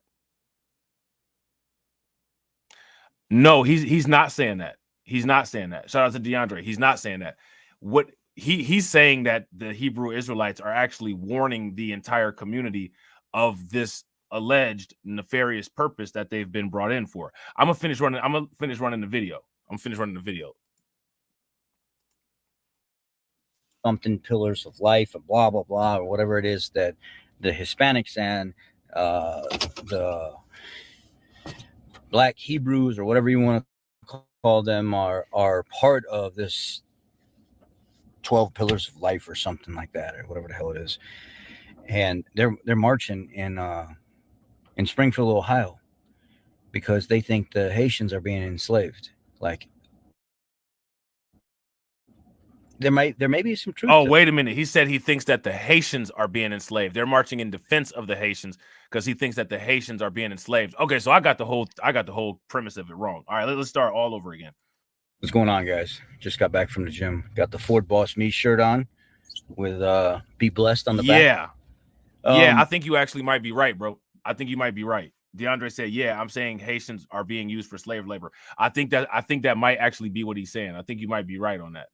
No, he's not saying that. He's not saying that. Shout out to DeAndre. He's not saying that. What he's saying that the Hebrew Israelites are actually warning the entire community of this alleged nefarious purpose that they've been brought in for. I'm gonna finish running the video. Something pillars of life and blah blah blah, or whatever it is that the Hispanics and the Black Hebrews, or whatever you want to call them, are part of this 12 pillars of life or something like that, or whatever the hell it is. And they're marching in Springfield, Ohio. because they think the Haitians are being enslaved. Like, there may be some truth. Oh, to wait a minute. He said he thinks that the Haitians are being enslaved. They're marching in defense of the Haitians because he thinks that the Haitians are being enslaved. Okay, so I got the whole premise of it wrong. All right, let's start all over again. What's going on, guys? Just got back from the gym. Got the Ford Boss Me shirt on with "Be Blessed" on the back. Yeah, I think you actually might be right, bro. I think you might be right. DeAndre said, "Yeah, I'm saying Haitians are being used for slave labor." I think that might actually be what he's saying. I think you might be right on that.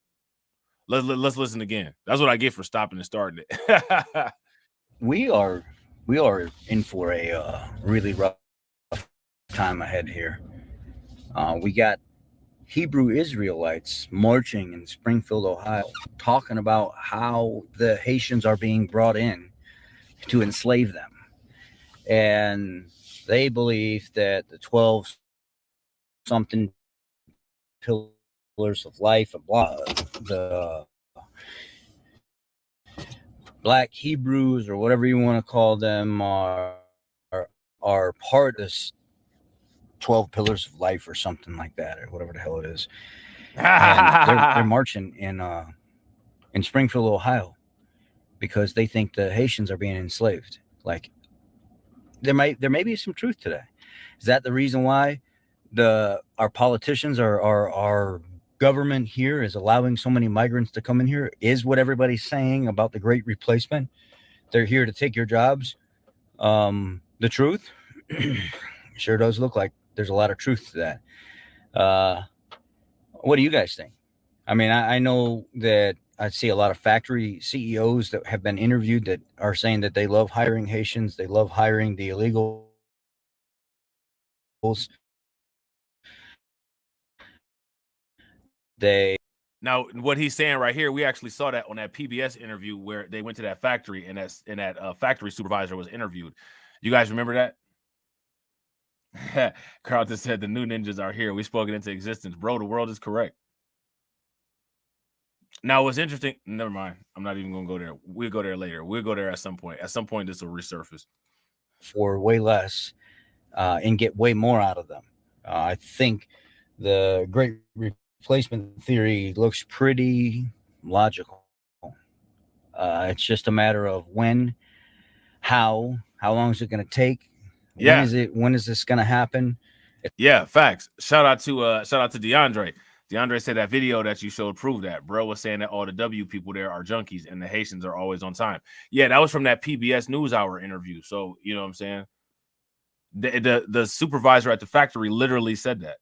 Let's listen again. That's what I get for stopping and starting it. We are in for a really rough time ahead here. We got Hebrew Israelites marching in Springfield, Ohio, talking about how the Haitians are being brought in to enslave them. And they believe that the 12 something pillars of life and blah, the Black Hebrews or whatever you want to call them are part of this 12 pillars of life or something like that, or whatever the hell it is. And they're marching in Springfield, Ohio, because they think the Haitians are being enslaved. Like, there may be some truth to that. Is that the reason why our politicians, our government here is allowing so many migrants to come in here? Is what everybody's saying about the Great Replacement? They're here to take your jobs. The truth sure does look like there's a lot of truth to that. What do you guys think? I mean, I know that I see a lot of factory CEOs that have been interviewed that are saying that they love hiring Haitians. They love hiring the illegals. Now, what he's saying right here, we actually saw that on that PBS interview where they went to that factory and that factory supervisor was interviewed. You guys remember that? Carlton said the new ninjas are here. We spoke it into existence. Bro, the world is correct. Now, what's interesting, never mind. I'm not even going to go there. We'll go there later. We'll go there at some point. At some point, this will resurface. For way less and get way more out of them. I think the Great Replacement theory looks pretty logical. It's just a matter of when, how long is it going to take? Yeah. When is this going to happen? Yeah, facts. Shout out to DeAndre. DeAndre said that video that you showed proved that. Bro was saying that all the W people there are junkies and the Haitians are always on time. Yeah, that was from that PBS NewsHour interview. So, you know what I'm saying? The supervisor at the factory literally said that.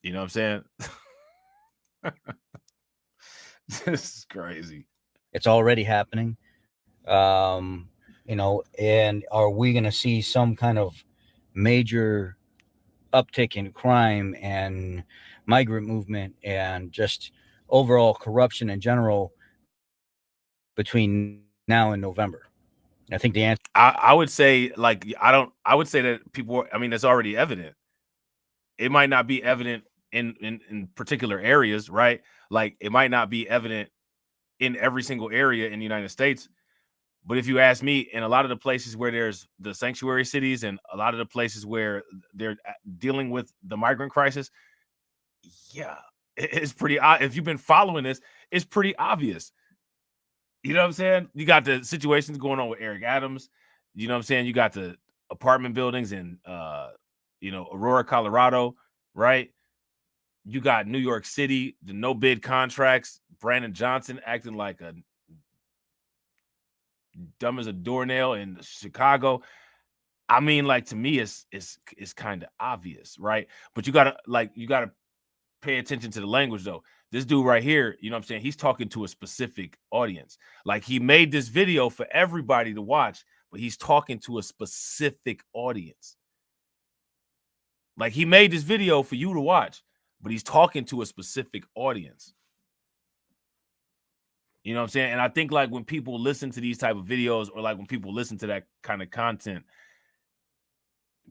You know what I'm saying? This is crazy. It's already happening. And are we going to see some kind of major uptick in crime and migrant movement and just overall corruption in general between now and November? I think the answer. I would say, I would say that people. I mean, it's already evident. It might not be evident in particular areas, right? Like, it might not be evident in every single area in the United States. But if you ask me, in a lot of the places where there's the sanctuary cities and a lot of the places where they're dealing with the migrant crisis, yeah, it's pretty. If you've been following this, it's pretty obvious. You know what I'm saying? You got the situations going on with Eric Adams. You know what I'm saying? You got the apartment buildings in, Aurora, Colorado, right? You got New York City, the no bid contracts. Brandon Johnson acting like a dumb as a doornail in Chicago. I mean, like, to me, it's kind of obvious, right? But you gotta pay attention to the language, though. This dude right here, you know what I'm saying? He's talking to a specific audience. Like, he made this video for everybody to watch, but he's talking to a specific audience. Like, he made this video for you to watch, but he's talking to a specific audience. You know what I'm saying? And I think, like, when people listen to these type of videos, or like when people listen to that kind of content,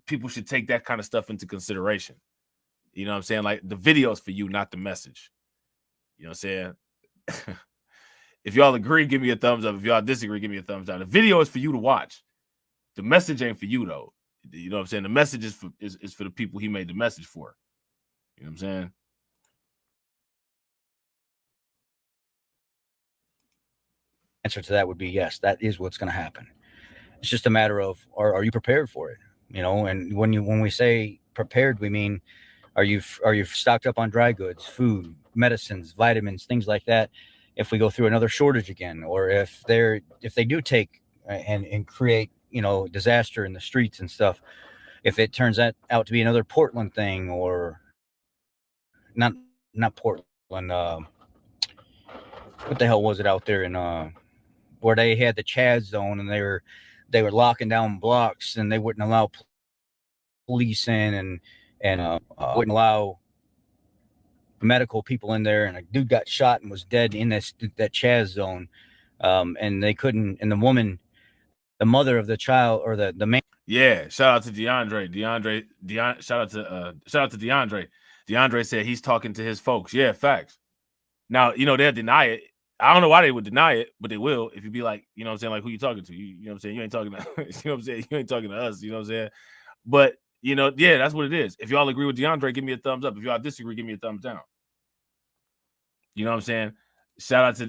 people should take that kind of stuff into consideration. You know what I'm saying? Like, the video's for you, not the message. You know what I'm saying? If y'all agree, give me a thumbs up. If y'all disagree, give me a thumbs down. The video is for you to watch. The message ain't for you, though. You know what I'm saying? The message is for the people he made the message for. You know what I'm saying? Answer to that would be yes. That is what's going to happen. It's just a matter of are you prepared for it? You know, and when we say prepared, we mean are you stocked up on dry goods, food, medicines, vitamins, things like that? If we go through another shortage again, or if they do take and create, you know, disaster in the streets and stuff, if it turns out to be another Portland thing, or not Portland, what the hell was it out there in where they had the Chad zone and they were locking down blocks and they wouldn't allow police in and wouldn't allow medical people in there, and a dude got shot and was dead in that Chaz zone, and they couldn't. And the mother of the child, or the man. Yeah, shout out to DeAndre. Shout out to DeAndre. DeAndre said he's talking to his folks. Yeah, facts. Now, you know, they'll deny it. I don't know why they would deny it, but they will if you be like, you know what I'm saying, like, who you talking to? You know what I'm saying? You ain't talking to you know what I'm saying? You ain't talking to us, you know what I'm saying? But, you know, yeah, that's what it is. If y'all agree with DeAndre, give me a thumbs up. If y'all disagree, give me a thumbs down. You know what I'm saying? Shout out to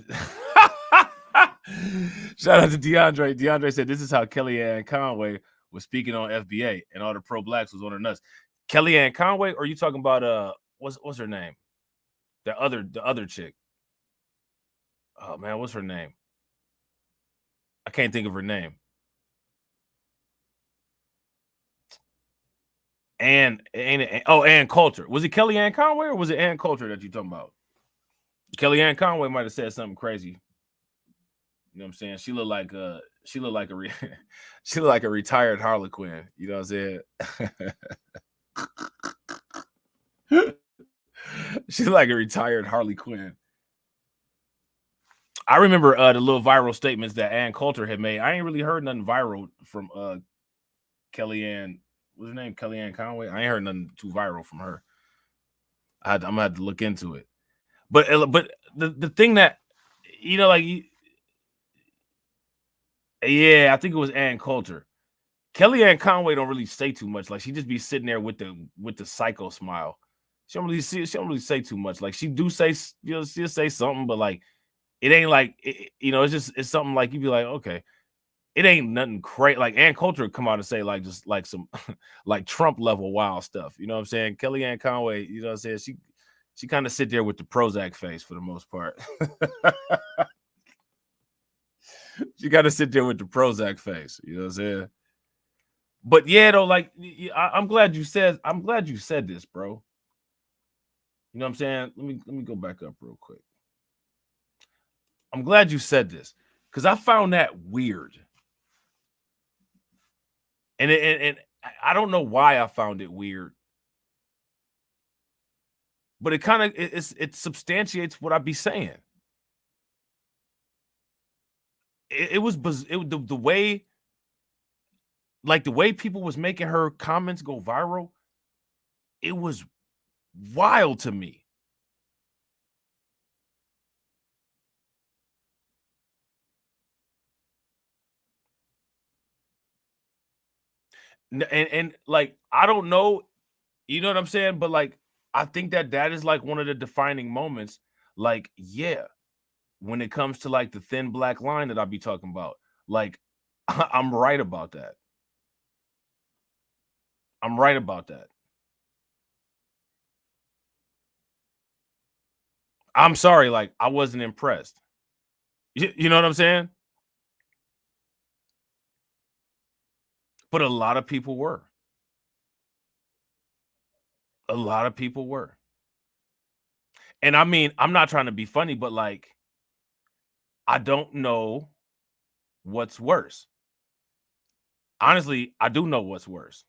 DeAndre. DeAndre said this is how Kellyanne Conway was speaking on FBA, and all the pro-blacks was on her nuts. Kellyanne Conway, or are you talking about what's her name? The other chick. Oh man, what's her name? I can't think of her name. Ann Coulter. Was it Kellyanne Conway or was it Ann Coulter that you talking about? Kellyanne Conway might have said something crazy. You know what I'm saying? She looked like a retired Harlequin. You know what I'm saying? She's like a retired Harley Quinn. I remember the little viral statements that Ann Coulter had made. I ain't really heard nothing viral from Kellyanne. What's her name? Kellyanne Conway. I ain't heard nothing too viral from her. I'm gonna have to look into it. But the thing that, you know, like, yeah, I think it was Ann Coulter. Kellyanne Conway don't really say too much. Like, she just be sitting there with the psycho smile. She don't really say too much. Like, she do say, you know, she'll say something, but like, it ain't like, you know, it's something like you'd be like, okay, it ain't nothing crazy. Like, Ann Coulter would come out and say like just like some like Trump level wild stuff. You know what I'm saying? Kellyanne Conway, you know what I'm saying? She kind of sit there with the Prozac face for the most part. She got to sit there with the Prozac face. You know what I'm saying? But yeah, though, like, I'm glad you said this, bro. You know what I'm saying? Let me go back up real quick. I'm glad you said this because I found that weird. And I don't know why I found it weird. But it kind of it substantiates what I be saying. It was the way, like, the way people was making her comments go viral. It was wild to me. And like, I don't know, you know what I'm saying? But like, I think that is like one of the defining moments. Like, yeah, when it comes to like the thin black line that I be talking about, like, I'm right about that. I'm right about that. I'm sorry, like, I wasn't impressed. You know what I'm saying? But a lot of people were. A lot of people were. And I mean, I'm not trying to be funny, but like, I don't know what's worse. Honestly, I do know what's worse.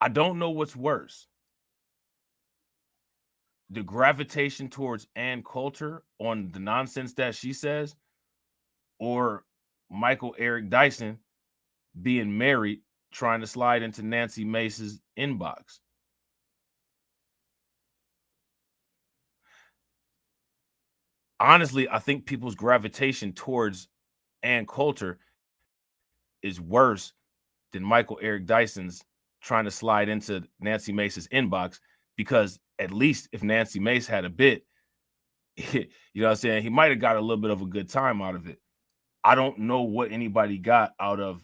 I don't know what's worse. The gravitation towards Ann Coulter on the nonsense that she says, or Michael Eric Dyson being married, trying to slide into Nancy Mace's inbox. Honestly, I think people's gravitation towards Ann Coulter is worse than Michael Eric Dyson's trying to slide into Nancy Mace's inbox, because at least if Nancy Mace had a bit, you know what I'm saying, he might have got a little bit of a good time out of it. I don't know what anybody got out of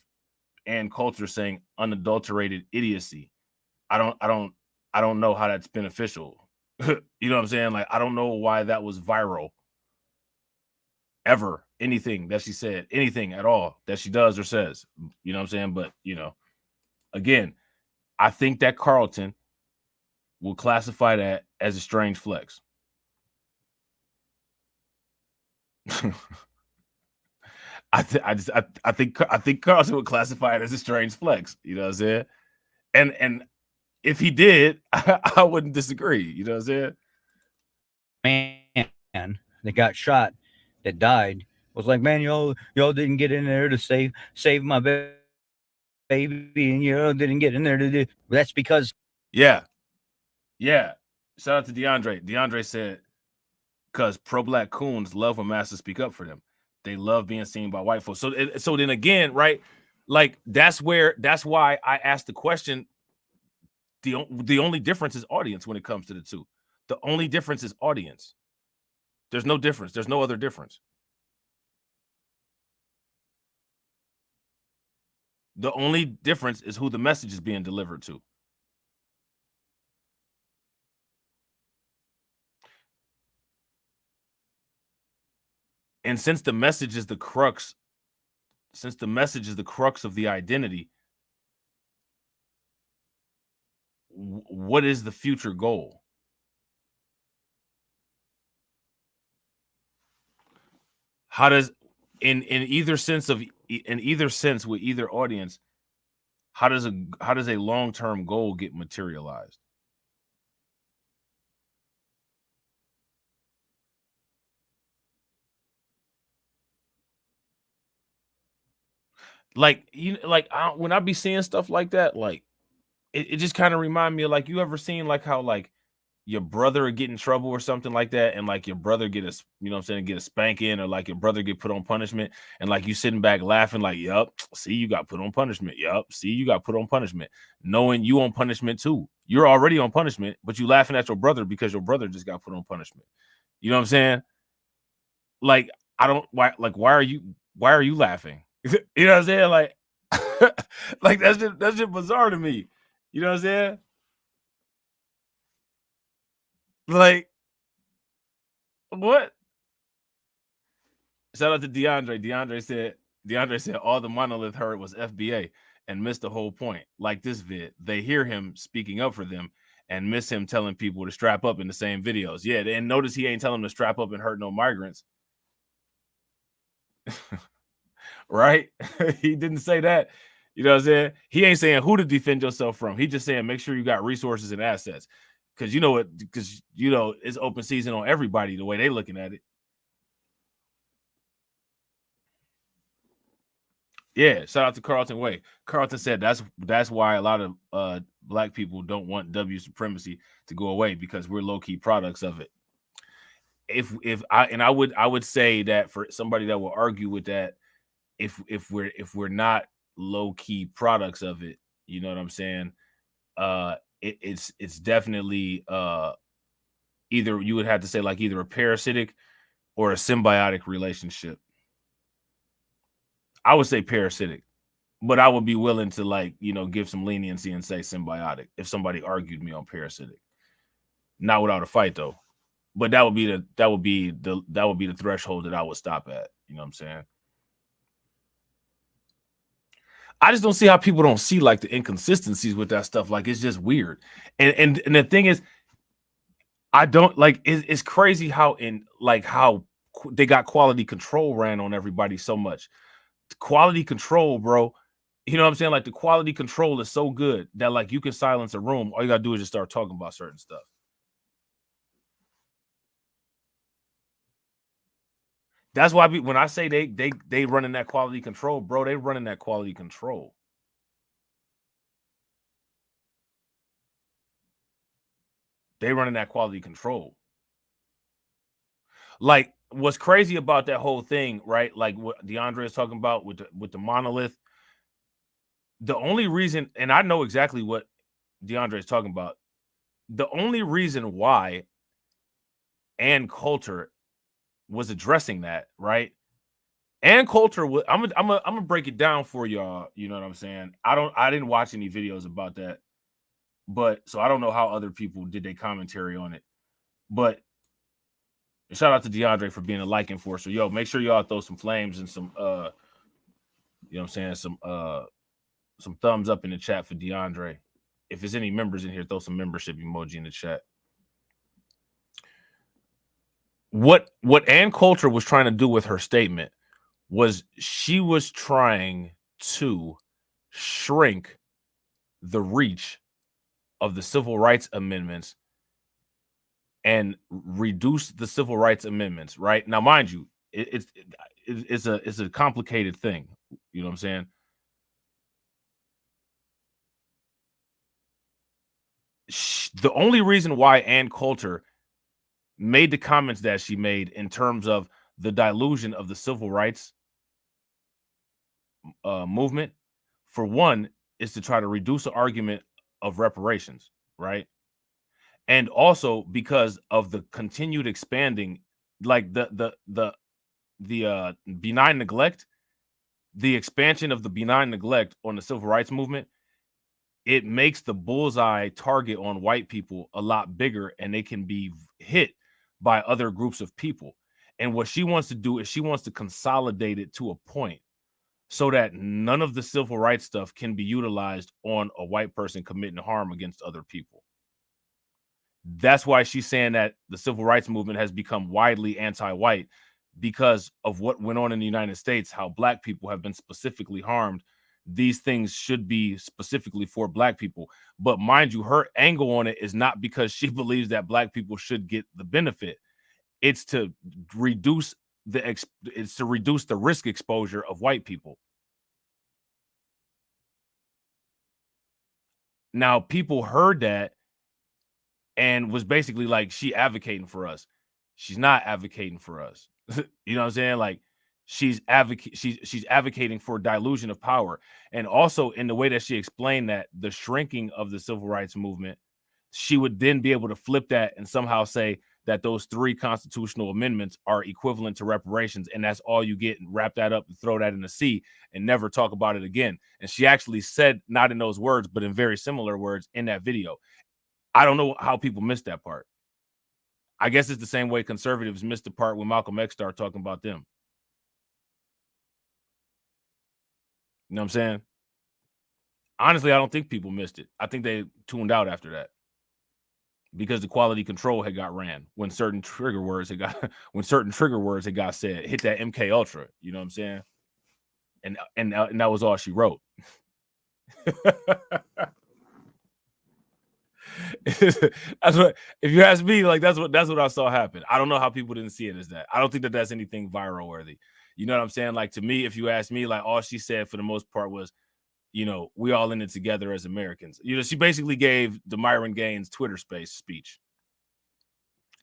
Ann Coulter saying unadulterated idiocy. I don't know how that's beneficial. You know what I'm saying? Like, I don't know why that was viral. Ever. Anything that she said, anything at all that she does or says. You know what I'm saying? But, you know, again, I think that Carlton will classify that as a strange flex. I think Carlton would classify it as a strange flex. You know what I'm saying? And if he did, I wouldn't disagree. You know what I'm saying? Man that got shot, that died, was like, man, y'all didn't get in there to save my baby, and y'all didn't get in there to do. That's because, yeah. Shout out to DeAndre. DeAndre said, because pro-black coons love when masters speak up for them. They love being seen by white folks. So then again, right? Like, that's why I asked the question. The only difference is audience when it comes to the two. The only difference is audience. There's no difference. There's no other difference. The only difference is who the message is being delivered to. And since the message is the crux of the identity, what is the future goal? How does, in either sense with either audience, how does a long-term goal get materialized? Like, when I be seeing stuff like that, like, it just kind of remind me of, like, you ever seen like how like your brother get in trouble or something like that, and like your brother get a, you know what I'm saying, get a spanking, or like your brother get put on punishment, and like you sitting back laughing like, yup, see, you got put on punishment. Yup, see, you got put on punishment, knowing you on punishment too. You're already on punishment, but you laughing at your brother because your brother just got put on punishment. You know what I'm saying? Like, why are you laughing? You know what I'm saying? Like, like that's just bizarre to me. You know what I'm saying? Like, what? Shout out to DeAndre. DeAndre said all the monolith heard was FBA and missed the whole point. Like this vid, they hear him speaking up for them and miss him telling people to strap up in the same videos. Yeah, and notice he ain't telling them to strap up and hurt no migrants. Right? He didn't say that. You know what I'm saying? He ain't saying who to defend yourself from. He just saying make sure you got resources and assets. Because it's open season on everybody the way they looking at it. Yeah, shout out to Carlton Way. Carlton said that's why a lot of black people don't want W supremacy to go away, because we're low-key products of it. I would say that for somebody that will argue with that, if we're not low-key products of it, you know what I'm saying? It's definitely either, you would have to say, like, either a parasitic or a symbiotic relationship. I would say parasitic, but I would be willing to, like, give some leniency and say symbiotic if somebody argued me on parasitic. Not without a fight though. But that would be the threshold that I would stop at. You know what I'm saying? I just don't see how people don't see, like, the inconsistencies with that stuff. Like, it's just weird. And the thing is, I don't like, it's crazy how they got quality control ran on everybody so much. Quality control, bro. You know what I'm saying? Like, the quality control is so good that, like, you can silence a room. All you gotta do is just start talking about certain stuff. That's why when I say they running that quality control, bro, they running that quality control. They running that quality control. Like, what's crazy about that whole thing, right? Like what DeAndre is talking about with the monolith. the only reason, and I know exactly what DeAndre is talking about, the only reason why Ann Coulter was addressing that, right? Ann Coulter was, I'm gonna break it down for y'all. You know what I'm saying? I didn't watch any videos about that, but so I don't know how other people did their commentary on it. But shout out to DeAndre for being a like enforcer. Yo, make sure y'all throw some flames and some you know what I'm saying, some thumbs up in the chat for DeAndre. If there's any members in here, throw some membership emoji in the chat. What Ann Coulter was trying to do with her statement was she was trying to shrink the reach of the civil rights amendments and reduce the civil rights amendments, right? Now, mind you, it's a complicated thing. You know what I'm saying? The only reason why Ann Coulter made the comments that she made in terms of the dilution of the civil rights movement, for one, is to try to reduce the argument of reparations, right? And also because of the continued expanding, like the benign neglect, the expansion of the benign neglect on the civil rights movement, it makes the bullseye target on white people a lot bigger, and they can be hit by other groups of people. And what she wants to do is she wants to consolidate it to a point so that none of the civil rights stuff can be utilized on a white person committing harm against other people. That's why she's saying that the civil rights movement has become widely anti-white, because of what went on in the United States, how black people have been specifically harmed. These things should be specifically for black people. But mind you, her angle on it is not because she believes that black people should get the benefit. It's to reduce the risk exposure of white people. Now, people heard that and was basically like, she advocating for us. She's not advocating for us. You know what I'm saying? Like, she's advocating for dilution of power. And also, in the way that she explained that the shrinking of the civil rights movement, she would then be able to flip that and somehow say that those 3 constitutional amendments are equivalent to reparations, and that's all you get, and wrap that up and throw that in the sea and never talk about it again. And she actually said, not in those words, but in very similar words in that video. I don't know how people missed that part. I guess it's the same way conservatives missed the part when Malcolm X started talking about them. You know what I'm saying? Honestly, I don't think people missed it. I think they tuned out after that, because the quality control had got ran when certain trigger words had got said. Hit that MK Ultra. You know what I'm saying? And that was all she wrote. That's what, if you ask me, like, that's what I saw happen. I don't know how people didn't see it as that. I don't think that that's anything viral worthy. You know what I'm saying? Like, to me, if you ask me, like, all she said for the most part was, you know, we all in it together as Americans. You know, she basically gave the Myron Gaines Twitter space speech.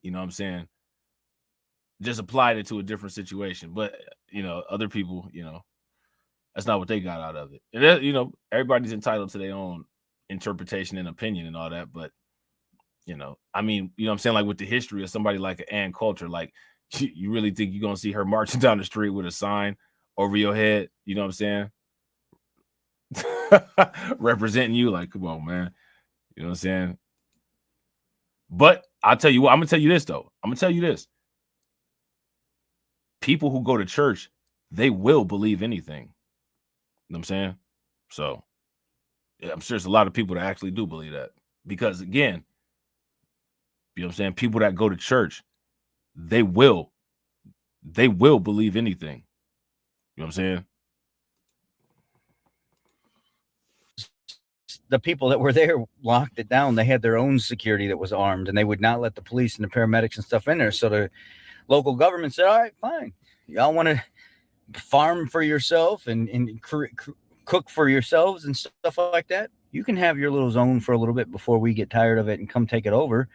You know what I'm saying? Just applied it to a different situation. But, you know, other people, you know, that's not what they got out of it. And that, you know, everybody's entitled to their own interpretation and opinion and all that. But, you know, I mean, you know what I'm saying? Like, with the history of somebody like Ann Coulter, like, you really think you're going to see her marching down the street with a sign over your head? You know what I'm saying? Representing you, like, come on, man. You know what I'm saying? But I'll tell you what, I'm gonna tell you this though. I'm gonna tell you this. People who go to church, they will believe anything. You know what I'm saying? So yeah, I'm sure there's a lot of people that actually do believe that. Because again, you know what I'm saying? People that go to church, they will believe anything. You know what I'm saying? The people that were there locked it down. They had their own security that was armed, and they would not let the police and the paramedics and stuff in there. So the local government said, all right, fine. Y'all want to farm for yourself and cook for yourselves and stuff like that? You can have your little zone for a little bit before we get tired of it and come take it over.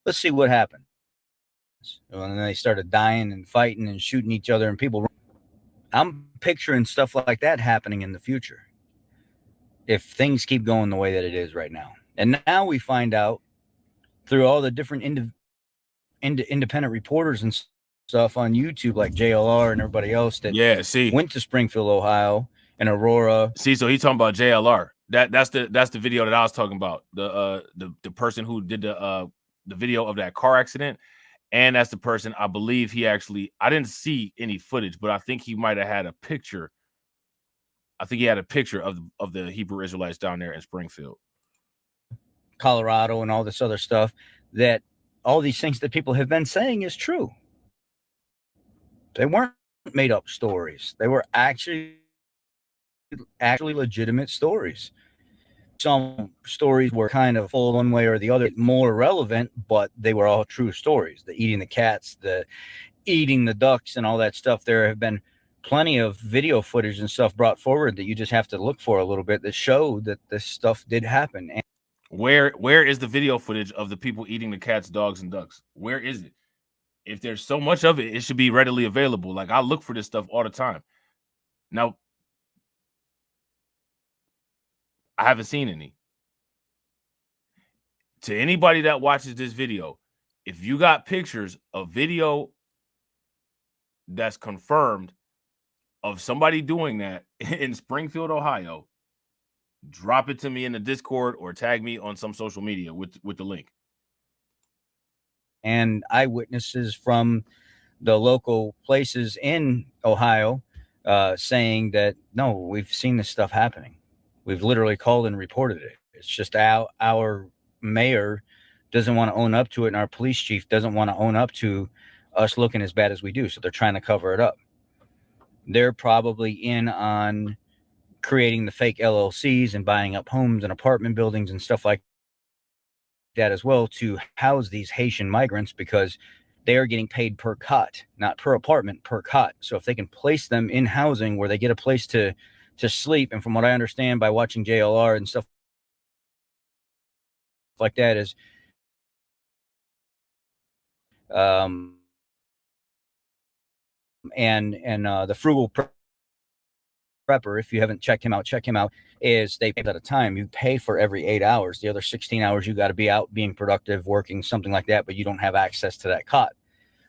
Let's see what happened. And then they started dying and fighting and shooting each other, and people. I'm picturing stuff like that happening in the future if things keep going the way that it is right now. And now we find out through all the different independent reporters and stuff on YouTube, like JLR and everybody else that went to Springfield, Ohio, and Aurora. See, so he's talking about JLR. That's the video that I was talking about. The person who did the video of that car accident, and that's the person I believe I didn't see any footage, but I think he might have had a picture. I think he had a picture of the Hebrew Israelites down there in Springfield, Colorado, and all this other stuff, that all these things that people have been saying is true. They weren't made up stories. They were actually legitimate stories. Some stories were kind of full one way or the other, more relevant, but they were all true stories. The eating the cats, the eating the ducks, and all that stuff. There have been plenty of video footage and stuff brought forward that you just have to look for a little bit that show that this stuff did happen. And where is the video footage of the people eating the cats, dogs, and ducks? Where is it? If there's so much of it, it should be readily available. Like, I look for this stuff all the time. Now, I haven't seen any. To anybody that watches this video, if you got pictures of video that's confirmed of somebody doing that in Springfield, Ohio, drop it to me in the Discord or tag me on some social media with the link. And eyewitnesses from the local places in Ohio saying that, no, we've seen this stuff happening. We've literally called and reported it. It's just our mayor doesn't want to own up to it, and our police chief doesn't want to own up to us looking as bad as we do. So they're trying to cover it up. They're probably in on creating the fake LLCs and buying up homes and apartment buildings and stuff like that as well to house these Haitian migrants, because they are getting paid per cot, not per apartment, per cot. So if they can place them in housing where they get a place to sleep, and from what I understand by watching JLR and stuff like that, is the frugal prepper, if you haven't check him out, is they pay at a time. You pay for every 8 hours. The other 16 hours you got to be out being productive, working, something like that, but you don't have access to that cot.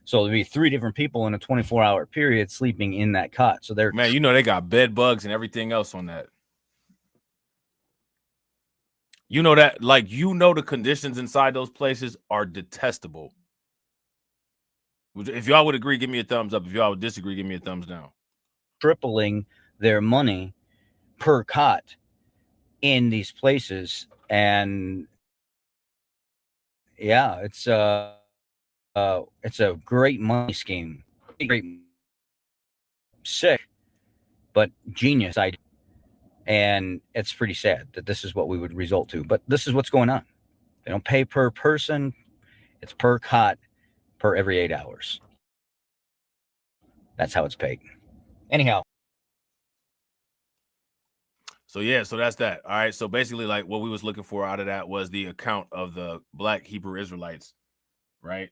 So there'll be 3 different people in a 24-hour period sleeping in that cot. So they're, man, they got bed bugs and everything else on that. That, like, the conditions inside those places are detestable. If y'all would agree, give me a thumbs up. If y'all would disagree, give me a thumbs down. tripling their money per cot in these places. And yeah, it's a great money scheme. Great, sick, but genius idea. And it's pretty sad that this is what we would result to, but this is what's going on. They don't pay per person. It's per cot per every 8 hours. That's how it's paid. Anyhow. So yeah, so that's that. All right. So basically, like, what we was looking for out of that was the account of the Black Hebrew Israelites, right?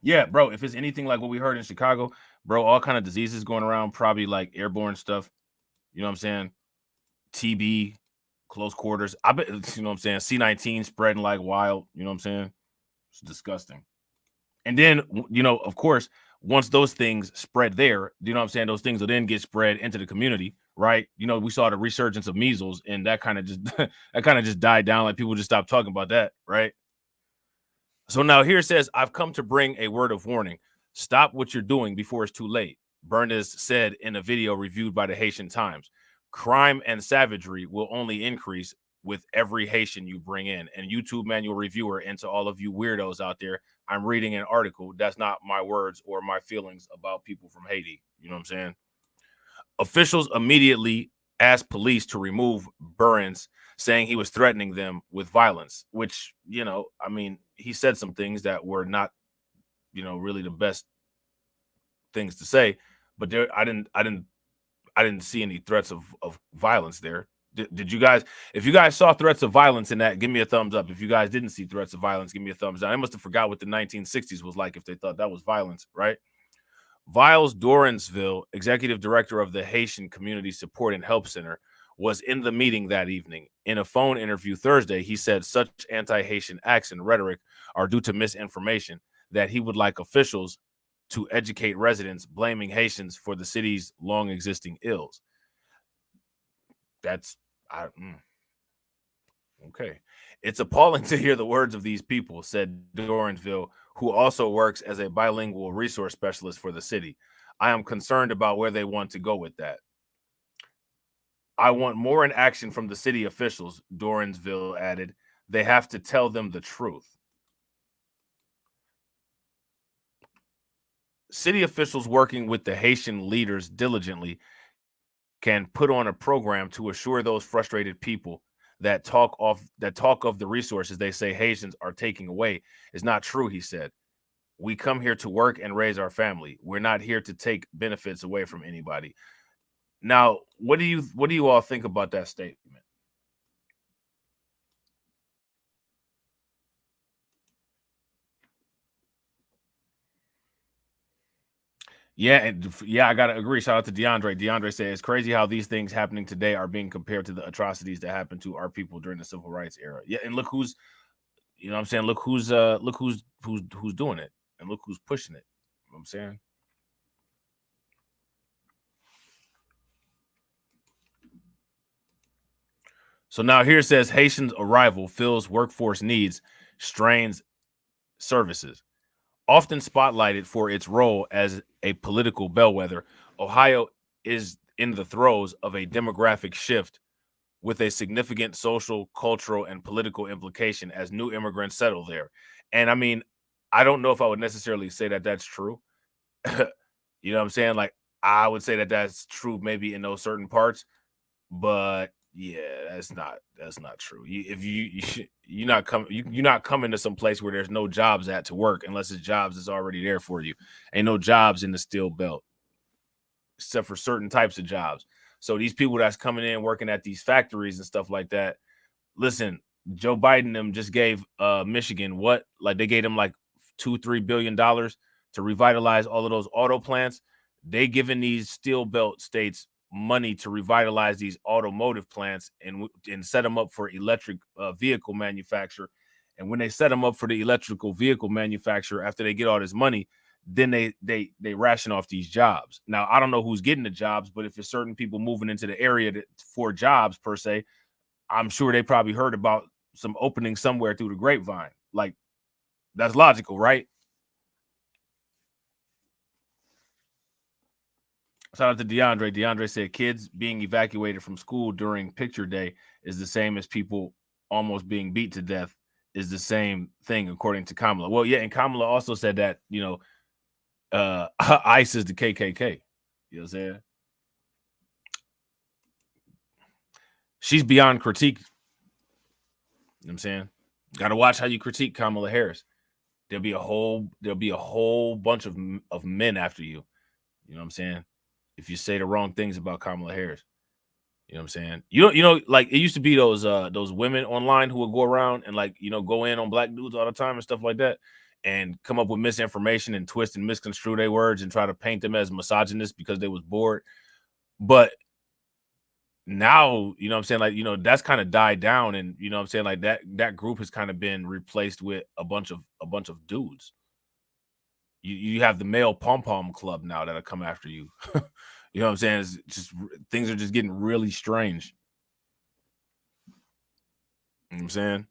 Yeah, bro. If it's anything like what we heard in Chicago, bro, all kind of diseases going around, probably like airborne stuff. You know what I'm saying? TB, close quarters. I bet, you know what I'm saying? C-19 spreading like wild. You know what I'm saying? It's disgusting. And then, of course, once those things spread there, you know what I'm saying? Those things will then get spread into the community, right? We saw the resurgence of measles, and that kind of just died down. Like, people just stopped talking about that, right? So now here it says, I've come to bring a word of warning. Stop what you're doing before it's too late. Bernays said in a video reviewed by the Haitian Times. Crime and savagery will only increase with every Haitian you bring in. And YouTube manual reviewer, and to all of you weirdos out there, I'm reading an article. That's not my words or my feelings about people from Haiti. You know what I'm saying? Officials immediately asked police to remove Bernays, saying he was threatening them with violence, which, I mean, he said some things that were not, really the best things to say, but there, I didn't see any threats of violence there. Did you guys? If you guys saw threats of violence in that, give me a thumbs up. If you guys didn't see threats of violence, give me a thumbs down. I must have forgot what the 1960s was like if they thought that was violence, right? Viles Dorensville, executive director of the Haitian Community Support and Help Center, was in the meeting that evening. In a phone interview Thursday, he said such anti-Haitian acts and rhetoric are due to misinformation, that he would like officials to educate residents blaming Haitians for the city's long existing ills. That's okay. It's appalling to hear the words of these people, said Dorensville, who also works as a bilingual resource specialist for the city. I am concerned about where they want to go with that. I want more in action from the city officials, Dorensville added. They have to tell them the truth. City officials working with the Haitian leaders diligently can put on a program to assure those frustrated people that talk of the resources they say Haitians are taking away is not true, he said. We come here to work and raise our family. We're not here to take benefits away from anybody. Now, what do you all think about that statement? Yeah, I gotta agree. Shout out to DeAndre. DeAndre said it's crazy how these things happening today are being compared to the atrocities that happened to our people during the civil rights era. Yeah, and look who's, you know what I'm saying? Look who's doing it, and look who's pushing it. You know what I'm saying? So now here it says Haitians' arrival fills workforce needs, strains services. Often spotlighted for its role as a political bellwether, Ohio is in the throes of a demographic shift with a significant social, cultural, and political implication as new immigrants settle there. And I mean, I don't know if I would necessarily say that that's true. You know what I'm saying? Like, I would say that that's true maybe in those certain parts, but yeah, that's not true. You're not coming to some place where there's no jobs at to work unless it's jobs that's already there for you. Ain't no jobs in the steel belt except for certain types of jobs. So these people that's coming in working at these factories and stuff like that, listen, Joe Biden them just gave Michigan they gave them like $2-3 billion to revitalize all of those auto plants. They giving these steel belt states money to revitalize these automotive plants and set them up for electric vehicle manufacture. And when they set them up for the electrical vehicle manufacturer, after they get all this money, then they ration off these jobs. Now, I don't know who's getting the jobs, but if it's certain people moving into the area for jobs per se, I'm sure they probably heard about some opening somewhere through the grapevine. Like, that's logical, right? Shout out to DeAndre. DeAndre said kids being evacuated from school during picture day is the same as people almost being beat to death is the same thing, according to Kamala. Well, yeah, and Kamala also said that, ICE is the KKK. You know what I'm saying? She's beyond critique. You know what I'm saying? Got to watch how you critique Kamala Harris. There'll be a whole bunch of men after you. You know what I'm saying? If you say the wrong things about Kamala Harris. You know what I'm saying? Like it used to be those women online who would go around and go in on black dudes all the time and stuff like that and come up with misinformation and twist and misconstrue their words and try to paint them as misogynist because they was bored. But now, you know what I'm saying? That's kind of died down, and you know what I'm saying? Like that group has kind of been replaced with a bunch of dudes. You have the male pom-pom club now that'll come after you. You know what I'm saying? It's just things are just getting really strange. You know what I'm saying?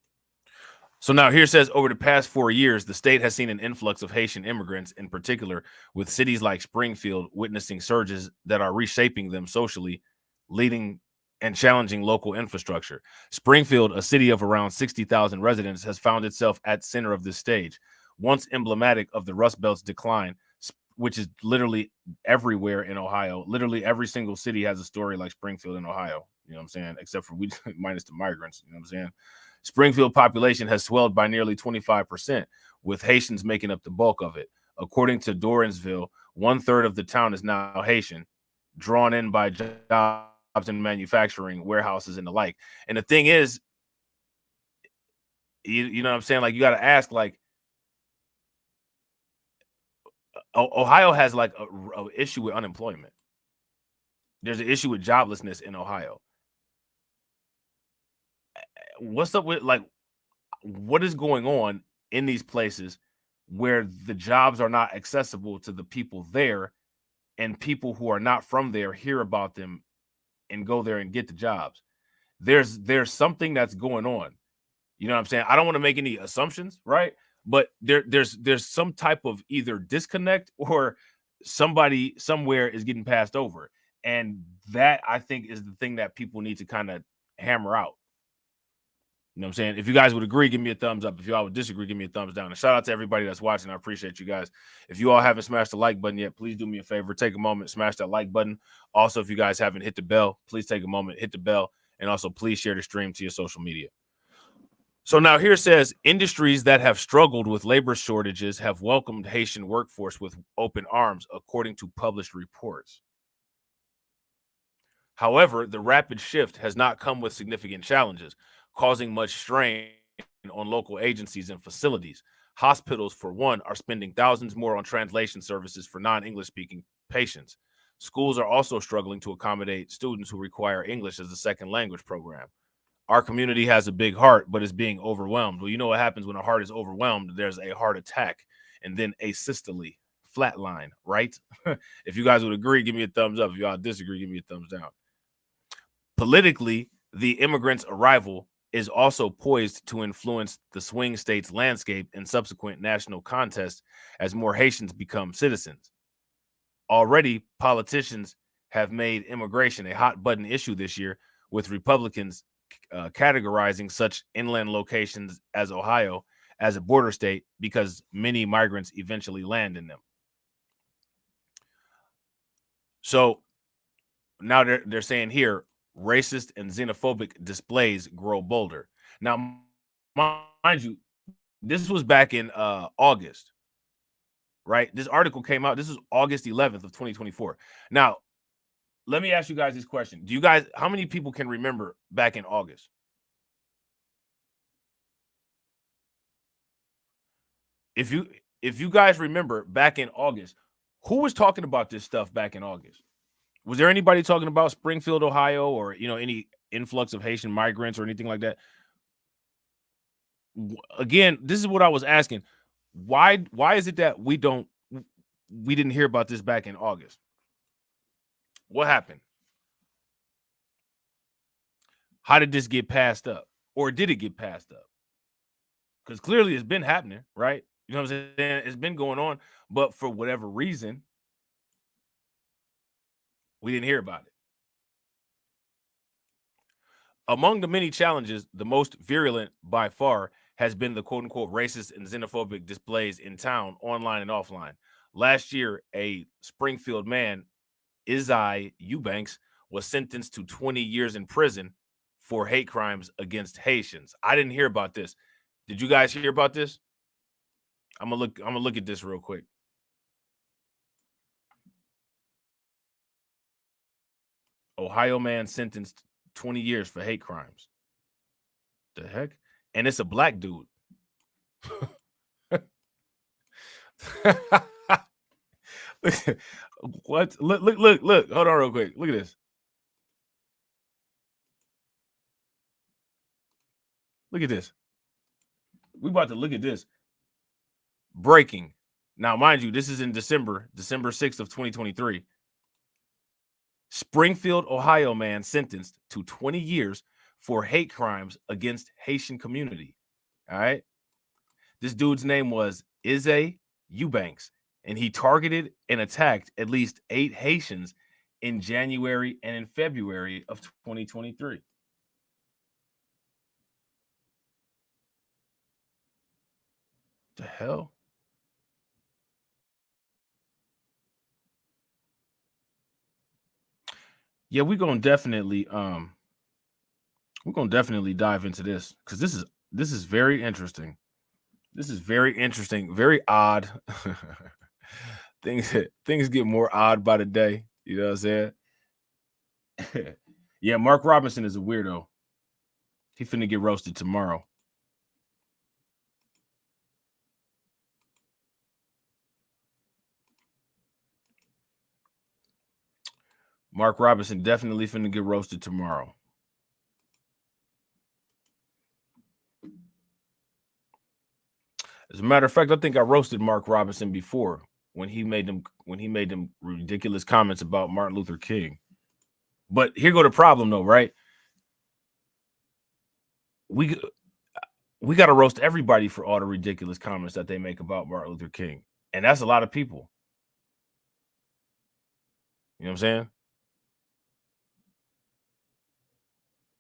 So now here it says over the past 4 years, the state has seen an influx of Haitian immigrants, in particular, with cities like Springfield witnessing surges that are reshaping them socially, leading and challenging local infrastructure. Springfield, a city of around 60,000 residents, has found itself at center of this stage. Once emblematic of the Rust Belt's decline, which is literally everywhere in Ohio. Literally every single city has a story like Springfield in Ohio. You know what I'm saying? Except for minus the migrants. You know what I'm saying? Springfield population has swelled by nearly 25%, with Haitians making up the bulk of it. According to Dorensville, 1/3 of the town is now Haitian, drawn in by jobs in manufacturing, warehouses, and the like. And the thing is, you know what I'm saying? Like, you got to ask, like, Ohio has like a issue with unemployment. There's an issue with joblessness in Ohio. What's up with like what is going on in these places where the jobs are not accessible to the people there, and people who are not from there hear about them and go there and get the jobs? There's something that's going on. You know what I'm saying? I don't want to make any assumptions, right? But there's some type of either disconnect or somebody somewhere is getting passed over. And that, I think, is the thing that people need to kind of hammer out. You know what I'm saying? If you guys would agree, give me a thumbs up. If y'all would disagree, give me a thumbs down. And shout out to everybody that's watching. I appreciate you guys. If you all haven't smashed the like button yet, please do me a favor. Take a moment, smash that like button. Also, if you guys haven't hit the bell, please take a moment, hit the bell. And also, please share the stream to your social media. So now here says, industries that have struggled with labor shortages have welcomed Haitian workforce with open arms, according to published reports. However, the rapid shift has not come with significant challenges, causing much strain on local agencies and facilities. Hospitals, for one, are spending thousands more on translation services for non-English speaking patients. Schools are also struggling to accommodate students who require English as a second language program. Our community has a big heart, but is being overwhelmed. Well, you know what happens when a heart is overwhelmed? There's a heart attack and then asystole, flatline, right? If you guys would agree, give me a thumbs up. If y'all disagree, give me a thumbs down. Politically, the immigrants' arrival is also poised to influence the swing state's landscape in subsequent national contests as more Haitians become citizens. Already, politicians have made immigration a hot button issue this year, with Republicans categorizing such inland locations as Ohio as a border state because many migrants eventually land in them. So now they're saying here, racist and xenophobic displays grow bolder. Now, mind you, this was back in August, right? This article came out. This is August 11th of 2024. Now, let me ask you guys this question. Do you guys, how many people can remember back in August? If you guys remember back in August, who was talking about this stuff back in August? Was there anybody talking about Springfield, Ohio, or any influx of Haitian migrants or anything like that? Again, this is what I was asking. Why is it that we didn't hear about this back in August? What happened? How did this get passed up? Or did it get passed up? Because clearly it's been happening, right? You know what I'm saying? It's been going on, but for whatever reason, we didn't hear about it. Among the many challenges, the most virulent by far has been the quote-unquote racist and xenophobic displays in town, online and offline. Last year, a Springfield man, Izai Eubanks, was sentenced to 20 years in prison for hate crimes against Haitians. I didn't hear about this. Did you guys hear about this? I'm gonna look at this real quick. Ohio man sentenced 20 years for hate crimes. The heck? And it's a black dude. What? Look. Hold on real quick. Look at this. Look at this. We about to look at this. Breaking. Now, mind you, this is in December 6th of 2023. Springfield, Ohio man sentenced to 20 years for hate crimes against Haitian community. All right. This dude's name was Izai Eubanks, and he targeted and attacked at least 8 Haitians in January and in February of 2023. The hell? Yeah, we're gonna definitely dive into this because this is very interesting. This is very interesting, very odd. things get more odd by the day. You know what I'm saying? Yeah, Mark Robinson is a weirdo. He finna get roasted tomorrow. Mark Robinson definitely finna get roasted tomorrow. As a matter of fact, I think I roasted Mark Robinson before when he made them ridiculous comments about Martin Luther King. But here go the problem though, right? We got to roast everybody for all the ridiculous comments that they make about Martin Luther King. And that's a lot of people. You know what I'm saying?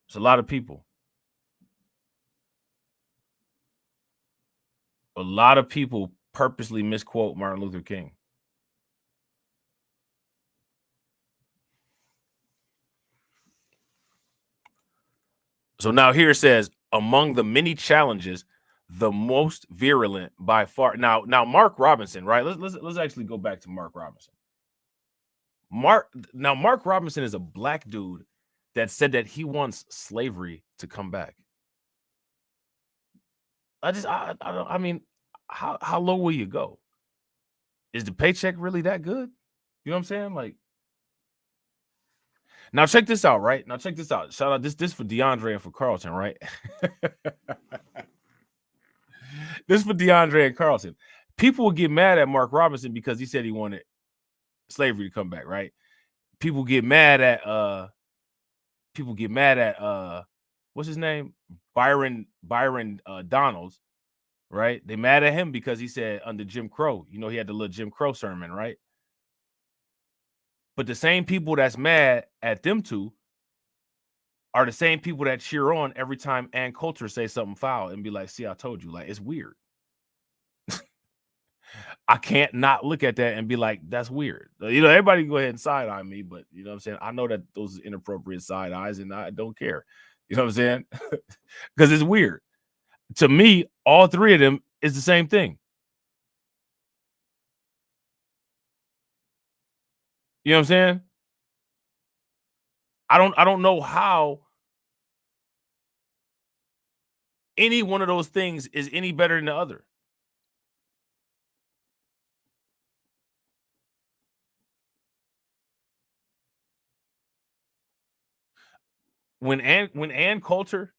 It's a lot of people. A lot of people purposely misquote Martin Luther King. So now here it says, among the many challenges, the most virulent by far. Now Mark Robinson, right? Let's actually go back to Mark Robinson. Mark Robinson is a black dude that said that he wants slavery to come back. I mean, how low will you go? Is the paycheck really that good? You know what I'm saying? Like, now check this out, right? Now check this out. Shout out this for DeAndre and for Carlton, right? This for DeAndre and Carlton. People will get mad at Mark Robinson because he said he wanted slavery to come back, right? People get mad at what's his name? Byron Donalds, right? They mad at him because he said under Jim Crow, you know, he had the little Jim Crow sermon, right? But the same people that's mad at them two are the same people that cheer on every time Ann Coulter say something foul and be like, see, I told you. Like, it's weird. I can't not look at that and be like, that's weird. You know, everybody go ahead and side eye me, but you know what I'm saying? I know that those are inappropriate side eyes and I don't care. You know what I'm saying? Because it's weird. To me, all three of them is the same thing. You know what I'm saying? I don't know how any one of those things is any better than the other. When Ann Coulter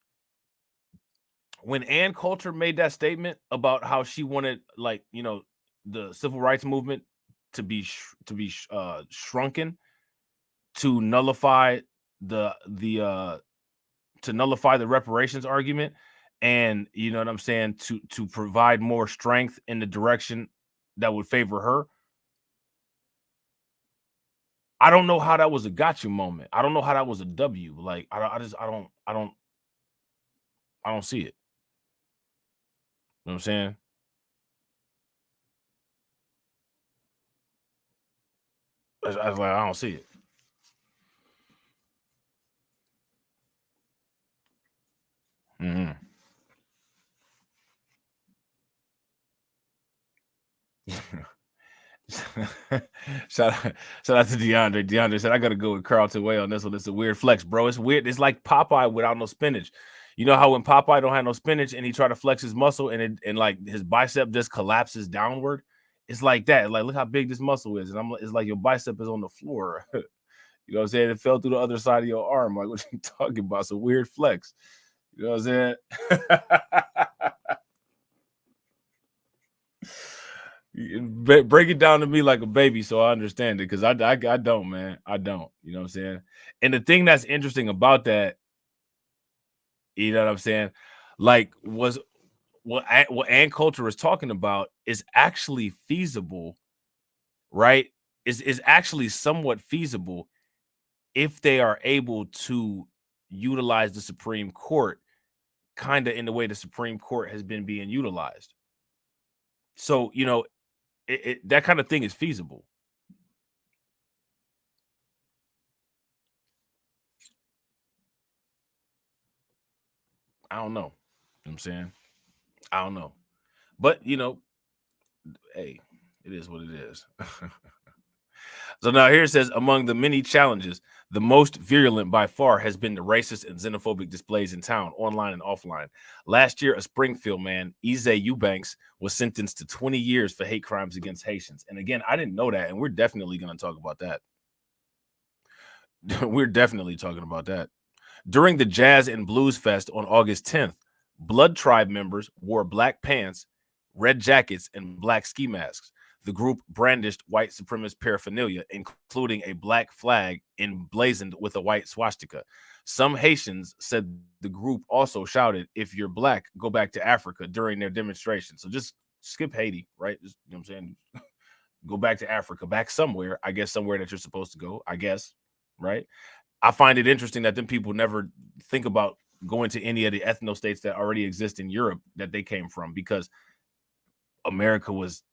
made that statement about how she wanted, like, you know, the civil rights movement to be shrunken to nullify the reparations argument, and you know what I'm saying, to provide more strength in the direction that would favor her. I don't know how that was a gotcha moment. I don't know how that was a W. Like, I don't see it. You know what I'm saying? I was like, I don't see it. Mm-hmm. shout out to DeAndre. DeAndre said, I gotta go with Carlton Way on this one. It's a weird flex, bro. It's weird. It's like Popeye without no spinach. You know how when Popeye don't have no spinach and he try to flex his muscle and like his bicep just collapses downward? It's like that. Like, look how big this muscle is. And it's like your bicep is on the floor. You know what I'm saying? It fell through the other side of your arm. Like, what are you talking about? It's a weird flex. You know what I'm saying? Break it down to me like a baby so I understand it, because I don't, man. I don't. You know what I'm saying? And the thing that's interesting about that, you know what I'm saying, like, was what Ann Coulter is talking about is actually feasible, right? Is actually somewhat feasible if they are able to utilize the Supreme Court kind of in the way the Supreme Court has been being utilized. So, you know, that kind of thing is feasible. I don't know. You know what I'm saying? I don't know. But, you know, hey, it is what it is. So now here it says, among the many challenges, the most virulent by far has been the racist and xenophobic displays in town, online and offline. Last year, a Springfield man, Eze Eubanks, was sentenced to 20 years for hate crimes against Haitians. And again, I didn't know that, and we're definitely going to talk about that. We're definitely talking about that. During the Jazz and Blues Fest on August 10th, Blood Tribe members wore black pants, red jackets, and black ski masks. The group brandished white supremacist paraphernalia, including a black flag emblazoned with a white swastika. Some Haitians said the group also shouted, "If you're black, go back to Africa," during their demonstration. So just skip Haiti, right? Just, you know what I'm saying? Go back to Africa, back somewhere, I guess somewhere that you're supposed to go, I guess, right? I find it interesting that them people never think about going to any of the ethno states that already exist in Europe that they came from, because America was,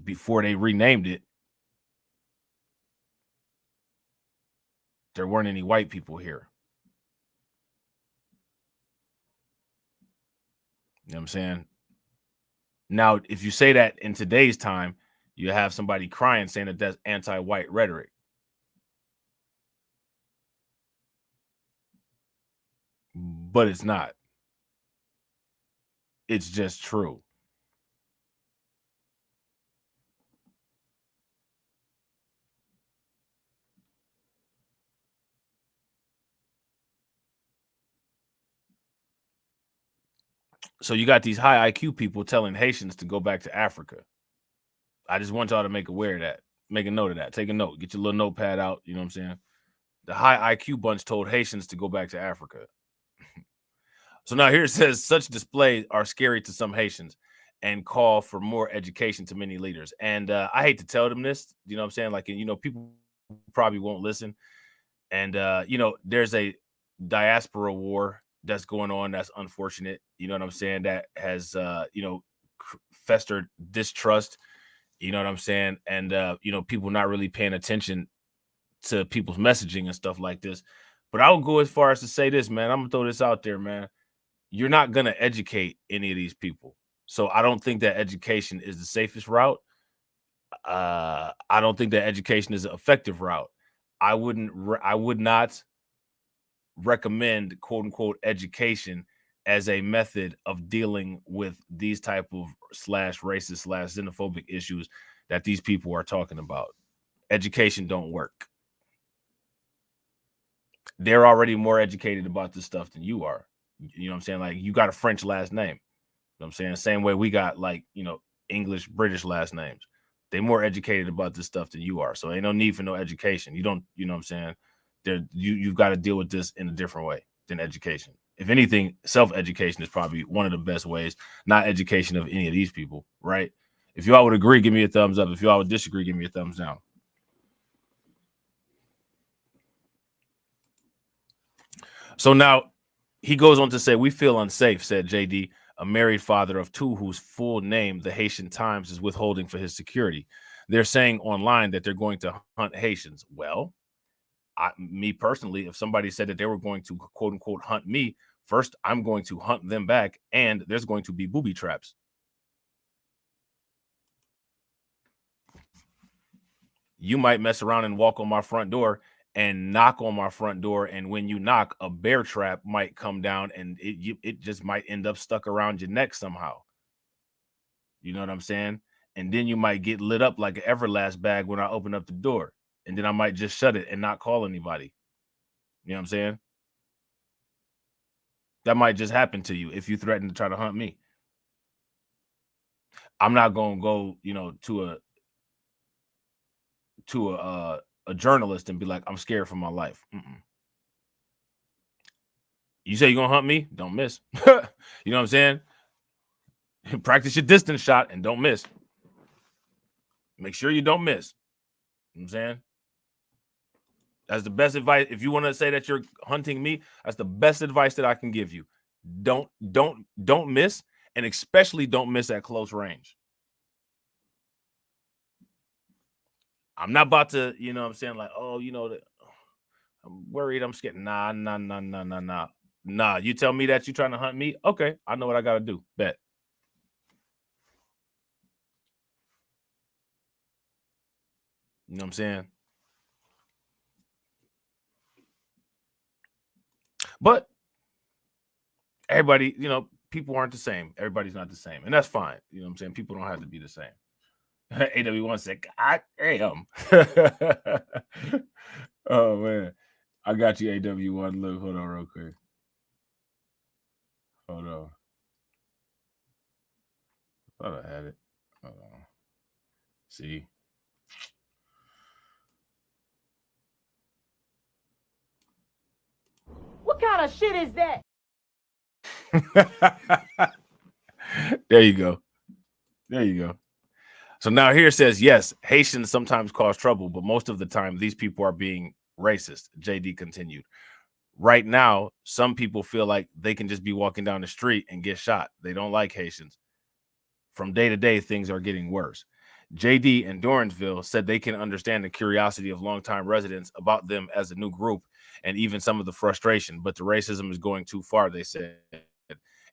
before they renamed it, there weren't any white people here. You know what I'm saying? Now, if you say that in today's time, you have somebody crying saying that that's anti-white rhetoric. But it's not. It's just true. So you got these high IQ people telling Haitians to go back to Africa. I just want y'all to make aware of that. Make a note of that. Take a note. Get your little notepad out. You know what I'm saying? The high IQ bunch told Haitians to go back to Africa. So now here it says, such displays are scary to some Haitians and call for more education to many leaders. And I hate to tell them this, you know what I'm saying? Like, you know, people probably won't listen. And, you know, there's a diaspora war that's going on. That's unfortunate. You know what I'm saying? That has, you know, festered distrust. You know what I'm saying? And, you know, people not really paying attention to people's messaging and stuff like this. But I would go as far as to say this, man. I'm going to throw this out there, man. You're not going to educate any of these people. So I don't think that education is the safest route. I don't think that education is an effective route. I would not recommend quote unquote education as a method of dealing with these type of /racist /xenophobic issues that these people are talking about. Education don't work. They're already more educated about this stuff than you are. You know what I'm saying? Like, you got a French last name. You know what I'm saying? Same way we got, like, you know, English, British last names. They're more educated about this stuff than you are. So ain't no need for no education. You don't, you know what I'm saying? You've got to deal with this in a different way than education. If anything, self-education is probably one of the best ways, not education of any of these people, right? If y'all would agree, give me a thumbs up. If y'all would disagree, give me a thumbs down. So now he goes on to say, we feel unsafe, said JD, a married father of two whose full name the Haitian Times is withholding for his security. They're saying online that they're going to hunt Haitians. Well, me personally, if somebody said that they were going to quote unquote hunt me, first I'm going to hunt them back, and there's going to be booby traps. You might mess around and walk on my front door and knock on my front door, and when you knock, a bear trap might come down, and it just might end up stuck around your neck somehow. You know what I'm saying? And then you might get lit up like an Everlast bag when I open up the door, and then I might just shut it and not call anybody. You know what I'm saying? That might just happen to you if you threaten to try to hunt me. I'm not going to go, you know, to a journalist and be like, I'm scared for my life. You say you're gonna hunt me? Don't miss. You know what I'm saying? Practice your distance shot and don't miss. Make sure you don't miss. You know what I'm saying? That's the best advice. If you want to say that you're hunting me, that's the best advice that I can give you. Don't miss, and especially don't miss at close range. I'm not about to, you know what I'm saying, like, oh, you know, I'm worried, I'm scared. Nah. You tell me that you're trying to hunt me? Okay, I know what I got to do. Bet. You know what I'm saying? But everybody, you know, people aren't the same. Everybody's not the same. And that's fine. You know what I'm saying? People don't have to be the same. AW1 said, God damn. Oh man, I got you, AW1. Look, hold on, real quick. Hold on. Thought I had it. Hold on. See. What kind of shit is that? There you go. There you go. So now here it says, yes, Haitians sometimes cause trouble, but most of the time these people are being racist. JD continued. Right now, some people feel like they can just be walking down the street and get shot. They don't like Haitians. From day to day, things are getting worse. JD in Dorransville said they can understand the curiosity of longtime residents about them as a new group and even some of the frustration, but the racism is going too far, they said.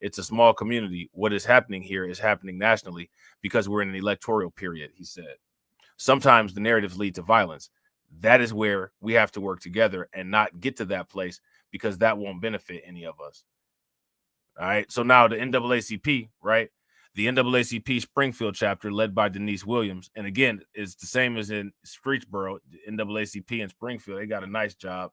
It's a small community. What is happening here is happening nationally because we're in an electoral period, he said. Sometimes the narratives lead to violence. That is where we have to work together and not get to that place because that won't benefit any of us. All right. So now the NAACP, right? The NAACP Springfield chapter led by Denise Williams. And again, it's the same as in Streetsboro, the NAACP in Springfield. They got a nice job.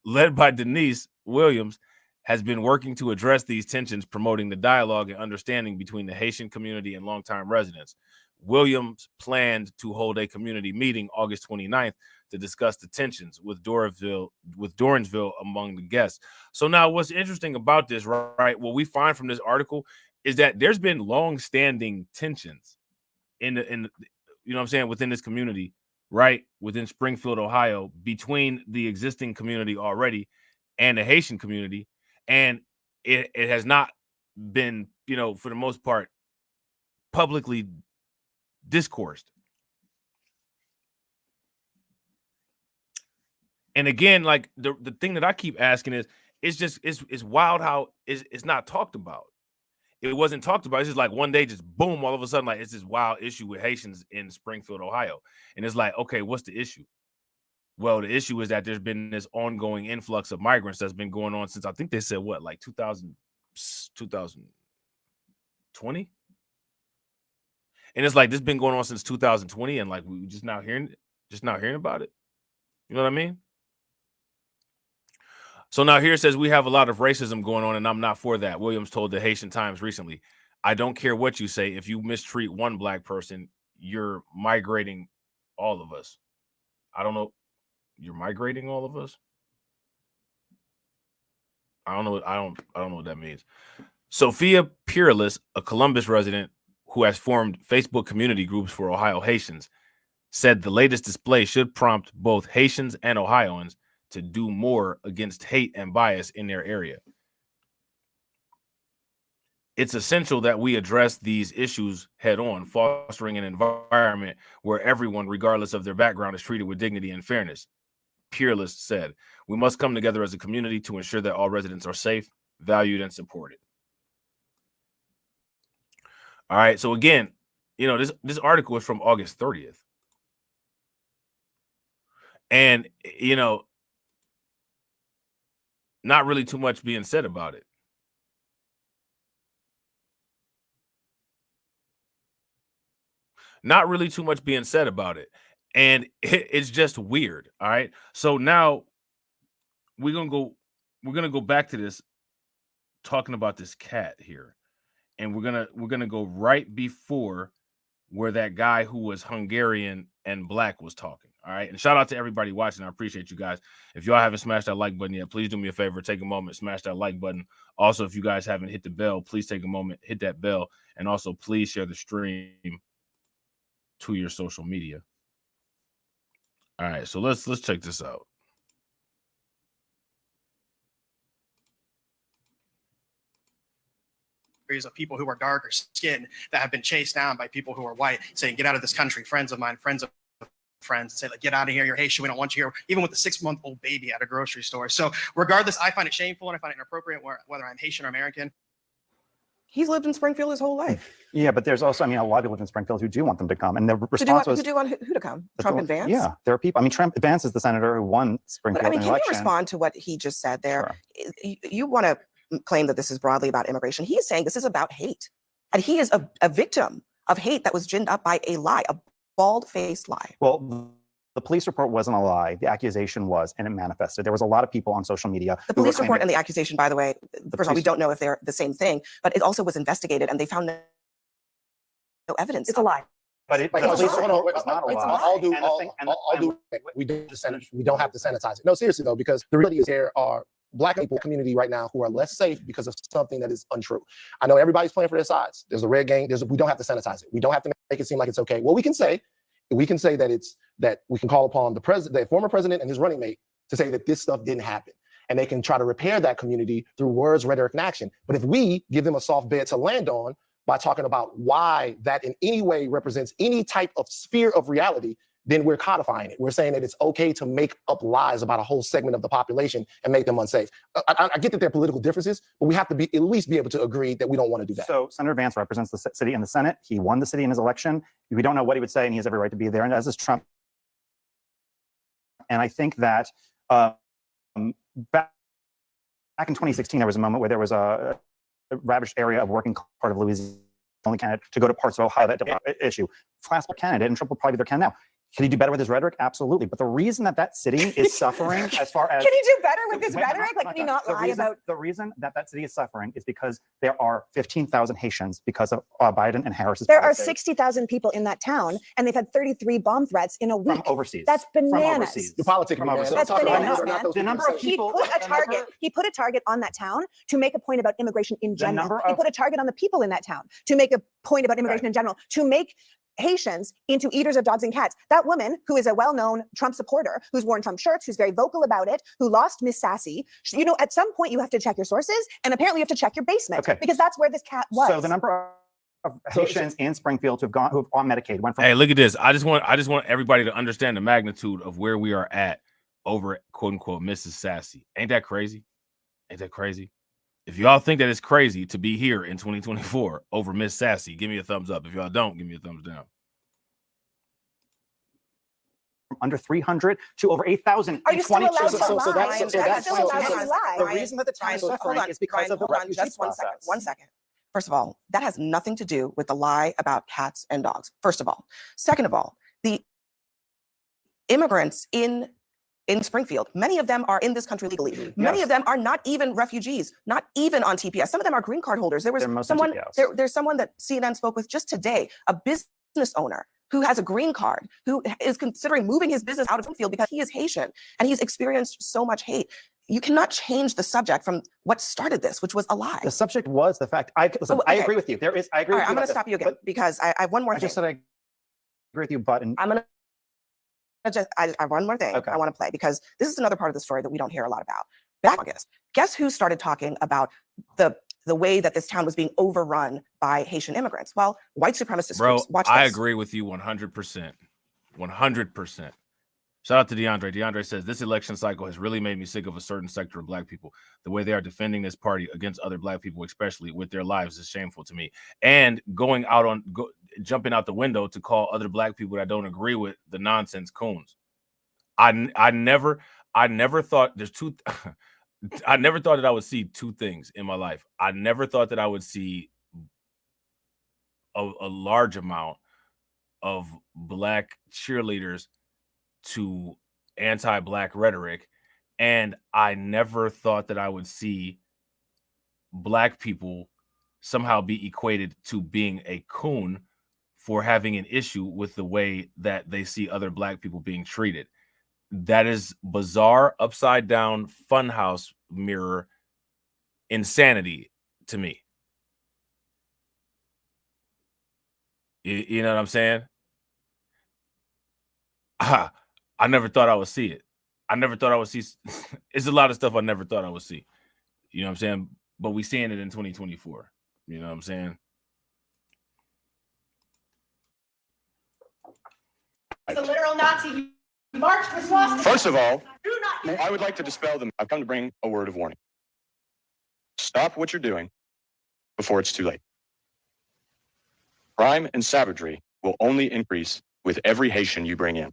Led by Denise Williams, has been working to address these tensions, promoting the dialogue and understanding between the Haitian community and longtime residents. Williams planned to hold a community meeting August 29th to discuss the tensions with Dorransville among the guests. So now what's interesting about this, right? What we find from this article is that there's been long-standing tensions in you know what I'm saying, within this community, right? Within Springfield, Ohio, between the existing community already and the Haitian community. And it has not been, you know, for the most part, publicly discoursed. And again, like the thing that I keep asking is, it's wild how it's not talked about. It wasn't talked about. It's just like one day, just boom, all of a sudden, like it's this wild issue with Haitians in Springfield, Ohio. And it's like, okay, what's the issue? Well, the issue is that there's been this ongoing influx of migrants that's been going on since I think they said what, like 2020? And it's like this has been going on since 2020, and like we just now hearing about it. You know what I mean? So now here it says we have a lot of racism going on, and I'm not for that. Williams told the Haitian Times recently, I don't care what you say. If you mistreat one black person, you're migrating all of us. I don't know. You're migrating all of us. I don't know. I don't know what that means. Sophia Peerless, a Columbus resident who has formed Facebook community groups for Ohio Haitians, said the latest display should prompt both Haitians and Ohioans to do more against hate and bias in their area. It's essential that we address these issues head on, fostering an environment where everyone, regardless of their background, is treated with dignity and fairness. Peerless said, we must come together as a community to ensure that all residents are safe, valued, and supported. All right. So again, you know, this article is from August 30th. And, you know, not really too much being said about it. Not really too much being said about it. And it's just weird. All right. So now we're gonna go back to this, talking about this cat here. And we're gonna go right before where that guy who was Hungarian and black was talking. All right. And shout out to everybody watching. I appreciate you guys. If y'all haven't smashed that like button yet, please do me a favor, take a moment, smash that like button. Also, if you guys haven't hit the bell, please take a moment, hit that bell, and also please share the stream to your social media. All right, so let's check this out. Of people who are darker skinned that have been chased down by people who are white, saying, get out of this country, friends of mine, friends of friends, and say, like, get out of here, you're Haitian, we don't want you here, even with a 6-month-old baby at a grocery store. So regardless, I find it shameful and I find it inappropriate whether I'm Haitian or American. He's lived in Springfield his whole life. Yeah, but there's also, I mean, a lot of people live in Springfield who do want them to come. And the response was... Who want who to come? Trump and Vance? Yeah, there are people. I mean, Vance is the senator who won Springfield But I mean, can election. you respond to what he just said there? Sure. You want to claim that this is broadly about immigration. He is saying this is about hate. And he is a victim of hate that was ginned up by a lie, a bald-faced lie. Well, The police report wasn't a lie. The accusation was, and it manifested. There was a lot of people on social media. The police report and the accusation, by the way, first of all, we don't know if they're the same thing, but it also was investigated and they found no evidence. It's a lie. But it, Like, the no, police hold on, report wait, was not a it's lie. I'll do, And the thing- and the- I'll do. We don't have to sanitize it. No, seriously though, because the reality is there are Black people community right now who are less safe because of something that is untrue. I know everybody's playing for their sides. There's a red gang. We don't have to sanitize it. We don't have to make it seem like it's okay. Well, we can say that we can call upon the president, the former president and his running mate to say that this stuff didn't happen. And they can try to repair that community through words, rhetoric, and action. But if we give them a soft bed to land on by talking about why that in any way represents any type of sphere of reality, then we're codifying it. We're saying that it's okay to make up lies about a whole segment of the population and make them unsafe. I get that there are political differences, but we have to at least be able to agree that we don't want to do that. So Senator Vance represents the city in the Senate. He won the city in his election. We don't know what he would say, and he has every right to be there, and as is Trump. And I think that back in 2016, there was a moment where there was a ravaged area of working part of Louisiana, only candidate to go to parts of Ohio that issue. Class candidate, and Trump will probably be their candidate now. Can he do better with his rhetoric? Absolutely. But the reason that that city is suffering as far as... Can he do better with his rhetoric? Like, can he not lie about... The reason that that city is suffering is because there are 15,000 Haitians because of Biden and Harris's There are policy. 60,000 people in that town, and they've had 33 bomb threats in a week. From overseas. That's bananas. From overseas. Your politics, From man. overseas. That's bananas, man. The number of people... He put a target on that town to make a point about immigration in general. He of- put a target on the people in that town to make a point about immigration in general, to make Haitians into eaters of dogs and cats. That woman, who is a well-known Trump supporter, who's worn Trump shirts, who's very vocal about it, who lost Miss Sassy, you know, at some point you have to check your sources, and apparently you have to check your basement, because that's where this cat was. So the number of Haitians in Springfield who've on Medicaid went from... Hey, look at this. I just want everybody to understand the magnitude of where we are at over quote unquote Mrs. Sassy. Ain't that crazy? Ain't that crazy? If y'all think that it's crazy to be here in 2024 over Miss Sassy, give me a thumbs up. If y'all don't, give me a thumbs down. Under 300 to over 8,000. Are you still allowed to lie? The reason that the town is suffering is because of the refugee process. One second. First of all, that has nothing to do with the lie about cats and dogs. First of all. Second of all, the immigrants in Springfield, many of them are in this country legally. Many of them are not even refugees, not even on TPS. Some of them are green card holders. There was someone, there's someone that CNN spoke with just today, a business owner who has a green card, who is considering moving his business out of Springfield because he is Haitian and he's experienced so much hate. You cannot change the subject from what started this, which was a lie. The subject was the fact. I agree with you. I agree with you. I'm going to stop you again because I have one more thing. I just said I agree with you, but I have one more thing I want to play because this is another part of the story that we don't hear a lot about. Back in August, guess who started talking about the way that this town was being overrun by Haitian immigrants? Well, white supremacist Bro, groups. Watch this. I agree with you 100%. 100%. Shout out to DeAndre. DeAndre says, this election cycle has really made me sick of a certain sector of Black people. The way they are defending this party against other Black people, especially with their lives, is shameful to me. And jumping out the window to call other Black people that don't agree with the nonsense coons. I never thought there's two. I never thought that I would see two things in my life. I never thought that I would see a large amount of Black cheerleaders to anti-Black rhetoric, and I never thought that I would see Black people somehow be equated to being a coon for having an issue with the way that they see other Black people being treated. That is bizarre, upside down, funhouse mirror insanity to me. You know what I'm saying? I never thought I would see it. I never thought I would see. It's a lot of stuff I never thought I would see. You know what I'm saying? But we seeing it in 2024. You know what I'm saying? He's a literal Nazi. He marched with swastikas. First of all, I would like to dispel them. I've come to bring a word of warning. Stop what you're doing before it's too late. Crime and savagery will only increase with every Haitian you bring in.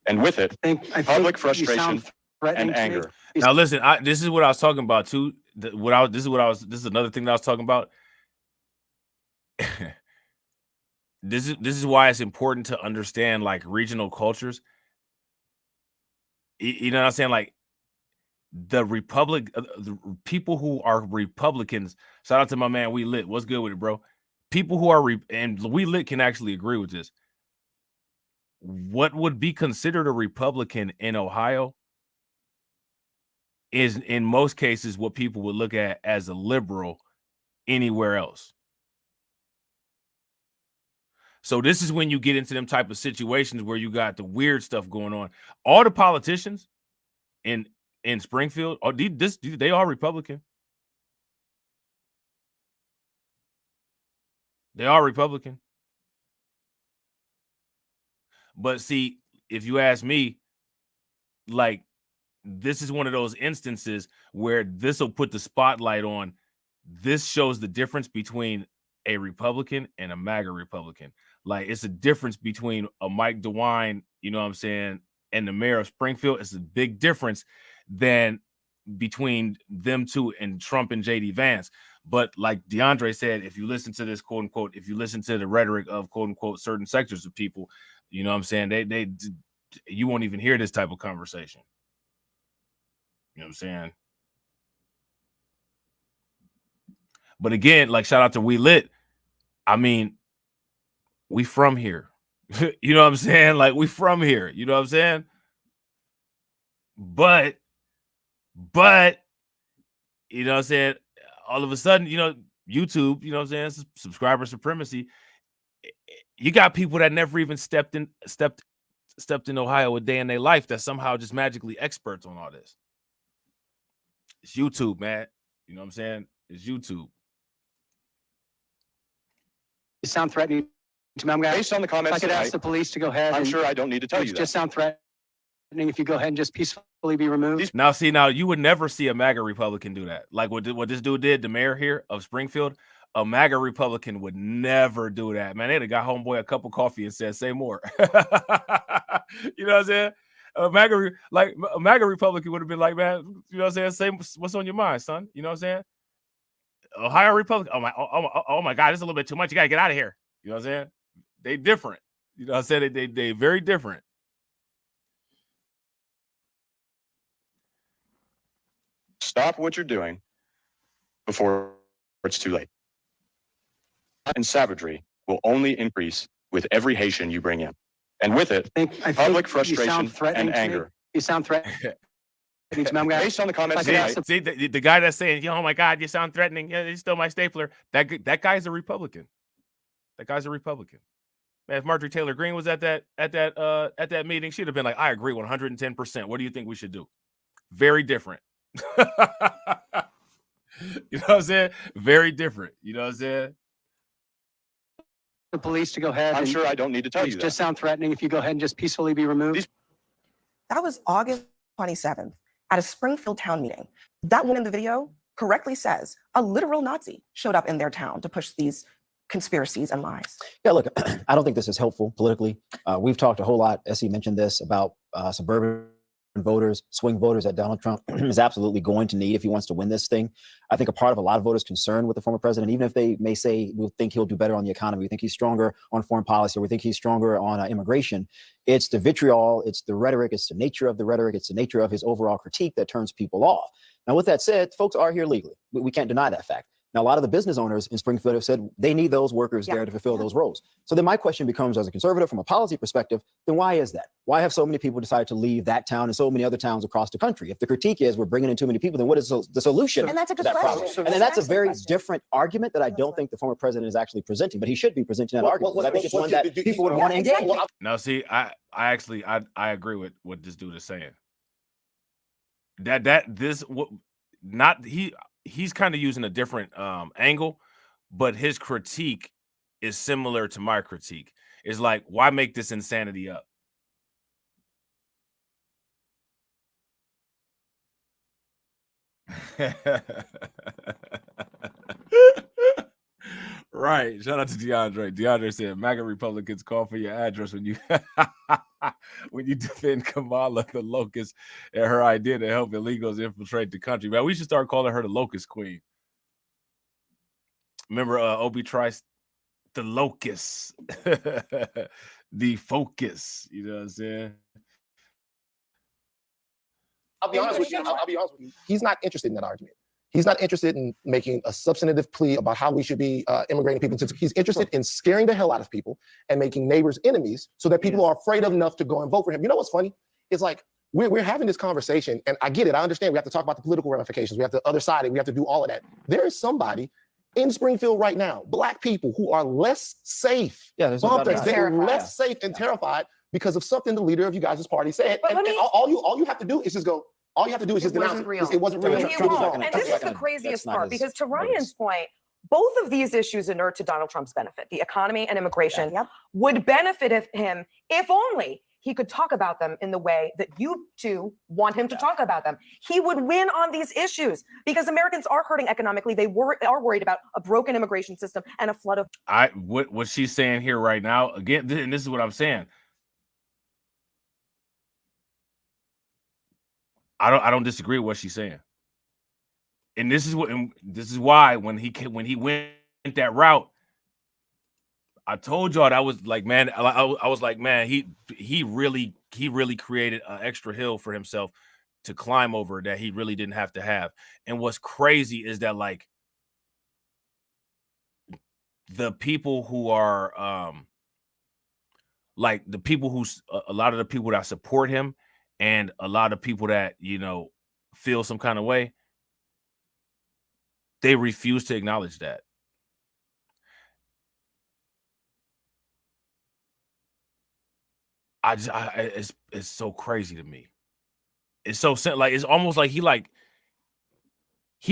And with it, public frustration and anger. Now listen, this is what I was talking about too. This is another thing that I was talking about. This is why it's important to understand like regional cultures. You know what I'm saying? Like the people who are Republicans. Shout out to my man We Lit. What's good with it, bro? People who are and We Lit can actually agree with this. What would be considered a Republican in Ohio is in most cases what people would look at as a liberal anywhere else. So this is when you get into them type of situations where you got the weird stuff going on. All the politicians in Springfield, they are Republican. They are Republican. But see, if you ask me, like, this is one of those instances where this will put the spotlight on. This shows the difference between a Republican and a MAGA Republican. Like, it's a difference between a Mike DeWine, you know what I'm saying, and the mayor of Springfield. It's a big difference than between them two and Trump and JD Vance. But like DeAndre said, if you listen to this, quote unquote, if you listen to the rhetoric of quote unquote certain sectors of people, you know what I'm saying, you won't even hear this type of conversation. You know what I'm saying? But again, like, shout out to We Lit. I mean, we from here. You know what I'm saying? Like, we from here. You know what I'm saying? But, you know what I'm saying? All of a sudden, you know, YouTube, you know what I'm saying? Subscriber supremacy. You got people that never even stepped in Ohio a day in their life that somehow just magically experts on all this. It's YouTube, man. You know what I'm saying? It's YouTube. You sound threatening to me. Based on the comments I could ask tonight, the police to go ahead. I'm sure I don't need to tell you that. Just sound threatening if you go ahead and just peacefully be removed. Now, see, you would never see a MAGA Republican do that. Like what this dude did, the mayor here of Springfield, a MAGA Republican would never do that. Man, they'd have got homeboy a cup of coffee and said, say more. You know what I'm saying? A MAGA Republican would have been like, man, you know what I'm saying? Say what's on your mind, son. You know what I'm saying? Ohio Republican. Oh my God, this is a little bit too much. You gotta get out of here. You know what I'm saying? They different. You know what I'm saying? They very different. Stop what you're doing before it's too late. And savagery will only increase with every Haitian you bring in. And with it, public frustration and anger. You sound threatening. Based on the comments tonight, See, the guy that's saying, oh my God, you sound threatening. Yeah, you stole my stapler. That guy's a Republican. That guy's a Republican. Man, if Marjorie Taylor Greene was at that meeting, she'd have been like, I agree 110%. What do you think we should do? Very different. You know what I'm saying? Very different. You know what I'm saying? The police to go ahead. I'm sure I don't need to tell you that. Just sound threatening if you go ahead and just peacefully be removed. That was August 27th at a Springfield town meeting. That one in the video correctly says a literal Nazi showed up in their town to push these conspiracies and lies. Yeah, look, I don't think this is helpful politically. We've talked a whole lot, Essie mentioned this, about suburban voters, swing voters that Donald Trump is absolutely going to need if he wants to win this thing. I think a part of a lot of voters concerned with the former president, even if they may say, we think he'll do better on the economy, we think he's stronger on foreign policy, or we think he's stronger on immigration, it's the vitriol, it's the rhetoric, it's the nature of the rhetoric, it's the nature of his overall critique that turns people off. Now, with that said, folks are here legally. We can't deny that fact. Now, a lot of the business owners in Springfield have said they need those workers there to fulfill those roles. So then my question becomes, as a conservative from a policy perspective, then why is that? Why have so many people decided to leave that town and so many other towns across the country? If the critique is we're bringing in too many people, then what is the solution? And that's a good to that question. problem? And then that's a very different argument that I don't think the former president is actually presenting, but he should be presenting that argument. I think it's one that people would want to engage in. Now, see, I agree with what this dude is saying. He's kind of using a different angle, but his critique is similar to my critique. It's like, why make this insanity up? Right. Shout out to DeAndre. DeAndre said, MAGA Republicans call for your address when you when you defend Kamala the locust and her idea to help illegals infiltrate the country. Man, we should start calling her the locust queen. Remember Obi Trice, the locust, the focus. You know what I'm saying? I'll be honest with you. I'll be honest with you. He's not interested in that argument. He's not interested in making a substantive plea about how we should be immigrating people. He's interested in scaring the hell out of people and making neighbors enemies so that people are afraid enough to go and vote for him. You know what's funny? It's like we're having this conversation, and I get it. I understand we have to talk about the political ramifications. We have to other side it. We have to do all of that. There is somebody in Springfield right now, Black people who are less safe. Yeah, there's no doubt about it. They're less safe and terrified because of something the leader of you guys' party said. And all you have to do is just go. All you have to do is just denounce it. It wasn't real. And this is the craziest part, because to Ryan's point, both of these issues inure to Donald Trump's benefit. The economy and immigration would benefit him if only he could talk about them in the way that you two want him to talk about them. He would win on these issues because Americans are hurting economically. They are worried about a broken immigration system and a flood of. What she's saying here right now, again, and this is what I'm saying. I don't disagree with what she's saying, and this is why when he went that route, I told y'all that was like, man, I was like, man, he really created an extra hill for himself to climb over that he really didn't have to have. And what's crazy is that like the people who are like the people who a lot of the people that support him. And a lot of people that, you know, feel some kind of way, they refuse to acknowledge that. It's so crazy to me. It's so like it's almost like he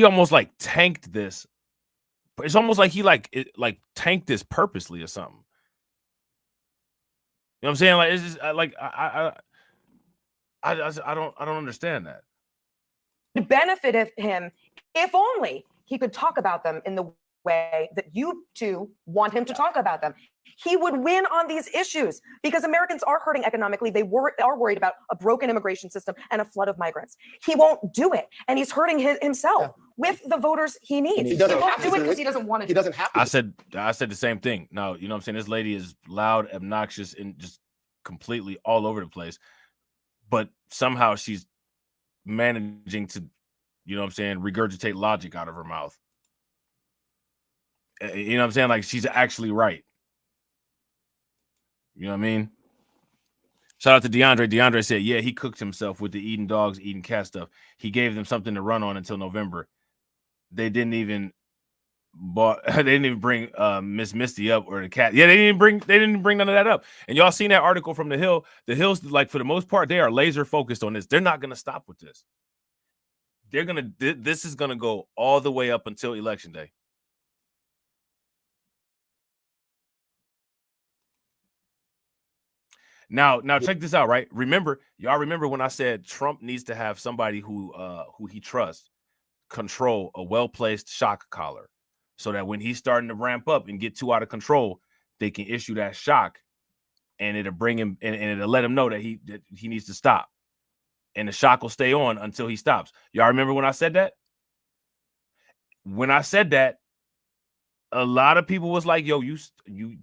almost like tanked this. It's almost like he tanked this purposely or something. You know what I'm saying? Like it's just like I don't understand that. Would benefit him if only he could talk about them in the way that you two want him to talk about them. He would win on these issues because Americans are hurting economically. They are worried about a broken immigration system and a flood of migrants. He won't do it, and he's hurting himself with the voters he needs. He won't do it because he doesn't want to. He doesn't have to. I said the same thing. No, you know what I'm saying? This lady is loud, obnoxious, and just completely all over the place. But somehow she's managing to, you know what I'm saying, regurgitate logic out of her mouth. You know what I'm saying? Like she's actually right. You know what I mean? Shout out to DeAndre. DeAndre said, yeah, he cooked himself with the eating dogs, eating cat stuff. He gave them something to run on until November. They didn't even bring Miss Misty up or the cat. Yeah, they didn't bring none of that up. And y'all seen that article from the Hill. The Hill's, like, for the most part, they are laser focused on this. They're not gonna stop with this. This is gonna go all the way up until Election Day. Now check this out, right? Y'all remember when I said Trump needs to have somebody who he trusts control a well-placed shock collar, so that when he's starting to ramp up and get too out of control, they can issue that shock, and it'll bring him and it'll let him know that he needs to stop, and the shock will stay on until he stops. Y'all remember when I said that? When I said that, a lot of people was like, "Yo, you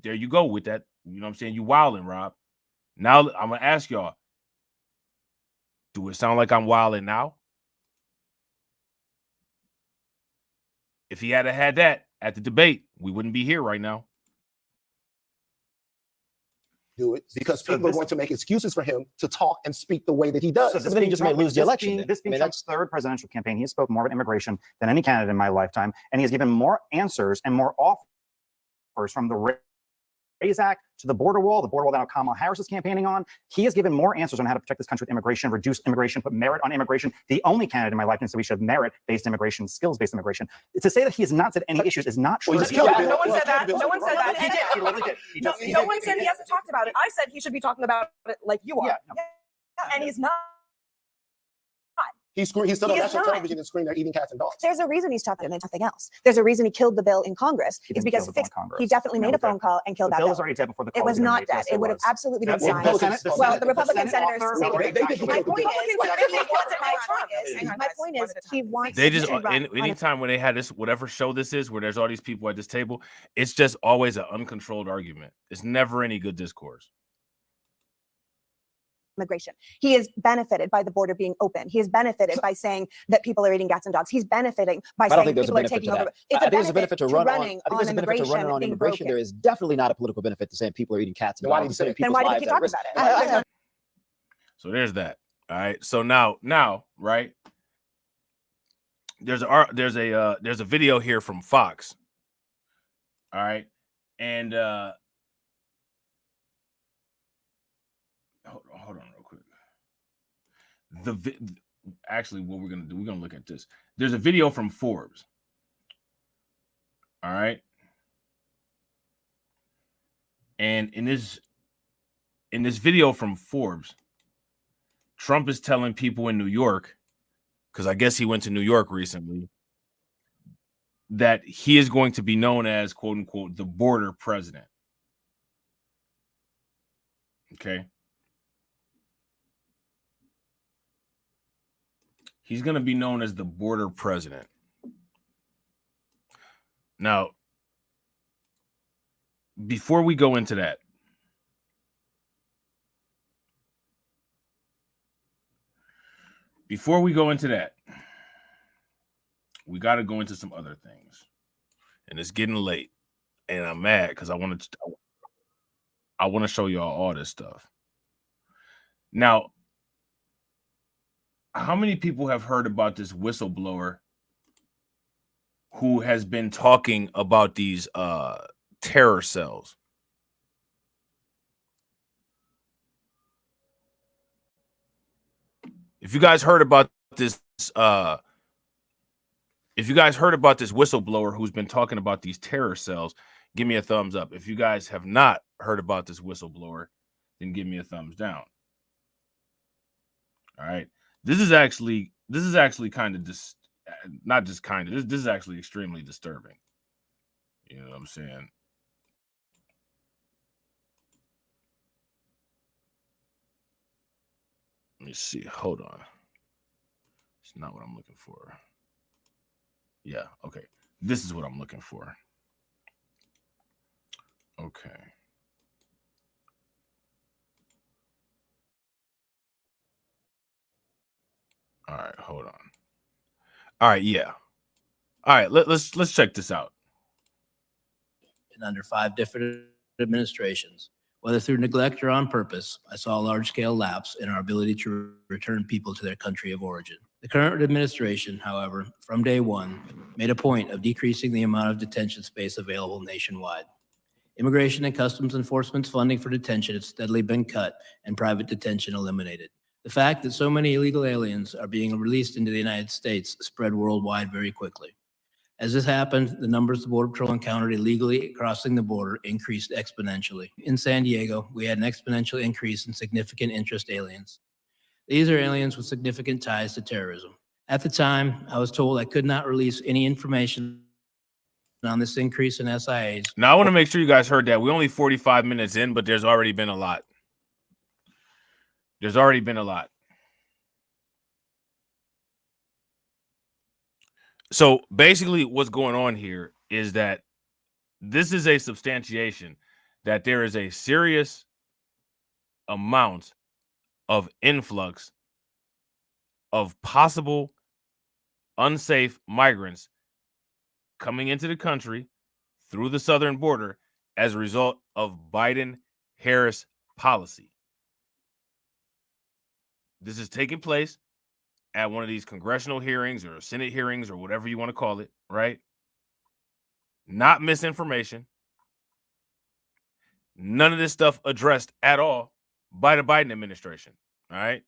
there you go with that." You know what I'm saying? You wilding, Rob. Now I'm gonna ask y'all: do it sound like I'm wilding now? If he had that at the debate, we wouldn't be here right now. Do it because people are going to make excuses for him to talk and speak the way that he does. So then he just may lose the election. This being Trump's third presidential campaign, he has spoken more about immigration than any candidate in my lifetime, and he has given more answers and more offers from the Raise Act to the border wall that Kamala Harris is campaigning on. He has given more answers on how to protect this country with immigration, reduce immigration, put merit on immigration. The only candidate in my lifetime said we should have merit-based immigration, skills-based immigration. To say that he has not said any issues is not true. No one said that. No one said that. He did. He literally did. No one said he hasn't talked about it. I said he should be talking about it like you are. And he's not. He stood on national television and screamed, "They're eating cats and dogs." There's a reason he's talking and nothing else. There's a reason he killed the bill in Congress. It's because he definitely made a phone call and killed that bill. The bill was already dead before the call. It was not dead. It would have absolutely been signed. Well, the Republican senators. My point is, he wants. They just anytime when they had this, whatever show this is, where there's all these people at this table, it's just always an uncontrolled argument. It's never any good discourse. immigration. He is benefited by the border being open. He is benefited by saying that people are eating cats and dogs. He's benefiting by I don't saying think there's a people are benefit taking to over. that. It's I a think there's a benefit to run on. I running think there's a benefit to running on being immigration. broken. There is definitely not a political benefit to saying people are eating cats and Then why dogs. did he say and it? putting Then people's why did he lives keep at talking risk. about it? So there's that. All right. So now, right? There's a video here from Fox. All right. And hold on real quick. Actually, what we're gonna do, we're gonna look at this. There's a video from Forbes. All right. And in this video from Forbes, Trump is telling people in New York, because I guess he went to New York recently, that he is going to be known as, quote unquote, the border president. Okay. He's going to be known as the border president. Now, before we go into that, we got to go into some other things. And it's getting late. And I'm mad because I want to show y'all all this stuff. Now, how many people have heard about this whistleblower who has been talking about these terror cells? If you guys heard about this, whistleblower who's been talking about these terror cells, give me a thumbs up. If you guys have not heard about this whistleblower, then give me a thumbs down. All right. This is actually kind of this is actually extremely disturbing. You know what I'm saying? Let me see. Hold on. It's not what I'm looking for. Yeah, okay. This is what I'm looking for. Okay. All right, hold on. All right, yeah. All right, let's check this out. And under 5 different administrations, whether through neglect or on purpose, I saw a large-scale lapse in our ability to return people to their country of origin. The current administration, however, from day one, made a point of decreasing the amount of detention space available nationwide. Immigration and Customs Enforcement's funding for detention has steadily been cut and private detention eliminated. The fact that so many illegal aliens are being released into the United States spread worldwide very quickly. As this happened, the numbers the Border Patrol encountered illegally crossing the border increased exponentially. In San Diego, we had an exponential increase in significant interest aliens. These are aliens with significant ties to terrorism. At the time, I was told I could not release any information on this increase in SIAs. Now, I want to make sure you guys heard that. We're only 45 minutes in, but there's already been a lot. So basically what's going on here is that this is a substantiation that there is a serious amount of influx of possible unsafe migrants coming into the country through the southern border as a result of Biden-Harris policy. This is taking place at one of these congressional hearings or Senate hearings or whatever you want to call it, right? Not misinformation. None of this stuff addressed at all by the Biden administration, all right?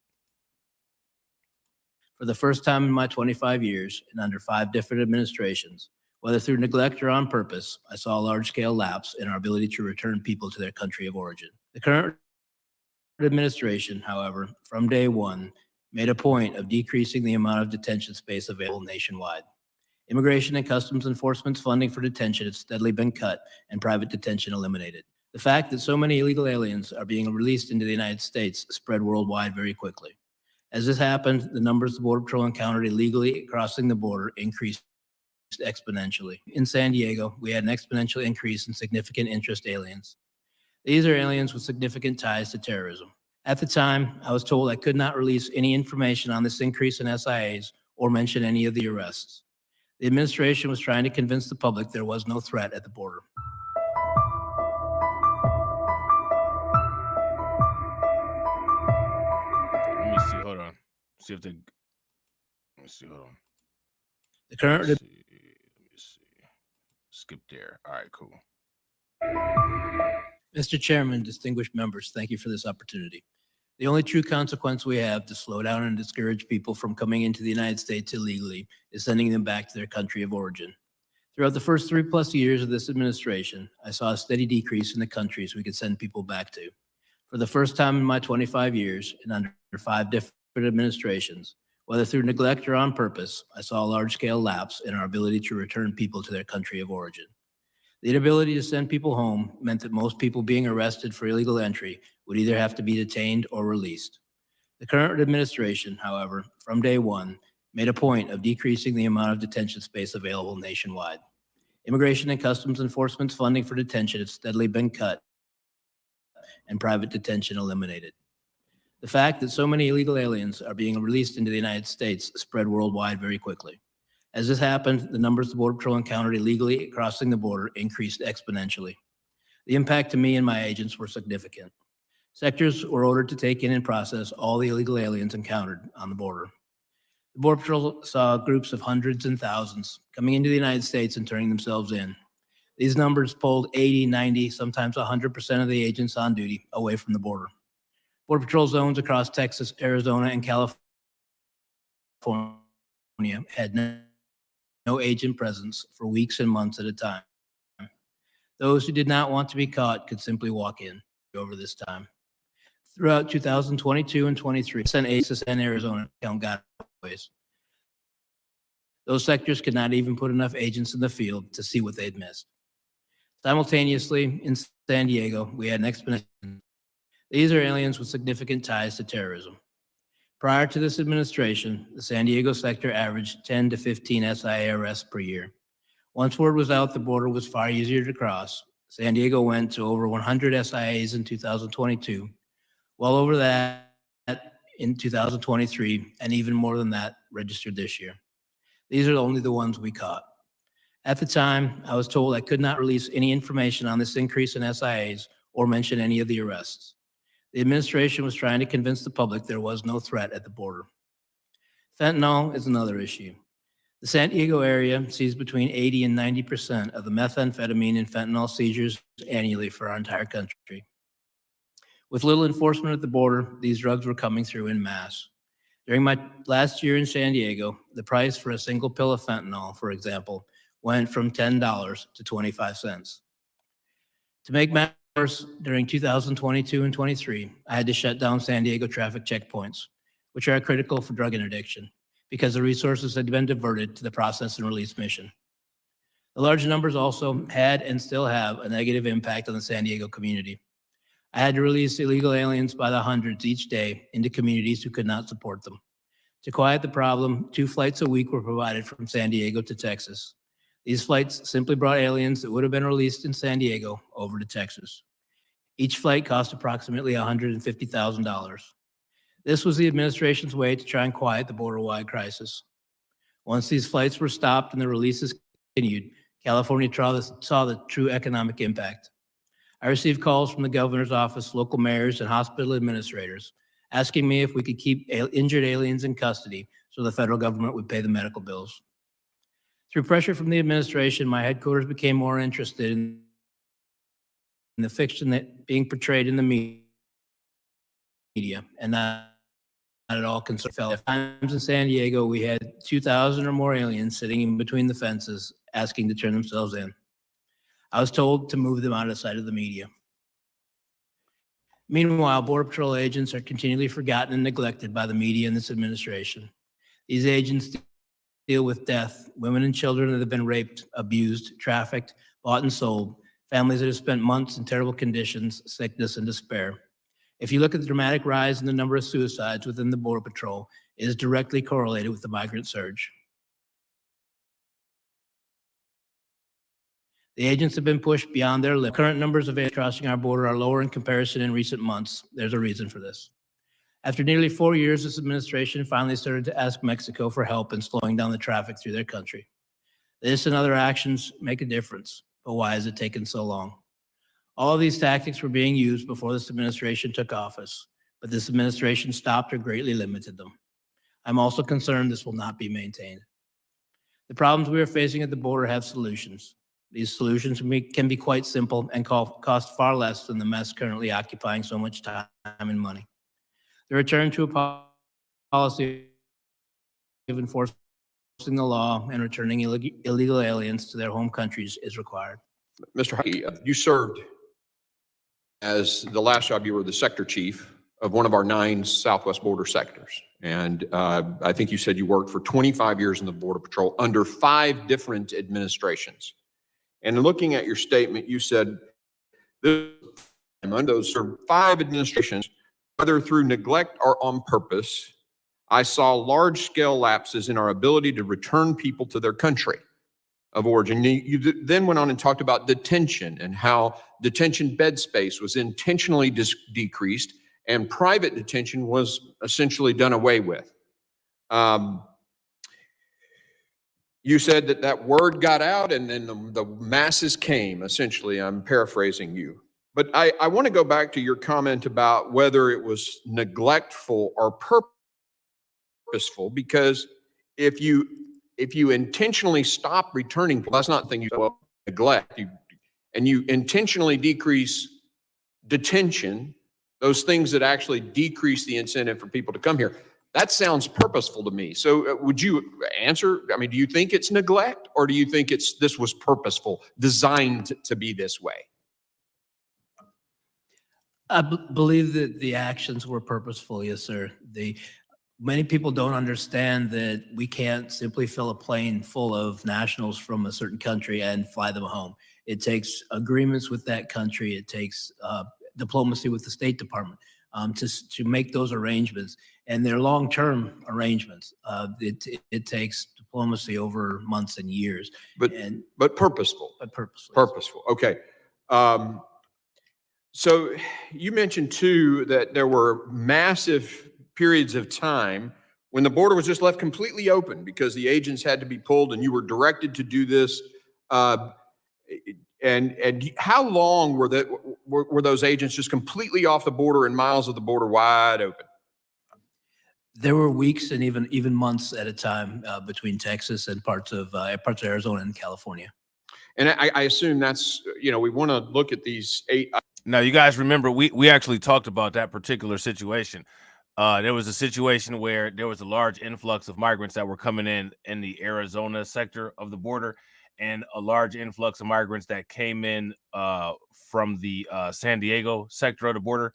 For the first time in my 25 years and under 5 different administrations, whether through neglect or on purpose, I saw a large-scale lapse in our ability to return people to their country of origin. The current administration, however, from day one, made a point of decreasing the amount of detention space available nationwide. Immigration and Customs Enforcement's funding for detention has steadily been cut and private detention eliminated. The fact that so many illegal aliens are being released into the United States spread worldwide very quickly. As this happened, the numbers the Border Patrol encountered illegally crossing the border increased exponentially. In San Diego, we had an exponential increase in significant interest aliens. These are aliens with significant ties to terrorism. At the time, I was told I could not release any information on this increase in SIAs or mention any of the arrests. The administration was trying to convince the public there was no threat at the border. Let me see. Hold on. See if they. Let me see. Hold on. The current. Let me see. Skip there. All right, cool. Mr. Chairman, distinguished members, thank you for this opportunity. The only true consequence we have to slow down and discourage people from coming into the United States illegally is sending them back to their country of origin. Throughout the first 3+ years of this administration, I saw a steady decrease in the countries we could send people back to. For the first time in my 25 years, and under 5 different administrations, whether through neglect or on purpose, I saw a large-scale lapse in our ability to return people to their country of origin. The inability to send people home meant that most people being arrested for illegal entry would either have to be detained or released. The current administration, however, from day one, made a point of decreasing the amount of detention space available nationwide. Immigration and Customs Enforcement's funding for detention has steadily been cut and private detention eliminated. The fact that so many illegal aliens are being released into the United States spread worldwide very quickly. As this happened, the numbers the Border Patrol encountered illegally crossing the border increased exponentially. The impact to me and my agents were significant. Sectors were ordered to take in and process all the illegal aliens encountered on the border. The Border Patrol saw groups of hundreds and thousands coming into the United States and turning themselves in. These numbers pulled 80, 90, sometimes 100% of the agents on duty away from the border. Border Patrol zones across Texas, Arizona, and California had no agent presence for weeks and months at a time. Those who did not want to be caught could simply walk in over this time. Throughout 2022 and 23, sent Texas and Arizona count gotaways. Those sectors could not even put enough agents in the field to see what they'd missed. Simultaneously, in San Diego, we had an exponential. These are aliens with significant ties to terrorism. Prior to this administration, the San Diego sector averaged 10 to 15 SIA arrests per year. Once word was out the border was far easier to cross, San Diego went to over 100 SIAs in 2022, well over that in 2023, and even more than that registered this year. These are only the ones we caught. At the time, I was told I could not release any information on this increase in SIAs or mention any of the arrests. The administration was trying to convince the public there was no threat at the border. Fentanyl is another issue. The San Diego area sees between 80 and 90% of the methamphetamine and fentanyl seizures annually for our entire country. With little enforcement at the border, these drugs were coming through en masse. During my last year in San Diego, the price for a single pill of fentanyl, for example, went from $10 to 25 cents. To make matters worse, during 2022 and 23, I had to shut down San Diego traffic checkpoints, which are critical for drug interdiction, because the resources had been diverted to the process and release mission. The large numbers also had and still have a negative impact on the San Diego community. I had to release illegal aliens by the hundreds each day into communities who could not support them. To quiet the problem, 2 flights a week were provided from San Diego to Texas. These flights simply brought aliens that would have been released in San Diego over to Texas. Each flight cost approximately $150,000. This was the administration's way to try and quiet the border-wide crisis. Once these flights were stopped and the releases continued, California saw the true economic impact. I received calls from the governor's office, local mayors, and hospital administrators asking me if we could keep injured aliens in custody so the federal government would pay the medical bills. Through pressure from the administration, my headquarters became more interested in the fiction that being portrayed in the media, and not at all concerned. At times in San Diego, we had 2,000 or more aliens sitting in between the fences asking to turn themselves in. I was told to move them out of sight of the media. Meanwhile, Border Patrol agents are continually forgotten and neglected by the media and this administration. These agents deal with death, women and children that have been raped, abused, trafficked, bought and sold, families that have spent months in terrible conditions, sickness, and despair. If you look at the dramatic rise in the number of suicides within the Border Patrol, it is directly correlated with the migrant surge. The agents have been pushed beyond their limits. Current numbers of aliens crossing our border are lower in comparison in recent months. There's a reason for this. After nearly 4 years, this administration finally started to ask Mexico for help in slowing down the traffic through their country. This and other actions make a difference, but why has it taken so long? All of these tactics were being used before this administration took office, but this administration stopped or greatly limited them. I'm also concerned this will not be maintained. The problems we are facing at the border have solutions. These solutions can be quite simple and cost far less than the mess currently occupying so much time and money. The return to a policy of enforcing the law and returning illegal aliens to their home countries is required. Mr. Heike, you served as the last job, you were the sector chief of one of our 9 Southwest border sectors. And I think you said you worked for 25 years in the Border Patrol under 5 different administrations. And looking at your statement, you said, under those 5 administrations, whether through neglect or on purpose, I saw large-scale lapses in our ability to return people to their country of origin. You then went on and talked about detention and how detention bed space was intentionally decreased and private detention was essentially done away with. You said that that word got out and then the masses came, essentially. I'm paraphrasing you. But I want to go back to your comment about whether it was neglectful or purposeful, because if you intentionally stop returning people, that's not the thing you neglect, and you intentionally decrease detention, those things that actually decrease the incentive for people to come here. That sounds purposeful to me. So would you answer? I mean, do you think it's neglect, or do you think this was purposeful, designed to be this way? I believe that the actions were purposeful, yes, sir. Many people don't understand that we can't simply fill a plane full of nationals from a certain country and fly them home. It takes agreements with that country. It takes diplomacy with the State Department to make those arrangements. And they're long-term arrangements. It takes diplomacy over months and years. But purposeful. But purposeful. Purposeful. Okay. So you mentioned too that there were massive periods of time when the border was just left completely open because the agents had to be pulled, and you were directed to do this. And how long were those agents just completely off the border and miles of the border wide open? There were weeks and even months at a time between Texas and parts of Arizona and California. And I assume that's, we want to look at these 8. Now, you guys remember we actually talked about that particular situation. There was a situation where there was a large influx of migrants that were coming in the Arizona sector of the border, and a large influx of migrants that came in from the San Diego sector of the border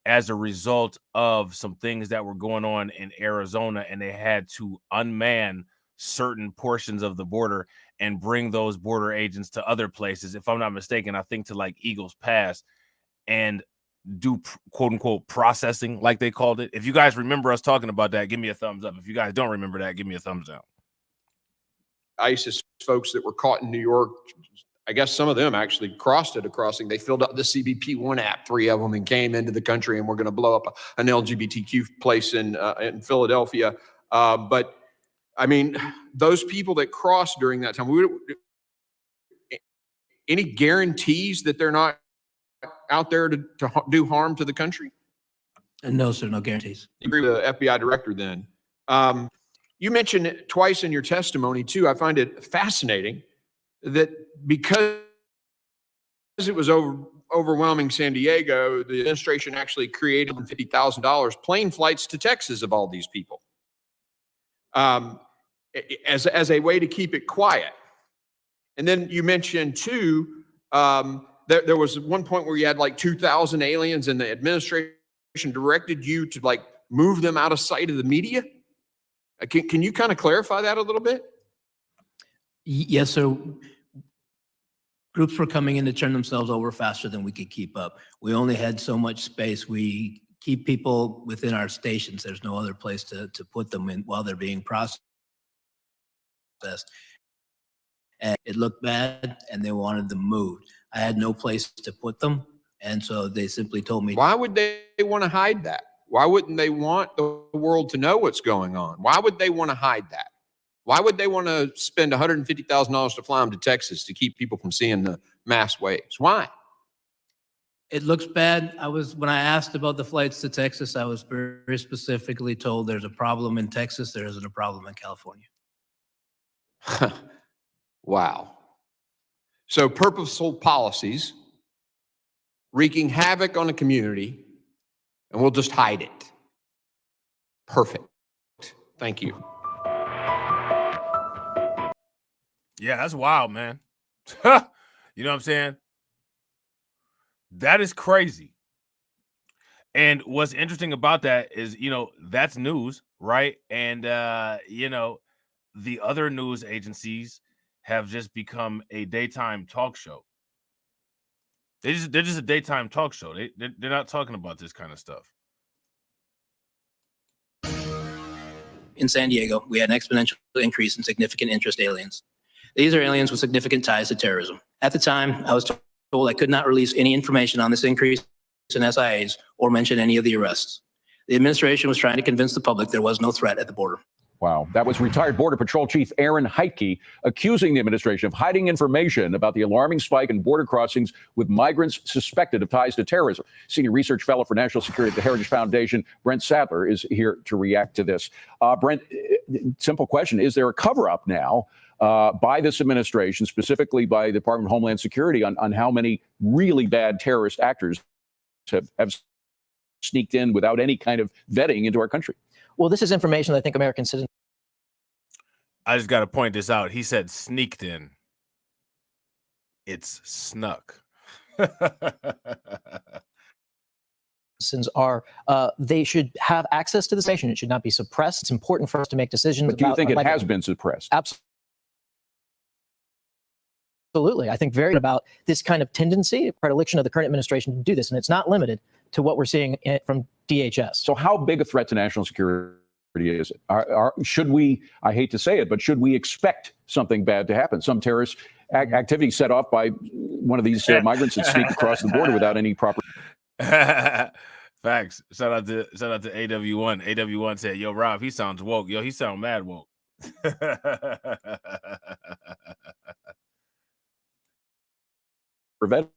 as a result of some things that were going on in Arizona, and they had to unman certain portions of the border and bring those border agents to other places. If I'm not mistaken, I think to like Eagles Pass, and do quote unquote processing, like they called it. If you guys remember us talking about that, give me a thumbs up. If you guys don't remember that, give me a thumbs down. ISIS folks that were caught in New York, I guess some of them actually crossed at a crossing. They filled out the CBP1 app, 3 of them, and came into the country, and we're going to blow up an LGBTQ place in Philadelphia. But I mean, those people that crossed during that time, any guarantees that they're not out there to do harm to the country? No, sir, no guarantees. You agree with the FBI director then. You mentioned it twice in your testimony too. I find it fascinating that because it was overwhelming San Diego, the administration actually created $50,000 plane flights to Texas of all these people as a way to keep it quiet. And then you mentioned too, there was one point where you had like 2,000 aliens and the administration directed you to like move them out of sight of the media. Can you kind of clarify that a little bit? Yes, sir. Groups were coming in to turn themselves over faster than we could keep up. We only had so much space. We keep people within our stations. There's no other place to put them in while they're being processed. And it looked bad, and they wanted them moved. I had no place to put them, and so they simply told me. Why would they want to hide that? Why wouldn't they want the world to know what's going on? Why would they want to hide that? Why would they want to spend $150,000 to fly them to Texas to keep people from seeing the mass waves? Why? It looks bad. When I asked about the flights to Texas, I was very specifically told there's a problem in Texas, there isn't a problem in California. Wow. So purposeful policies wreaking havoc on a community, and we'll just hide it. Perfect. Thank you. Yeah, that's wild, man. You know what I'm saying? That is crazy. And what's interesting about that is, that's news, right? And, the other news agencies have just become a daytime talk show. They're just a daytime talk show. They're not talking about this kind of stuff. In San Diego, we had an exponential increase in significant interest aliens. These are aliens with significant ties to terrorism. At the time, I was told I could not release any information on this increase in SIAs or mention any of the arrests. The administration was trying to convince the public there was no threat at the border. Wow. That was retired Border Patrol Chief Aaron Heitke accusing the administration of hiding information about the alarming spike in border crossings with migrants suspected of ties to terrorism. Senior Research Fellow for National Security at the Heritage Foundation, Brent Sadler, is here to react to this. Brent, simple question. Is there a cover-up now by this administration, specifically by the Department of Homeland Security, on how many really bad terrorist actors have sneaked in without any kind of vetting into our country? Well, this is information that I think American citizens. I just got to point this out. He said sneaked in. It's snuck. Citizens are, they should have access to this information. It should not be suppressed. It's important for us to make decisions. But do you think it has been suppressed? Absolutely. I think very about this kind of tendency, predilection of the current administration to do this. And it's not limited to what we're seeing from DHS. So how big a threat to national security is it? Should we, I hate to say it, but should we expect something bad to happen? Some terrorist activity set off by one of these migrants that sneak across the border without any proper... Facts. Shout out to AW1. AW1 said, yo, Rob, he sounds woke. Yo, he sound mad woke. Prevent.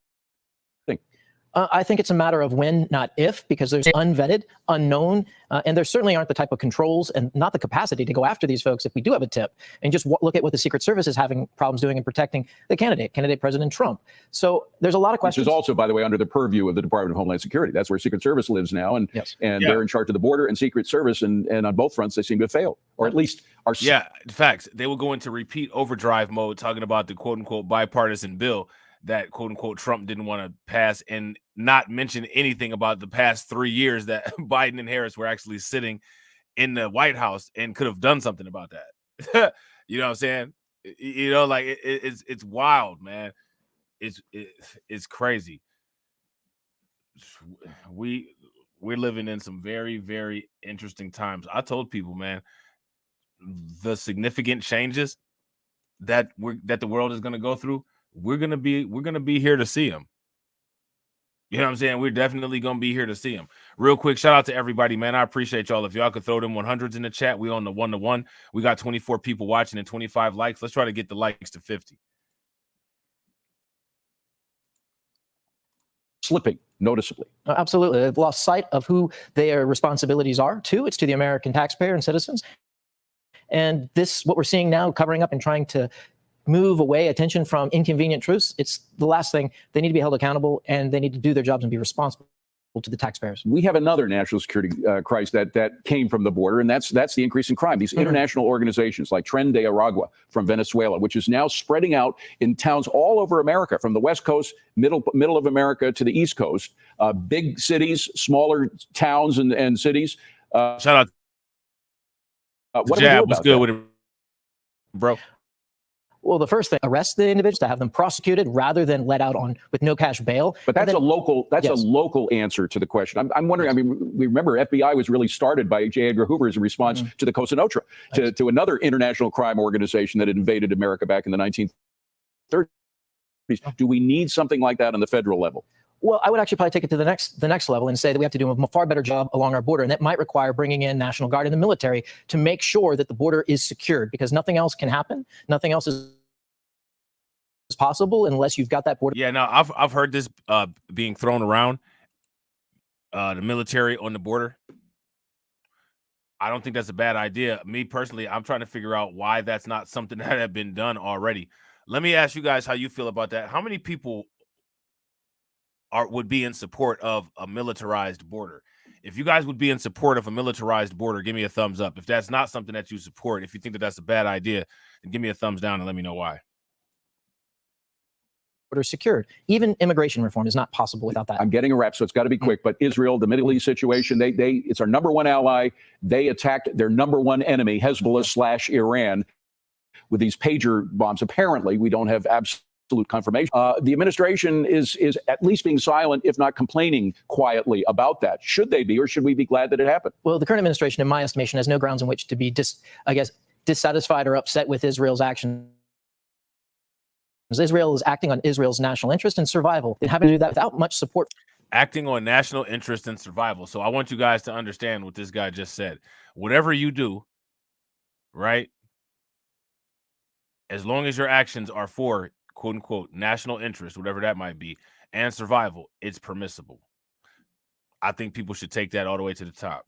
I think it's a matter of when, not if, because there's unvetted, unknown, and there certainly aren't the type of controls and not the capacity to go after these folks if we do have a tip. And just look at what the Secret Service is having problems doing in protecting the candidate President Trump. So there's a lot of questions. Which is also, by the way, under the purview of the Department of Homeland Security. That's where Secret Service lives now, and they're in charge of the border and Secret Service, and on both fronts they seem to have failed, or at least are. Yeah, facts. They will go into repeat overdrive mode, talking about the quote unquote bipartisan bill that quote unquote Trump didn't want to pass, and not mention anything about the past 3 years that Biden and Harris were actually sitting in the White House and could have done something about that. You know what I'm saying? Like it's wild, man. It's crazy. We're living in some very, very interesting times. I told people, man, the significant changes that the world is going to go through, we're gonna be here to see them. You know what I'm saying? We're definitely gonna be here to see them. Real quick, shout out to everybody, man. I appreciate y'all. If y'all could throw them 100s in the chat, we on the 1-to-1. We got 24 people watching and 25 likes. Let's try to get the likes to 50. Slipping noticeably. Absolutely. They've lost sight of who their responsibilities are to. It's to the American taxpayer and citizens. And this, what we're seeing now, covering up and trying to move away attention from inconvenient truths, it's the last thing. They need to be held accountable, and they need to do their jobs and be responsible to the taxpayers. We have another national security crisis that came from the border, and that's the increase in crime. These international organizations like Tren de Aragua from Venezuela, which is now spreading out in towns all over America, from the West Coast, middle of America to the East Coast, big cities, smaller towns and cities. Shout out. What Jab, what's good with it, bro? Well, the first thing, arrest the individuals, to have them prosecuted rather than let out on with no cash bail. But that's a local answer to the question. I'm wondering, I mean, we remember FBI was really started by J. Edgar Hoover as a response to the Cosa Nostra, to another international crime organization that had invaded America back in the 1930s. Do we need something like that on the federal level? Well, I would actually probably take it to the next level and say that we have to do a far better job along our border, and that might require bringing in National Guard and the military to make sure that the border is secured, because nothing else can happen. Nothing else is possible unless you've got that border. Yeah, no, I've heard this being thrown around. The military on the border. I don't think that's a bad idea. Me personally, I'm trying to figure out why that's not something that had been done already. Let me ask you guys how you feel about that. How many people would be in support of a militarized border? If you guys would be in support of a militarized border, give me a thumbs up. If that's not something that you support, if you think that that's a bad idea, then give me a thumbs down and let me know why. Border secured. Even immigration reform is not possible without that. I'm getting a wrap, so it's got to be quick. But Israel, the Middle East situation, it's our number one ally. They attacked their number one enemy, Hezbollah/Iran, with these pager bombs. Apparently, we don't have absolute confirmation. The administration is at least being silent, if not complaining quietly about that. Should they be, or should we be glad that it happened? Well, the current administration, in my estimation, has no grounds in which to be dissatisfied or upset with Israel's actions. Israel is acting on Israel's national interest and survival. They have to do that without much support. Acting on national interest and survival. So I want you guys to understand what this guy just said. Whatever you do, right, as long as your actions are for, quote unquote, national interest, whatever that might be, and survival, it's permissible. I think people should take that all the way to the top.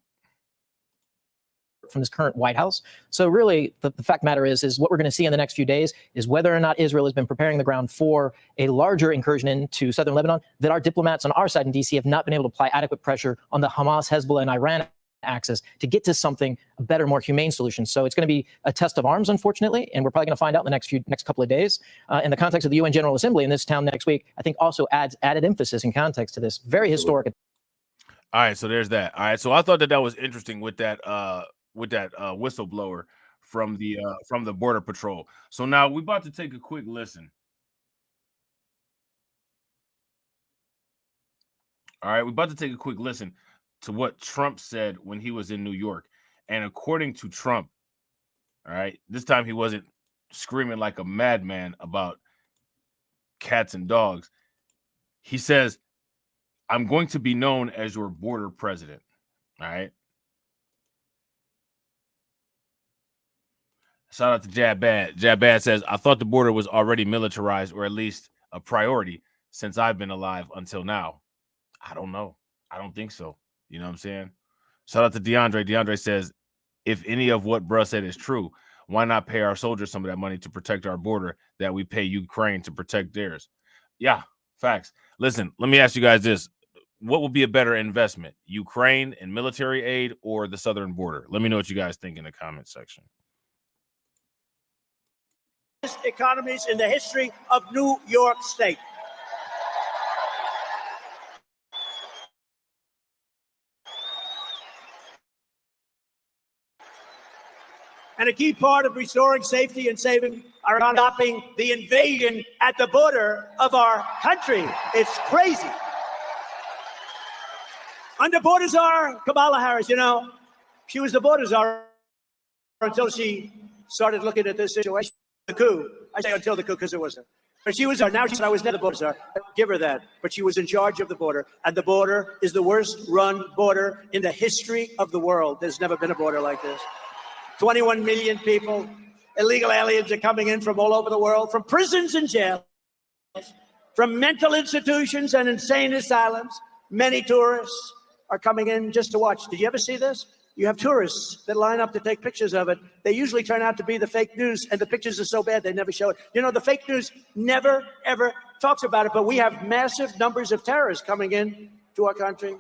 From this current White House. So really, the fact of the matter is what we're going to see in the next few days is whether or not Israel has been preparing the ground for a larger incursion into southern Lebanon, that our diplomats on our side in D.C. have not been able to apply adequate pressure on the Hamas, Hezbollah, and Iran axis to get to something, a better, more humane solution. So it's going to be a test of arms, unfortunately, and we're probably going to find out in the next couple of days. In the context of the UN General Assembly in this town next week, I think also adds added emphasis and context to this very historic. All right, so there's that. All right, so I thought that was interesting with that whistleblower from the Border Patrol. So now we're about to take a quick listen. All right, we're about to take a quick listen to what Trump said when he was in New York. And according to Trump, all right, this time he wasn't screaming like a madman about cats and dogs. He says, "I'm going to be known as your border president." All right. Shout out to Jab Bad. Jab Bad says, "I thought the border was already militarized, or at least a priority, since I've been alive until now." I don't know. I don't think so. You know what I'm saying? Shout out to DeAndre. DeAndre says, "If any of what bruh said is true, why not pay our soldiers some of that money to protect our border that we pay Ukraine to protect theirs?" Yeah, facts. Listen, let me ask you guys this. What would be a better investment, Ukraine and military aid or the southern border? Let me know what you guys think in the comment section. Economies in the history of New York State. And a key part of restoring safety and saving are stopping the invasion at the border of our country. It's crazy. Under border czar Kamala Harris, she was the border czar until she started looking at this situation. The coup. I say until the coup because it wasn't. But she was there. Now she said, "I was never the border czar." Give her that. But she was in charge of the border. And the border is the worst run border in the history of the world. There's never been a border like this. 21 million people, illegal aliens are coming in from all over the world, from prisons and jails, from mental institutions and insane asylums. Many tourists are coming in just to watch. Did you ever see this? You have tourists that line up to take pictures of it. They usually turn out to be the fake news, and the pictures are so bad they never show it. The fake news never, ever talks about it, but we have massive numbers of terrorists coming in to our country.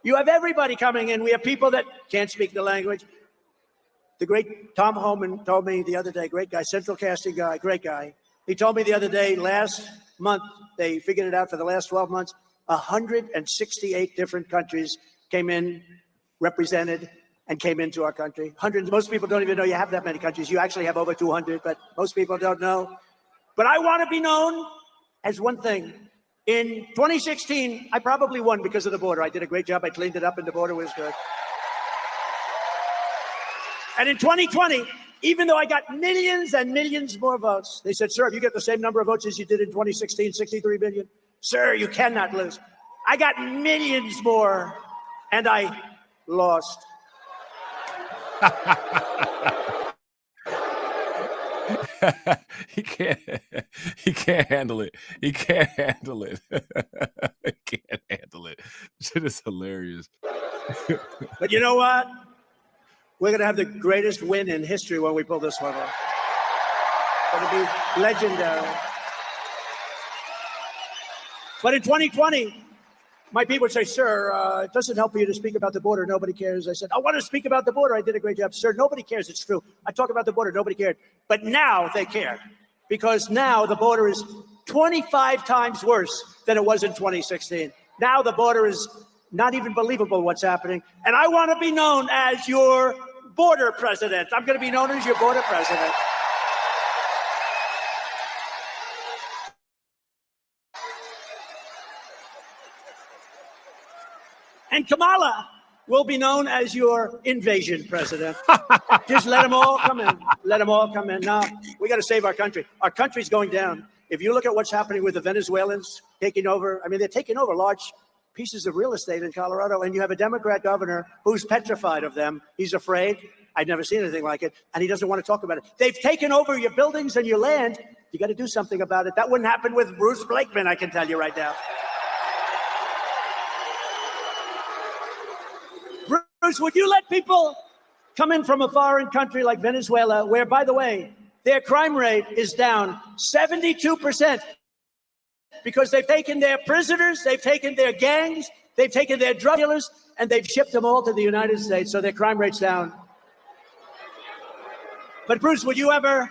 You have everybody coming in. We have people that can't speak the language. The great Tom Homan told me the other day, great guy, central casting guy, great guy. He told me the other day, last month, they figured it out for the last 12 months, 168 different countries came in, represented, and came into our country. Hundreds. Most people don't even know you have that many countries. You actually have over 200, but most people don't know. But I want to be known as one thing. In 2016, I probably won because of the border. I did a great job. I cleaned it up, and the border was good. And in 2020, even though I got millions and millions more votes, they said, "Sir, if you get the same number of votes as you did in 2016, 63 million, sir, you cannot lose." I got millions more, and I lost. He can't handle it. He can't handle it. He can't handle it. Shit is hilarious. But you know what? We're going to have the greatest win in history when we pull this one off. It's going to be legendary. But in 2020, my people would say, sir, it doesn't help you to speak about the border. Nobody cares. I said, I want to speak about the border. I did a great job. Sir, nobody cares. It's true. I talk about the border. Nobody cared. But now they care, because now the border is 25 times worse than it was in 2016. Now the border is not even believable what's happening. And I want to be known as your border president. I'm going to be known as your border president. And Kamala will be known as your invasion president. Just let them all come in. Let them all come in. No, we got to save our country. Our country's going down. If you look at what's happening with the Venezuelans taking over, I mean, they're taking over large pieces of real estate in Colorado, and you have a Democrat governor who's petrified of them. He's afraid. I've never seen anything like it, and he doesn't want to talk about it. They've taken over your buildings and your land. You got to do something about it. That wouldn't happen with Bruce Blakeman, I can tell you right now. Bruce, would you let people come in from a foreign country like Venezuela, where, by the way, their crime rate is down 72%, because they've taken their prisoners, they've taken their gangs, they've taken their drug dealers, and they've shipped them all to the United States, so their crime rate's down. But Bruce, would you ever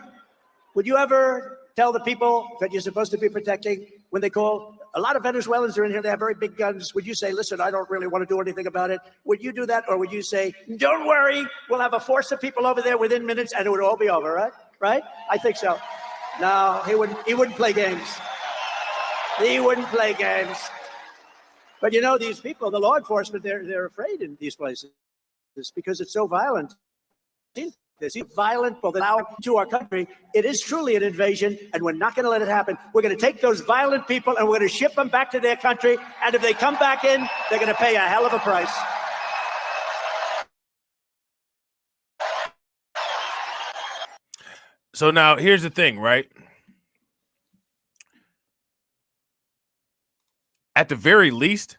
tell the people that you're supposed to be protecting when they call? A lot of Venezuelans are in here, they have very big guns. Would you say, listen, I don't really want to do anything about it? Would you do that? Or would you say, don't worry, we'll have a force of people over there within minutes and it would all be over, right? Right? I think so. No, he wouldn't play games. He wouldn't play games. But you know, these people, the law enforcement, they're afraid in these places. It's because it's so violent. It's violent, but now to our country, it is truly an invasion, and we're not going to let it happen. We're going to take those violent people and we're going to ship them back to their country. And if they come back in, they're going to pay a hell of a price. So now here's the thing, right? At the very least,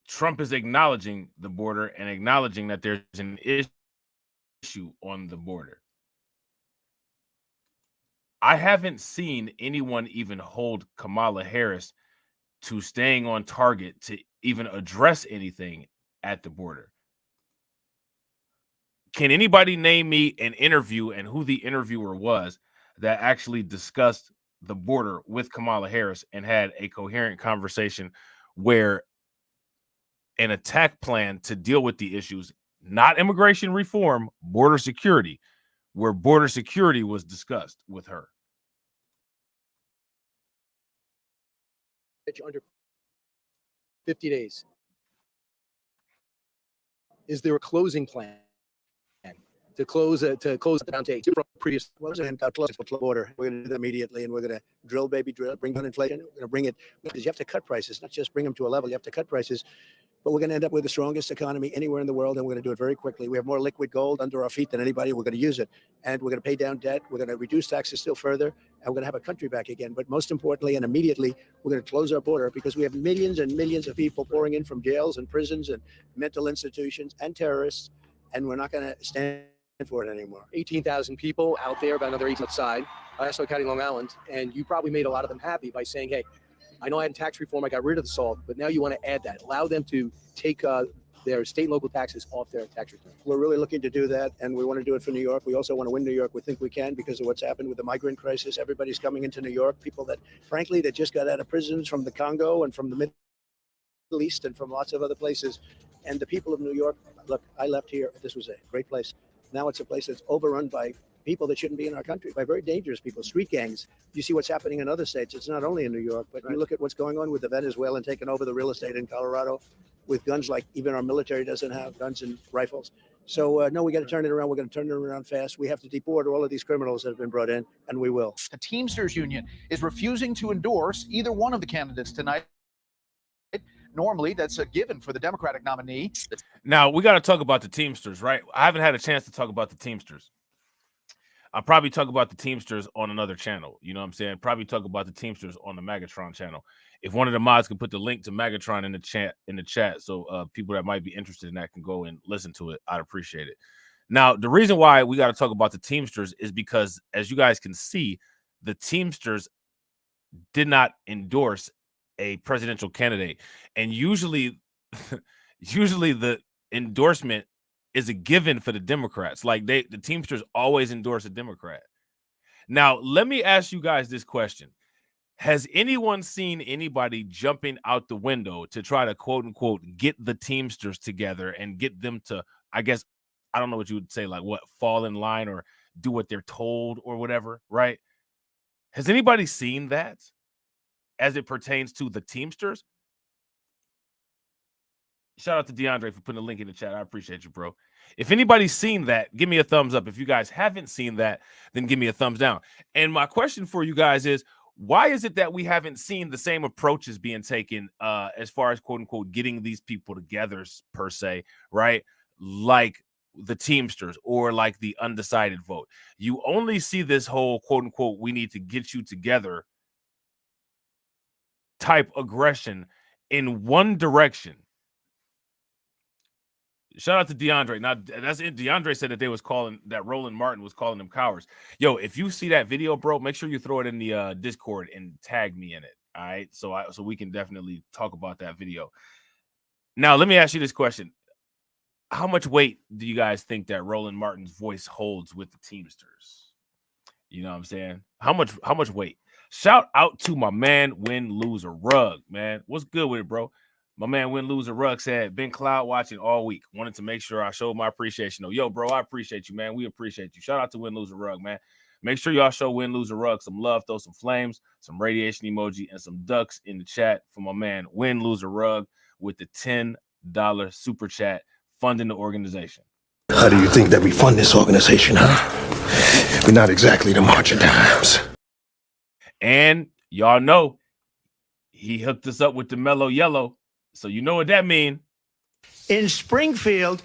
Trump is acknowledging the border and acknowledging that there's an issue on the border. I haven't seen anyone even hold Kamala Harris to staying on target to even address anything at the border. Can anybody name me an interview and who the interviewer was that actually discussed the border with Kamala Harris and had a coherent conversation where an attack plan to deal with the issues, not immigration reform, border security, where border security was discussed with her? Under 50 days. Is there a closing plan to close it down to previous border? We're going to do that immediately, and we're going to drill, baby, drill, bring down inflation. We're going to bring it, because you have to cut prices, not just bring them to a level. You have to cut prices. But we're going to end up with the strongest economy anywhere in the world, and we're going to do it very quickly. We have more liquid gold under our feet than anybody. We're going to use it, and we're going to pay down debt. We're going to reduce taxes still further, and we're going to have a country back again. But most importantly and immediately, we're going to close our border, because we have millions and millions of people pouring in from jails and prisons and mental institutions and terrorists, and we're not going to stand for it anymore. 18,000 people out there, about another 8 outside, also counting Long Island, and you probably made a lot of them happy by saying, hey, I know I had tax reform, I got rid of the SALT, but now you want to add that. Allow them to take their state and local taxes off their tax return. We're really looking to do that, and we want to do it for New York. We also want to win New York. We think we can because of what's happened with the migrant crisis. Everybody's coming into New York, people that, frankly, that just got out of prisons from the Congo and from the Middle East and from lots of other places. And the people of New York, look, I left here. This was a great place. Now it's a place that's overrun by people that shouldn't be in our country, by very dangerous people, street gangs. You see what's happening in other states. It's not only in New York, but you look at what's going on with the Venezuelan taking over the real estate in Colorado with guns like even our military doesn't have, guns and rifles. So no, we got to turn it around. We're going to turn it around fast. We have to deport all of these criminals that have been brought in, and we will. The Teamsters Union is refusing to endorse either one of the candidates tonight. Normally, that's a given for the Democratic nominee. Now, we got to talk about the Teamsters, right? I haven't had a chance to talk about the Teamsters. I'll probably talk about the Teamsters on another channel. You know what I'm saying? Probably talk about the Teamsters on the Magatron channel. If one of the mods can put the link to Magatron in the chat, so people that might be interested in that can go and listen to it, I'd appreciate it. Now, the reason why we got to talk about the Teamsters is because, as you guys can see, the Teamsters did not endorse a presidential candidate, and usually the endorsement is a given for the Democrats. Like the Teamsters always endorse a Democrat. Now, let me ask you guys this question. Has anyone seen anybody jumping out the window to try to quote unquote get the Teamsters together and get them to, I guess, I don't know what you would say, like what, fall in line or do what they're told or whatever, right? Has anybody seen that as it pertains to the Teamsters? Shout out to DeAndre for putting a link in the chat. I appreciate you, bro. If anybody's seen that, give me a thumbs up. If you guys haven't seen that, then give me a thumbs down. And my question for you guys is, why is it that we haven't seen the same approaches being taken as far as quote unquote getting these people together per se, right? Like the Teamsters or like the undecided vote. You only see this whole quote unquote, we need to get you together type aggression in one direction. Shout out to DeAndre. Now that's it. DeAndre said that that Roland Martin was calling them cowards. Yo, if you see that video, bro, make sure you throw it in the Discord and tag me in it. All right, so we can definitely talk about that video. Now, let me ask you this question: how much weight do you guys think that Roland Martin's voice holds with the Teamsters? You know what I'm saying? How much weight? Shout out to my man Win Lose a Rug, man. What's good with it, bro? My man Win Lose a Rug said, been cloud watching all week. Wanted to make sure I showed my appreciation. Yo, bro, I appreciate you, man. We appreciate you. Shout out to Win Lose a Rug, man. Make sure y'all show Win Lose a Rug some love, throw some flames, some radiation emoji, and some ducks in the chat for my man Win Lose a Rug with the $10 super chat funding the organization. How do you think that we fund this organization, huh? We're not exactly the March of Dimes. And y'all know he hooked us up with the Mellow Yellow. So you know what that means. In Springfield,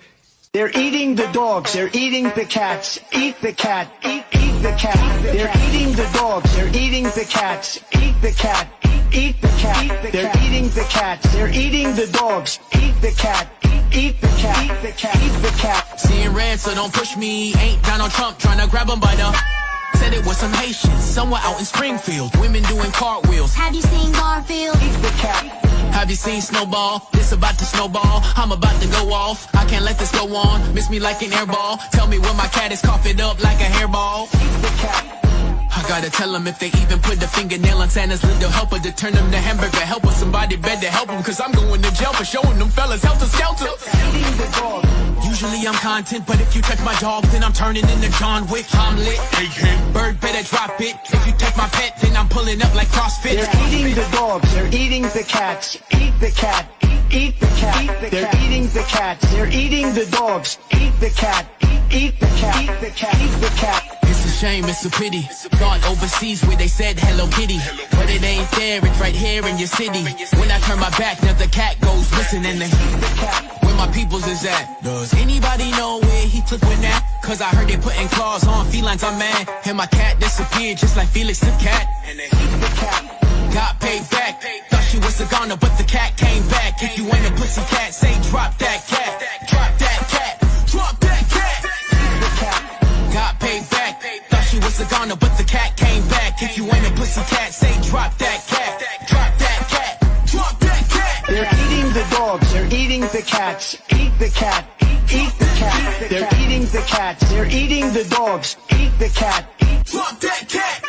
they're eating the dogs. They're eating the cats. Eat the cat. Eat the cat. They're eating the dogs. They're eating the cats. Eat the cat. Eat the cat. They're eating the cats. They're eating the dogs. Eat the cat. Eat the cat. Eat the cat. Eat the cat. Seeing red, so don't push me. Ain't Donald Trump trying to grab him by the... Said it was some Haitians somewhere out in Springfield. Women doing cartwheels. Have you seen Garfield? Eat the cat. Have you seen Snowball? This about to snowball. I'm about to go off. I can't let this go on. Miss me like an airball. Tell me when my cat is coughing up like a hairball. Eat the cat. I gotta tell them if they even put the fingernail on Santa's little helper to turn them to hamburger helper. Somebody better help them, cause I'm going to jail for showing them fellas helter skelter. Eating the dog. Usually I'm content, but if you touch my dog, then I'm turning into John Wick. I'm lit. Bird better drop it. If you touch my pet, then I'm pulling up like CrossFit. They're eating the dogs. They're eating the cats. Eat the cat. Eat the cat. They're eating the cats. They're eating the dogs. Eat the cat. Eat the cat. Eat the cat. Eat the cat. It's a shame, it's a pity. Thought overseas where they said Hello Kitty, but it ain't there, it's right here in your city. When I turn my back, now the cat goes missing and where my peoples is at. Does anybody know where he took with that? Cause I heard they putting claws on felines, I'm mad. And my cat disappeared just like Felix the cat. And the cat got paid back. Thought she was a goner, but the cat came back. If you ain't a pussy cat, say drop that cat. Drop that cat. Drop that cat. The cat got paid back. Thought she was a goner, but the cat came back. If you ain't a pussy cat, say drop that cat. Drop that cat. Drop that cat. They're eating the dogs. They're eating the cats. Eat the cat. Eat the cat. They're eating the cats. They're eating the dogs. Eat the cat. Drop that cat.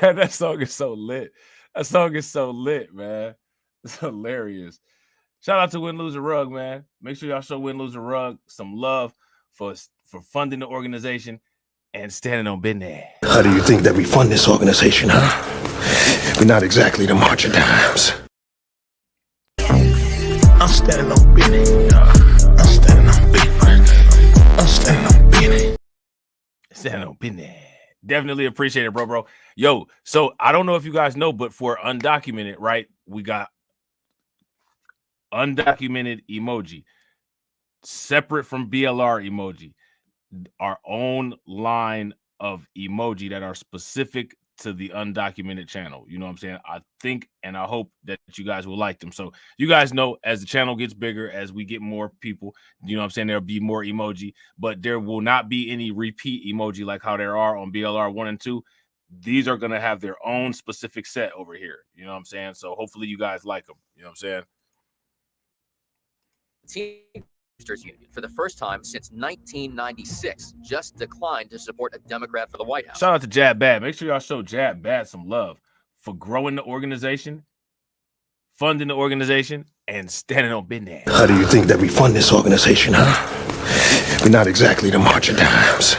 Man, that song is so lit. That song is so lit, man. It's hilarious. Shout out to Win Lose a Rug, man. Make sure y'all show Win Lose a Rug some love for funding the organization and standing on business. How do you think that we fund this organization, huh? We're not exactly the marching dimes. I'm standing on business. I'm standing on business. I'm standing on business. Standing on business. Definitely appreciate it, bro. Yo, so I don't know if you guys know, but for undocumented, right? We got undocumented emoji, separate from BLR emoji, our own line of emoji that are specific to the undocumented channel. You know what I'm saying? I think and I hope that you guys will like them. So you guys know, as the channel gets bigger, as we get more people, you know what I'm saying, there'll be more emoji, but there will not be any repeat emoji like how there are on BLR 1 and 2. These are going to have their own specific set over here. You know what I'm saying? So hopefully you guys like them. You know what I'm saying? Teamsters Union, for the first time since 1996, just declined to support a Democrat for the White House. Shout out to Jab Bad. Make sure y'all show Jab Bad some love for growing the organization, funding the organization, and standing on business. How do you think that we fund this organization, huh? We're not exactly the marching dimes.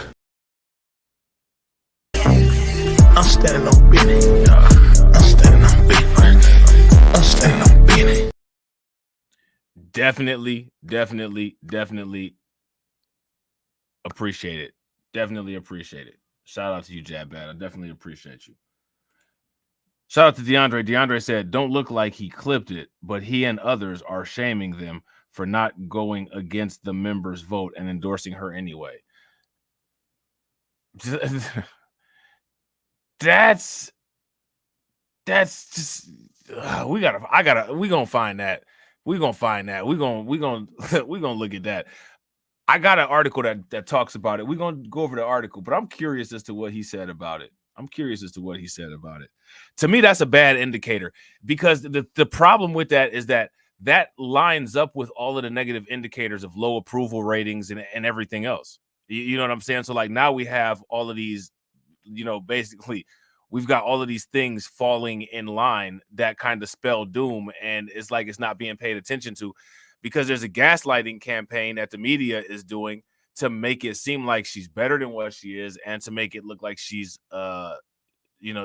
I'm standing on business. I'm standing on business. I'm standing on business. Definitely appreciate it. Definitely appreciate it. Shout out to you, Jab Bad. I definitely appreciate you. Shout out to DeAndre. DeAndre said, don't look like he clipped it, but he and others are shaming them for not going against the members' vote and endorsing her anyway. That's just we gonna find that. We're gonna find that. We're gonna look at that. I got an article that talks about it. We're gonna go over the article, but I'm curious as to what he said about it. To me, that's a bad indicator, because the problem with that is that lines up with all of the negative indicators of low approval ratings and everything else. You know what I'm saying? So like now we have all of these, you know, basically we've got all of these things falling in line that kind of spell doom, and it's like it's not being paid attention to, because there's a gaslighting campaign that the media is doing to make it seem like she's better than what she is, and to make it look like she's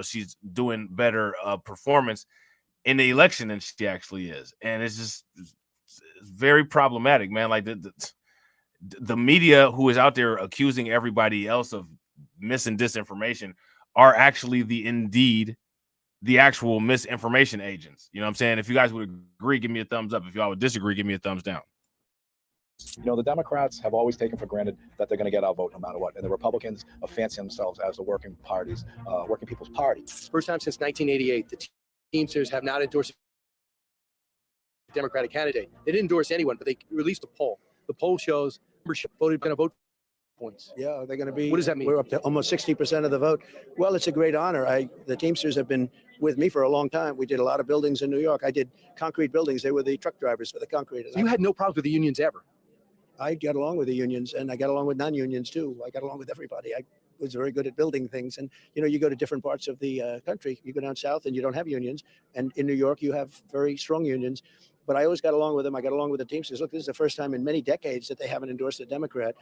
she's doing better performance in the election than she actually is. And it's just very problematic, man. Like the media who is out there accusing everybody else of mis and disinformation are actually the actual misinformation agents. You know what I'm saying? If you guys would agree, give me a thumbs up. If y'all would disagree, give me a thumbs down. You know, the Democrats have always taken for granted that they're going to get our vote no matter what. And the Republicans are fancying themselves as the working people's party. First time since 1988, the Teamsters have not endorsed a Democratic candidate. They didn't endorse anyone, but they released a poll. The poll shows membership voted going to vote points. Yeah, they're going to be. What does that mean? We're up to almost 60% of the vote. Well, it's a great honor. The Teamsters have been with me for a long time. We did a lot of buildings in New York. I did concrete buildings. They were the truck drivers for the concrete. So you had no problems with the unions ever? I got along with the unions, and I got along with non-unions too. I got along with everybody. I was very good at building things. And, you know, you go to different parts of the country. You go down south and you don't have unions. And in New York, you have very strong unions. But I always got along with them. I got along with the Teamsters. Look, this is the first time in many decades that they haven't endorsed a Democrat.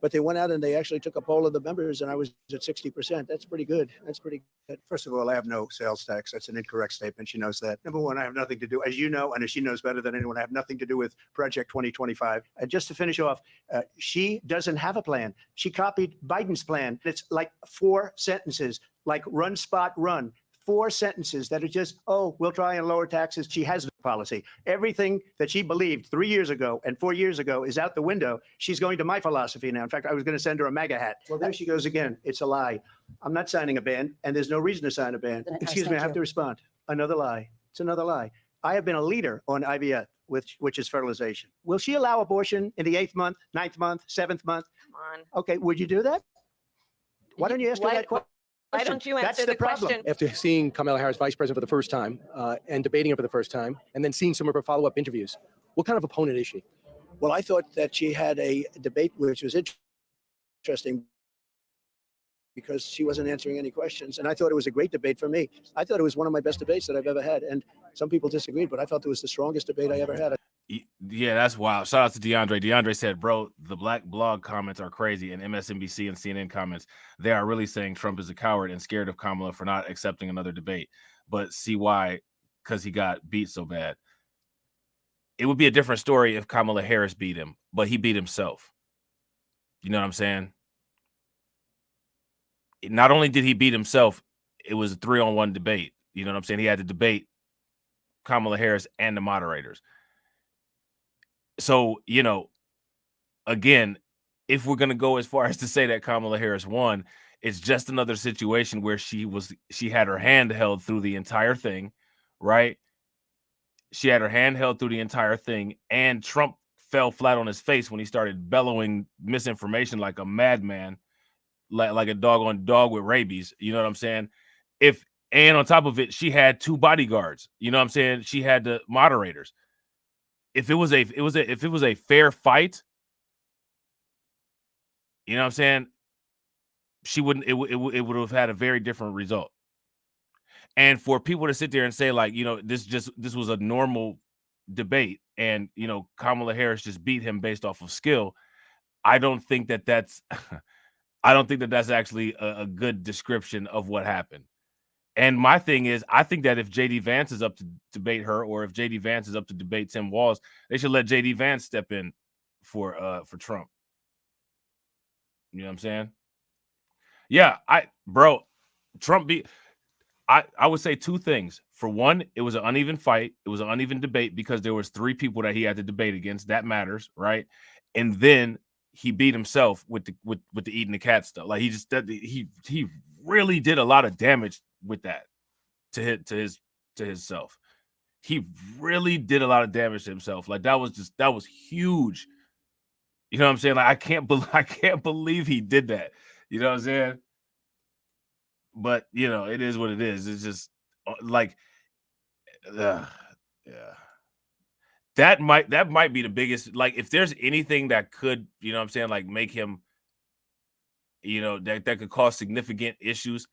But they went out and they actually took a poll of the members, and I was at 60%. That's pretty good. That's pretty good. First of all, I have no sales tax. That's an incorrect statement. She knows that. Number one, I have nothing to do, as you know, and as she knows better than anyone, I have nothing to do with Project 2025. And just to finish off, she doesn't have a plan. She copied Biden's plan. It's like 4 sentences, like run, spot, run. 4 sentences that are just, oh, we'll try and lower taxes. She has no policy. Everything that she believed 3 years ago and 4 years ago is out the window. She's going to my philosophy now. In fact, I was going to send her a MAGA hat. Well, there she goes again. It's a lie. I'm not signing a ban, and there's no reason to sign a ban. Excuse me, I have to respond. Another lie. It's another lie. I have been a leader on IVF, which is fertilization. Will she allow abortion in the 8th month, 9th month, 7th month? Come on. Okay, would you do that? Why don't you ask her that question? Why don't you answer That's the problem. question? After seeing Kamala Harris vice president for the first time and debating her for the first time, and then seeing some of her follow-up interviews, what kind of opponent is she? Well, I thought that she had a debate which was interesting because she wasn't answering any questions. And I thought it was a great debate for me. I thought it was one of my best debates that I've ever had. And some people disagreed, but I felt it was the strongest debate I ever had. Yeah, that's wild. Shout out to DeAndre. DeAndre said, bro, the black blog comments are crazy, and MSNBC and CNN comments, they are really saying Trump is a coward and scared of Kamala for not accepting another debate. But see why? Because he got beat so bad. It would be a different story if Kamala Harris beat him, but he beat himself. You know what I'm saying? Not only did he beat himself, it was a 3-on-1 debate. You know what I'm saying? He had to debate Kamala Harris and the moderators. So, you know, again, if we're going to go as far as to say that Kamala Harris won, it's just another situation where she had her hand held through the entire thing, right? She had her hand held through the entire thing, and Trump fell flat on his face when he started bellowing misinformation like a madman, like a doggone dog with rabies. You know what I'm saying? And on top of it, she had 2 bodyguards. You know what I'm saying? She had the moderators. If it was a fair fight, you know what I'm saying, she wouldn't. It would have had a very different result. And for people to sit there and say, like, you know, this was a normal debate, and, you know, Kamala Harris just beat him based off of skill, I don't think that that's I don't think that that's actually a good description of what happened. And my thing is, I think that if JD Vance is up to debate her, or if JD Vance is up to debate Tim Walz, they should let JD Vance step in for Trump. You know what I'm saying? Yeah, Trump beat. I would say 2 things. For one, it was an uneven fight. It was an uneven debate because there was 3 people that he had to debate against. That matters, right? And then he beat himself with the eating the cat stuff. Like, he really did a lot of damage with that to himself. He really did a lot of damage to himself. Like, that was huge. You know what I'm saying? Like, I can't believe he did that. You know what I'm saying? But, you know, it is what it is. It's just like, yeah. That might be the biggest. Like, if there's anything that could, you know what I'm saying, like, make him, you know, that could cause significant issues,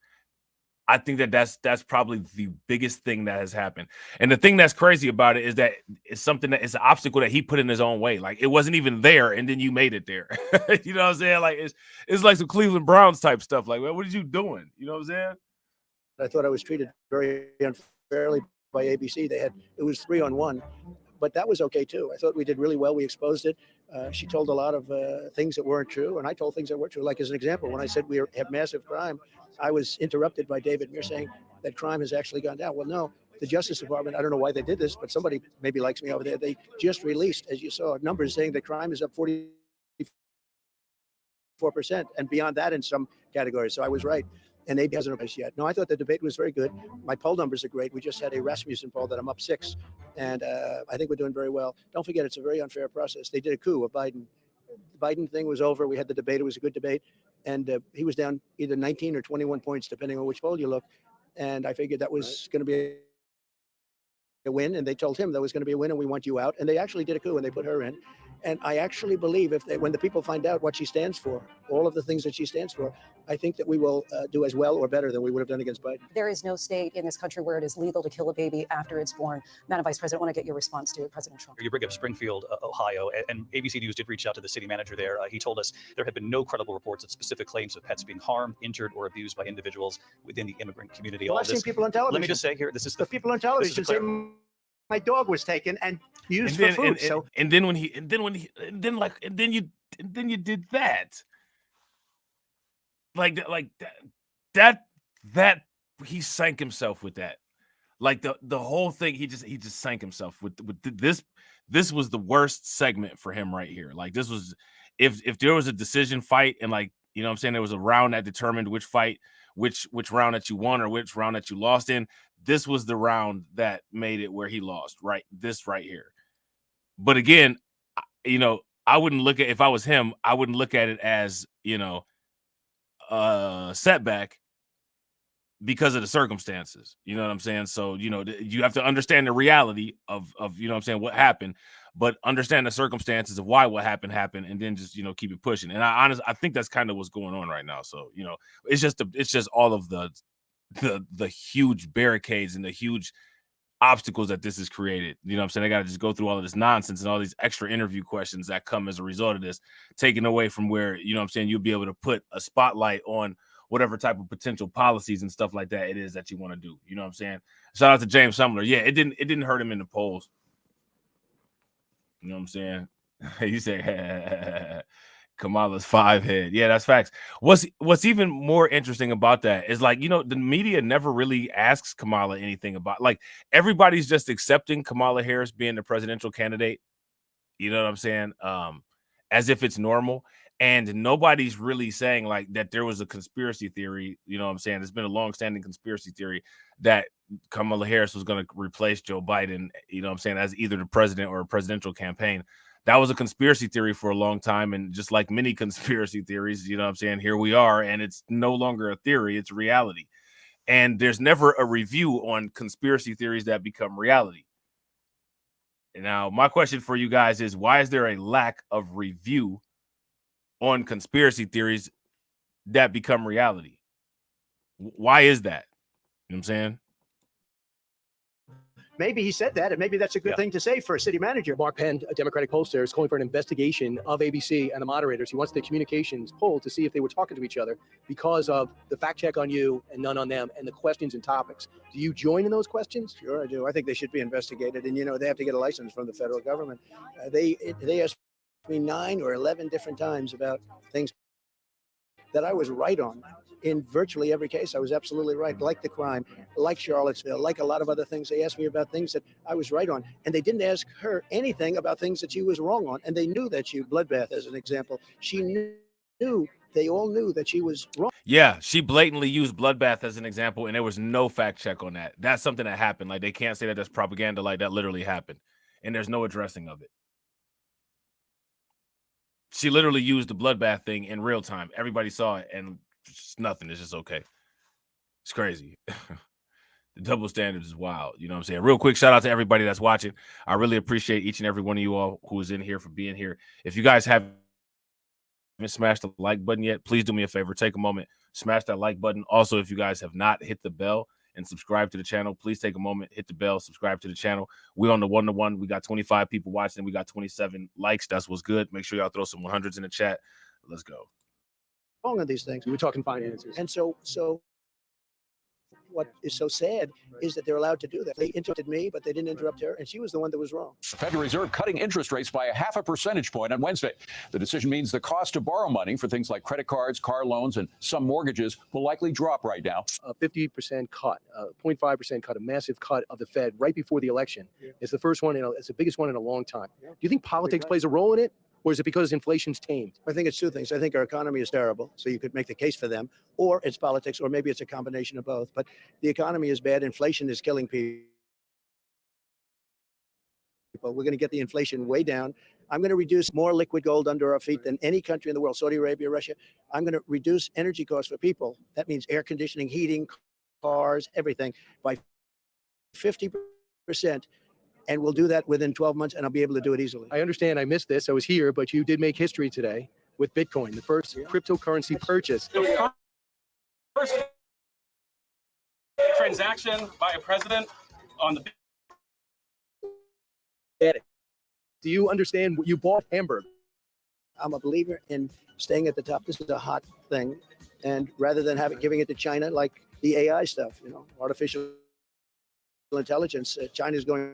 I think that's probably the biggest thing that has happened. And the thing that's crazy about it is that it's something that it's an obstacle that he put in his own way. Like, it wasn't even there, and then you made it there. You know what I'm saying? Like, it's like some Cleveland Browns type stuff. Like, well, what are you doing? You know what I'm saying? I thought I was treated very unfairly by ABC. It was 3-on-1, but that was okay too. I thought we did really well. We exposed it. She told a lot of things that weren't true, and I told things that were true. Like, as an example, when I said we have massive crime, I was interrupted by David Muir saying that crime has actually gone down. Well, no, the Justice Department, I don't know why they did this, but somebody maybe likes me over there. They just released, as you saw, numbers saying that crime is up 44%, and beyond that in some categories. So I was right. And AB hasn't replaced yet. No, I thought the debate was very good. My poll numbers are great. We just had a Rasmussen poll that I'm up 6, and I think we're doing very well. Don't forget, it's a very unfair process. They did a coup of Biden. The Biden thing was over. We had the debate. It was a good debate, and he was down either 19 or 21 points, depending on which poll you look. And I figured that was going to be a win, and they told him that was going to be a win, and we want you out. And they actually did a coup, and they put her in. And I actually believe when the people find out what she stands for, all of the things that she stands for, I think that we will do as well or better than we would have done against Biden. There is no state in this country where it is legal to kill a baby after it's born. Madam Vice President, I want to get your response to President Trump. You bring up Springfield, Ohio, and ABC News did reach out to the city manager there. He told us there have been no credible reports of specific claims of pets being harmed, injured, or abused by individuals within the immigrant community. Well, I've seen people on television. Let me just say here, this is the people on television saying my dog was taken and used for food. And then you did that. Like that he sank himself with that. Like the whole thing, he just sank himself with this. This was the worst segment for him right here. Like, this was, if there was a decision fight, and, like, you know what I'm saying, there was a round that determined which round that you won or which round that you lost in. This was the round that made it where he lost, right? This right here. But again, you know, I wouldn't look at, if I was him, I wouldn't look at it as, you know, a setback because of the circumstances. You know what I'm saying? So, you know, you have to understand the reality of you know what I'm saying, what happened, but understand the circumstances of why what happened, and then just, you know, keep it pushing. And I think that's kind of what's going on right now. So, you know, it's just all of the huge barricades and the huge obstacles that this has created. You know what I'm saying? They got to just go through all of this nonsense and all these extra interview questions that come as a result of this, taken away from where, you know what I'm saying, you'll be able to put a spotlight on whatever type of potential policies and stuff like that it is that you want to do. You know what I'm saying? Shout out to James Sumler. Yeah, it didn't hurt him in the polls. You know what I'm saying? You say Kamala's 5 head. Yeah, that's facts. What's even more interesting about that is, like, you know, the media never really asks Kamala anything about, like, everybody's just accepting Kamala Harris being the presidential candidate. You know what I'm saying? As if it's normal. And nobody's really saying, like, that there was a conspiracy theory. You know what I'm saying? There's been a long-standing conspiracy theory that Kamala Harris was going to replace Joe Biden, you know what I'm saying, as either the president or a presidential campaign. That was a conspiracy theory for a long time. And just like many conspiracy theories, you know what I'm saying, here we are, and it's no longer a theory, it's reality. And there's never a review on conspiracy theories that become reality. Now, my question for you guys is, why is there a lack of review on conspiracy theories that become reality? Why is that? You know what I'm saying? Maybe he said that, and maybe that's a good thing to say for a city manager. Mark Penn, a Democratic pollster, is calling for an investigation of ABC and the moderators. He wants the communications pulled to see if they were talking to each other because of the fact check on you and none on them, and the questions and topics. Do you join in those questions? Sure, I do. I think they should be investigated, and, you know, they have to get a license from the federal government. They asked me 9 or 11 different times about things that I was right on. In virtually every case, I was absolutely right, like the crime, like Charlottesville, like a lot of other things. They asked me about things that I was right on, and they didn't ask her anything about things that she was wrong on. And they knew that she, bloodbath as an example, she knew, they all knew that she was wrong. Yeah, she blatantly used bloodbath as an example, and there was no fact check on that. That's something that happened. Like, they can't say that that's propaganda. Like, that literally happened, and there's no addressing of it. She literally used the bloodbath thing in real time. Everybody saw it, and just nothing. It's just okay. It's crazy. The double standards is wild. You know what I'm saying? Real quick, shout out to everybody that's watching. I really appreciate each and every one of you all who is in here for being here. If you guys haven't smashed the like button yet, please do me a favor. Take a moment, smash that like button. Also, if you guys have not hit the bell and subscribe to the channel, please take a moment, hit the bell, subscribe to the channel. We're on the 1-to-1. We got 25 people watching. We got 27 likes. That's what's good. Make sure y'all throw some 100s in the chat. Let's go. Wrong on these things. We're talking finances. And so what is so sad is that they're allowed to do that. They interrupted me, but they didn't interrupt her, and she was the one that was wrong. The Federal Reserve cutting interest rates by 0.5 percentage point on Wednesday. The decision means the cost to borrow money for things like credit cards, car loans, and some mortgages will likely drop right now. A 50% cut, a 0.5% cut, a massive cut of the Fed right before the election. Yeah. It's the first one, it's the biggest one in a long time. Yeah. Do you think politics plays a role in it? Or is it because inflation's tamed? I think it's two things. I think our economy is terrible, so you could make the case for them, or it's politics, or maybe it's a combination of both. But the economy is bad. Inflation is killing people. We're going to get the inflation way down. I'm going to reduce more liquid gold under our feet than any country in the world, Saudi Arabia, Russia. I'm going to reduce energy costs for people. That means air conditioning, heating, cars, everything by 50%. And we'll do that within 12 months, and I'll be able to do it easily. I understand I missed this. I was here, but you did make history today with Bitcoin, the first cryptocurrency purchase. First transaction by a president on the. Do you understand what you bought? Hamburg. I'm a believer in staying at the top. This is a hot thing. And rather than giving it to China, like the AI stuff, you know, artificial intelligence, China's going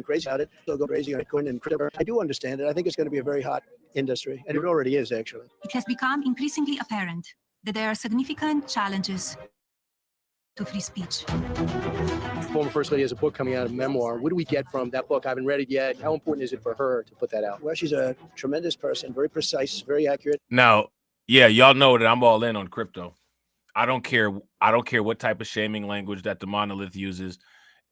crazy about it. They'll go crazy on Bitcoin and crypto. I do understand it. I think it's going to be a very hot industry, and it already is, actually. It has become increasingly apparent that there are significant challenges to free speech. Former First Lady has a book coming out, a memoir. What do we get from that book? I haven't read it yet. How important is it for her to put that out? Well, she's a tremendous person, very precise, very accurate. Now, yeah, y'all know that I'm all in on crypto. I don't care what type of shaming language that the monolith uses.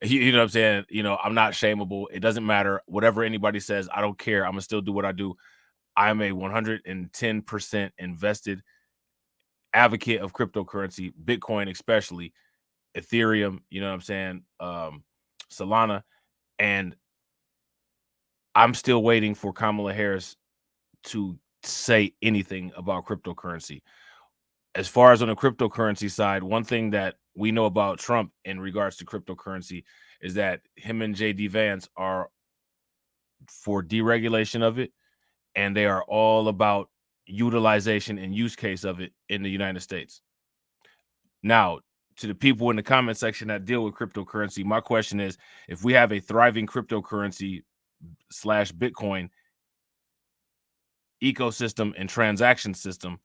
You know what I'm saying? You know, I'm not shameable. It doesn't matter. Whatever anybody says, I don't care. I'm going to still do what I do. I'm a 110% invested advocate of cryptocurrency, Bitcoin especially, Ethereum, you know what I'm saying, Solana. And I'm still waiting for Kamala Harris to say anything about cryptocurrency. As far as on the cryptocurrency side, one thing that we know about Trump in regards to cryptocurrency is that him and JD Vance are for deregulation of it, and they are all about utilization and use case of it in the United States. Now, to the people in the comment section that deal with cryptocurrency, my question is, if we have a thriving cryptocurrency / Bitcoin ecosystem and transaction system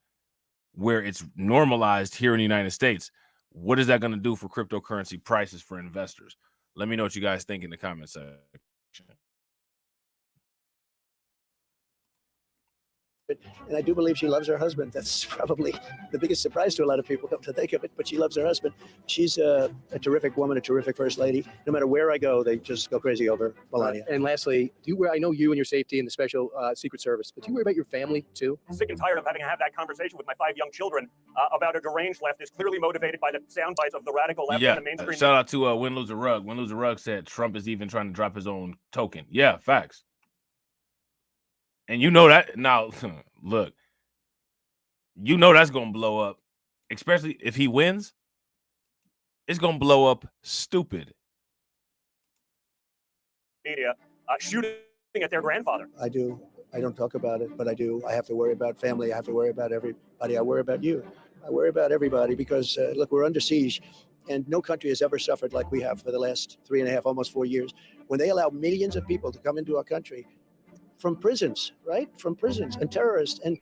where it's normalized here in the United States, what is that going to do for cryptocurrency prices for investors? Let me know what you guys think in the comment section. And I do believe she loves her husband. That's probably the biggest surprise to a lot of people, come to think of it, but she loves her husband. She's a terrific woman, a terrific first lady. No matter where I go, they just go crazy over Melania. And lastly, do you worry? I know you and your safety and the special Secret Service, but do you worry about your family too? Sick and tired of having to have that conversation with my 5 young children about a deranged leftist, clearly motivated by the sound bites of the radical left and the mainstream. Shout out to Win Lose a Rug. Win Lose a Rug said Trump is even trying to drop his own token. Yeah, facts. And you know that now. Look. You know that's going to blow up, especially if he wins. It's going to blow up stupid. Media shooting at their grandfather. I do. I don't talk about it, but I do. I have to worry about family. I have to worry about everybody. I worry about you. I worry about everybody because, look, we're under siege, and no country has ever suffered like we have for the last 3.5, almost 4 years. When they allow millions of people to come into our country from prisons, right? From prisons and terrorists and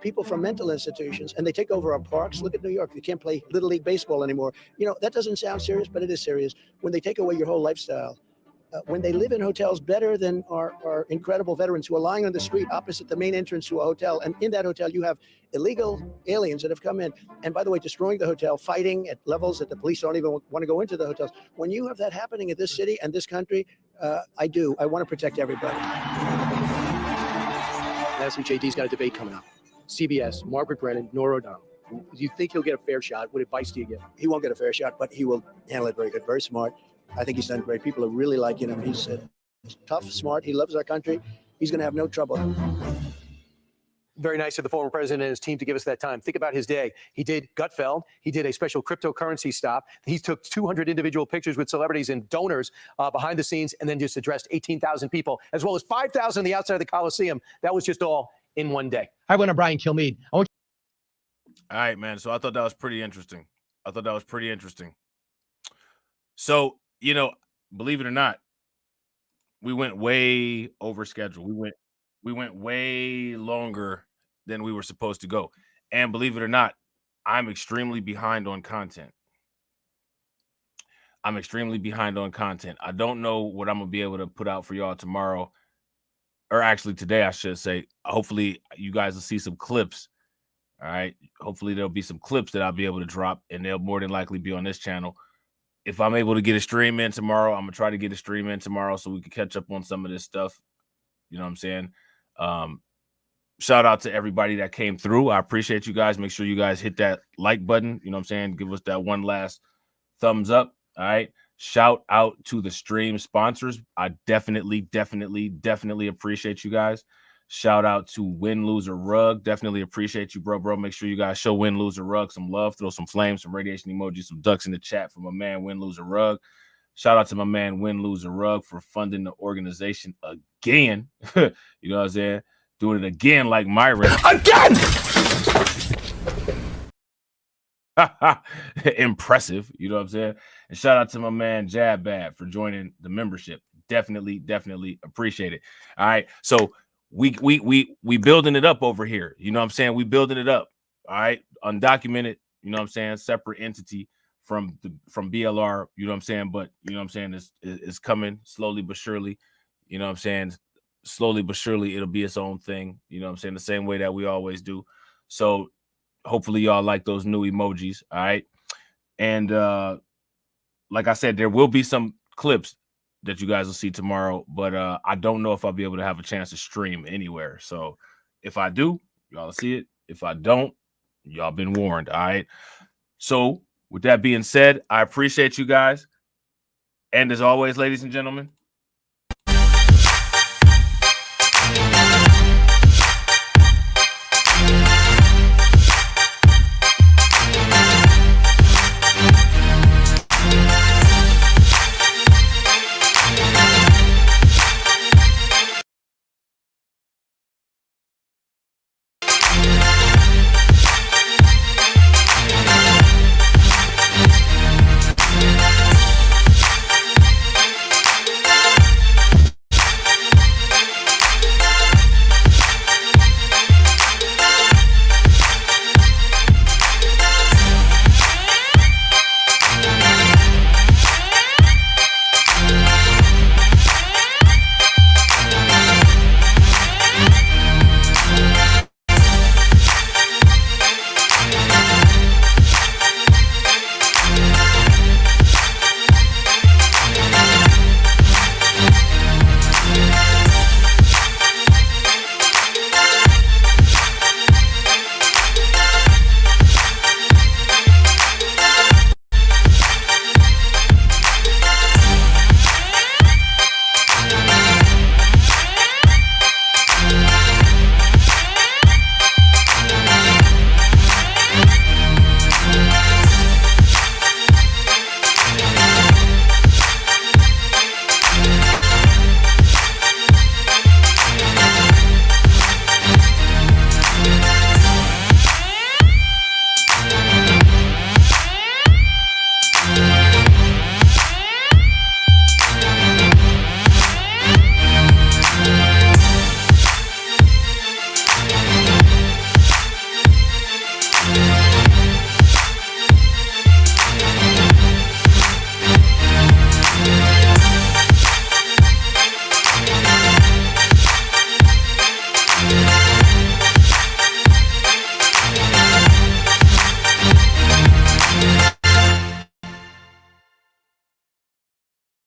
people from mental institutions, and they take over our parks. Look at New York. You can't play Little League baseball anymore. You know, that doesn't sound serious, but it is serious. When they take away your whole lifestyle, when they live in hotels better than our incredible veterans who are lying on the street opposite the main entrance to a hotel, and in that hotel you have illegal aliens that have come in, and by the way, destroying the hotel, fighting at levels that the police don't even want to go into the hotels. When you have that happening in this city and this country, I want to protect everybody. Lastly, JD's got a debate coming up. CBS, Margaret Brennan, Norah O'Donnell. Do you think he'll get a fair shot? What advice do you give? He won't get a fair shot, but he will handle it very good, very smart. I think he's done great. People are really liking him. He's tough, smart. He loves our country. He's going to have no trouble. Very nice of the former president and his team to give us that time. Think about his day. He did Gutfeld. He did a special cryptocurrency stop. He took 200 individual pictures with celebrities and donors behind the scenes, and then just addressed 18,000 people, as well as 5,000 on the outside of the Coliseum. That was just all in one day. I went to Brian Kilmeade. All right, man. So I thought that was pretty interesting. So, you know, believe it or not, we went way over schedule. We went way longer than we were supposed to go. And believe it or not, I'm extremely behind on content. I don't know what I'm going to be able to put out for y'all tomorrow, or actually today, I should say. Hopefully you guys will see some clips. All right. Hopefully there'll be some clips that I'll be able to drop, and they'll more than likely be on this channel. If I'm able to get a stream in tomorrow, I'm going to try to get a stream in tomorrow so we can catch up on some of this stuff. You know what I'm saying? Shout out to everybody that came through. I appreciate you guys. Make sure you guys hit that like button. You know what I'm saying? Give us that one last thumbs up. All right. Shout out to the stream sponsors. I definitely appreciate you guys. Shout out to Win Lose a Rug. Definitely appreciate you, bro. Make sure you guys show Win Lose a Rug some love. Throw some flames, some radiation emojis, some ducks in the chat for my man Win Lose a Rug. Shout out to my man Win Lose a Rug for funding the organization again. You know what I'm saying? Doing it again like Myron. Again! Impressive. You know what I'm saying? And shout out to my man Jab Bab for joining the membership. Definitely appreciate it. All right. So we building it up over here. You know what I'm saying? We building it up. All right. Undocumented, you know what I'm saying? Separate entity from BLR, you know what I'm saying? But you know what I'm saying? It's coming slowly but surely. You know what I'm saying? Slowly but surely it'll be its own thing. You know what I'm saying? The same way that we always do. So hopefully y'all like those new emojis. All right. And like I said, there will be some clips that you guys will see tomorrow, but I don't know if I'll be able to have a chance to stream anywhere. So if I do, y'all will see it. If I don't, y'all been warned. All right. So with that being said, I appreciate you guys. And as always, ladies and gentlemen,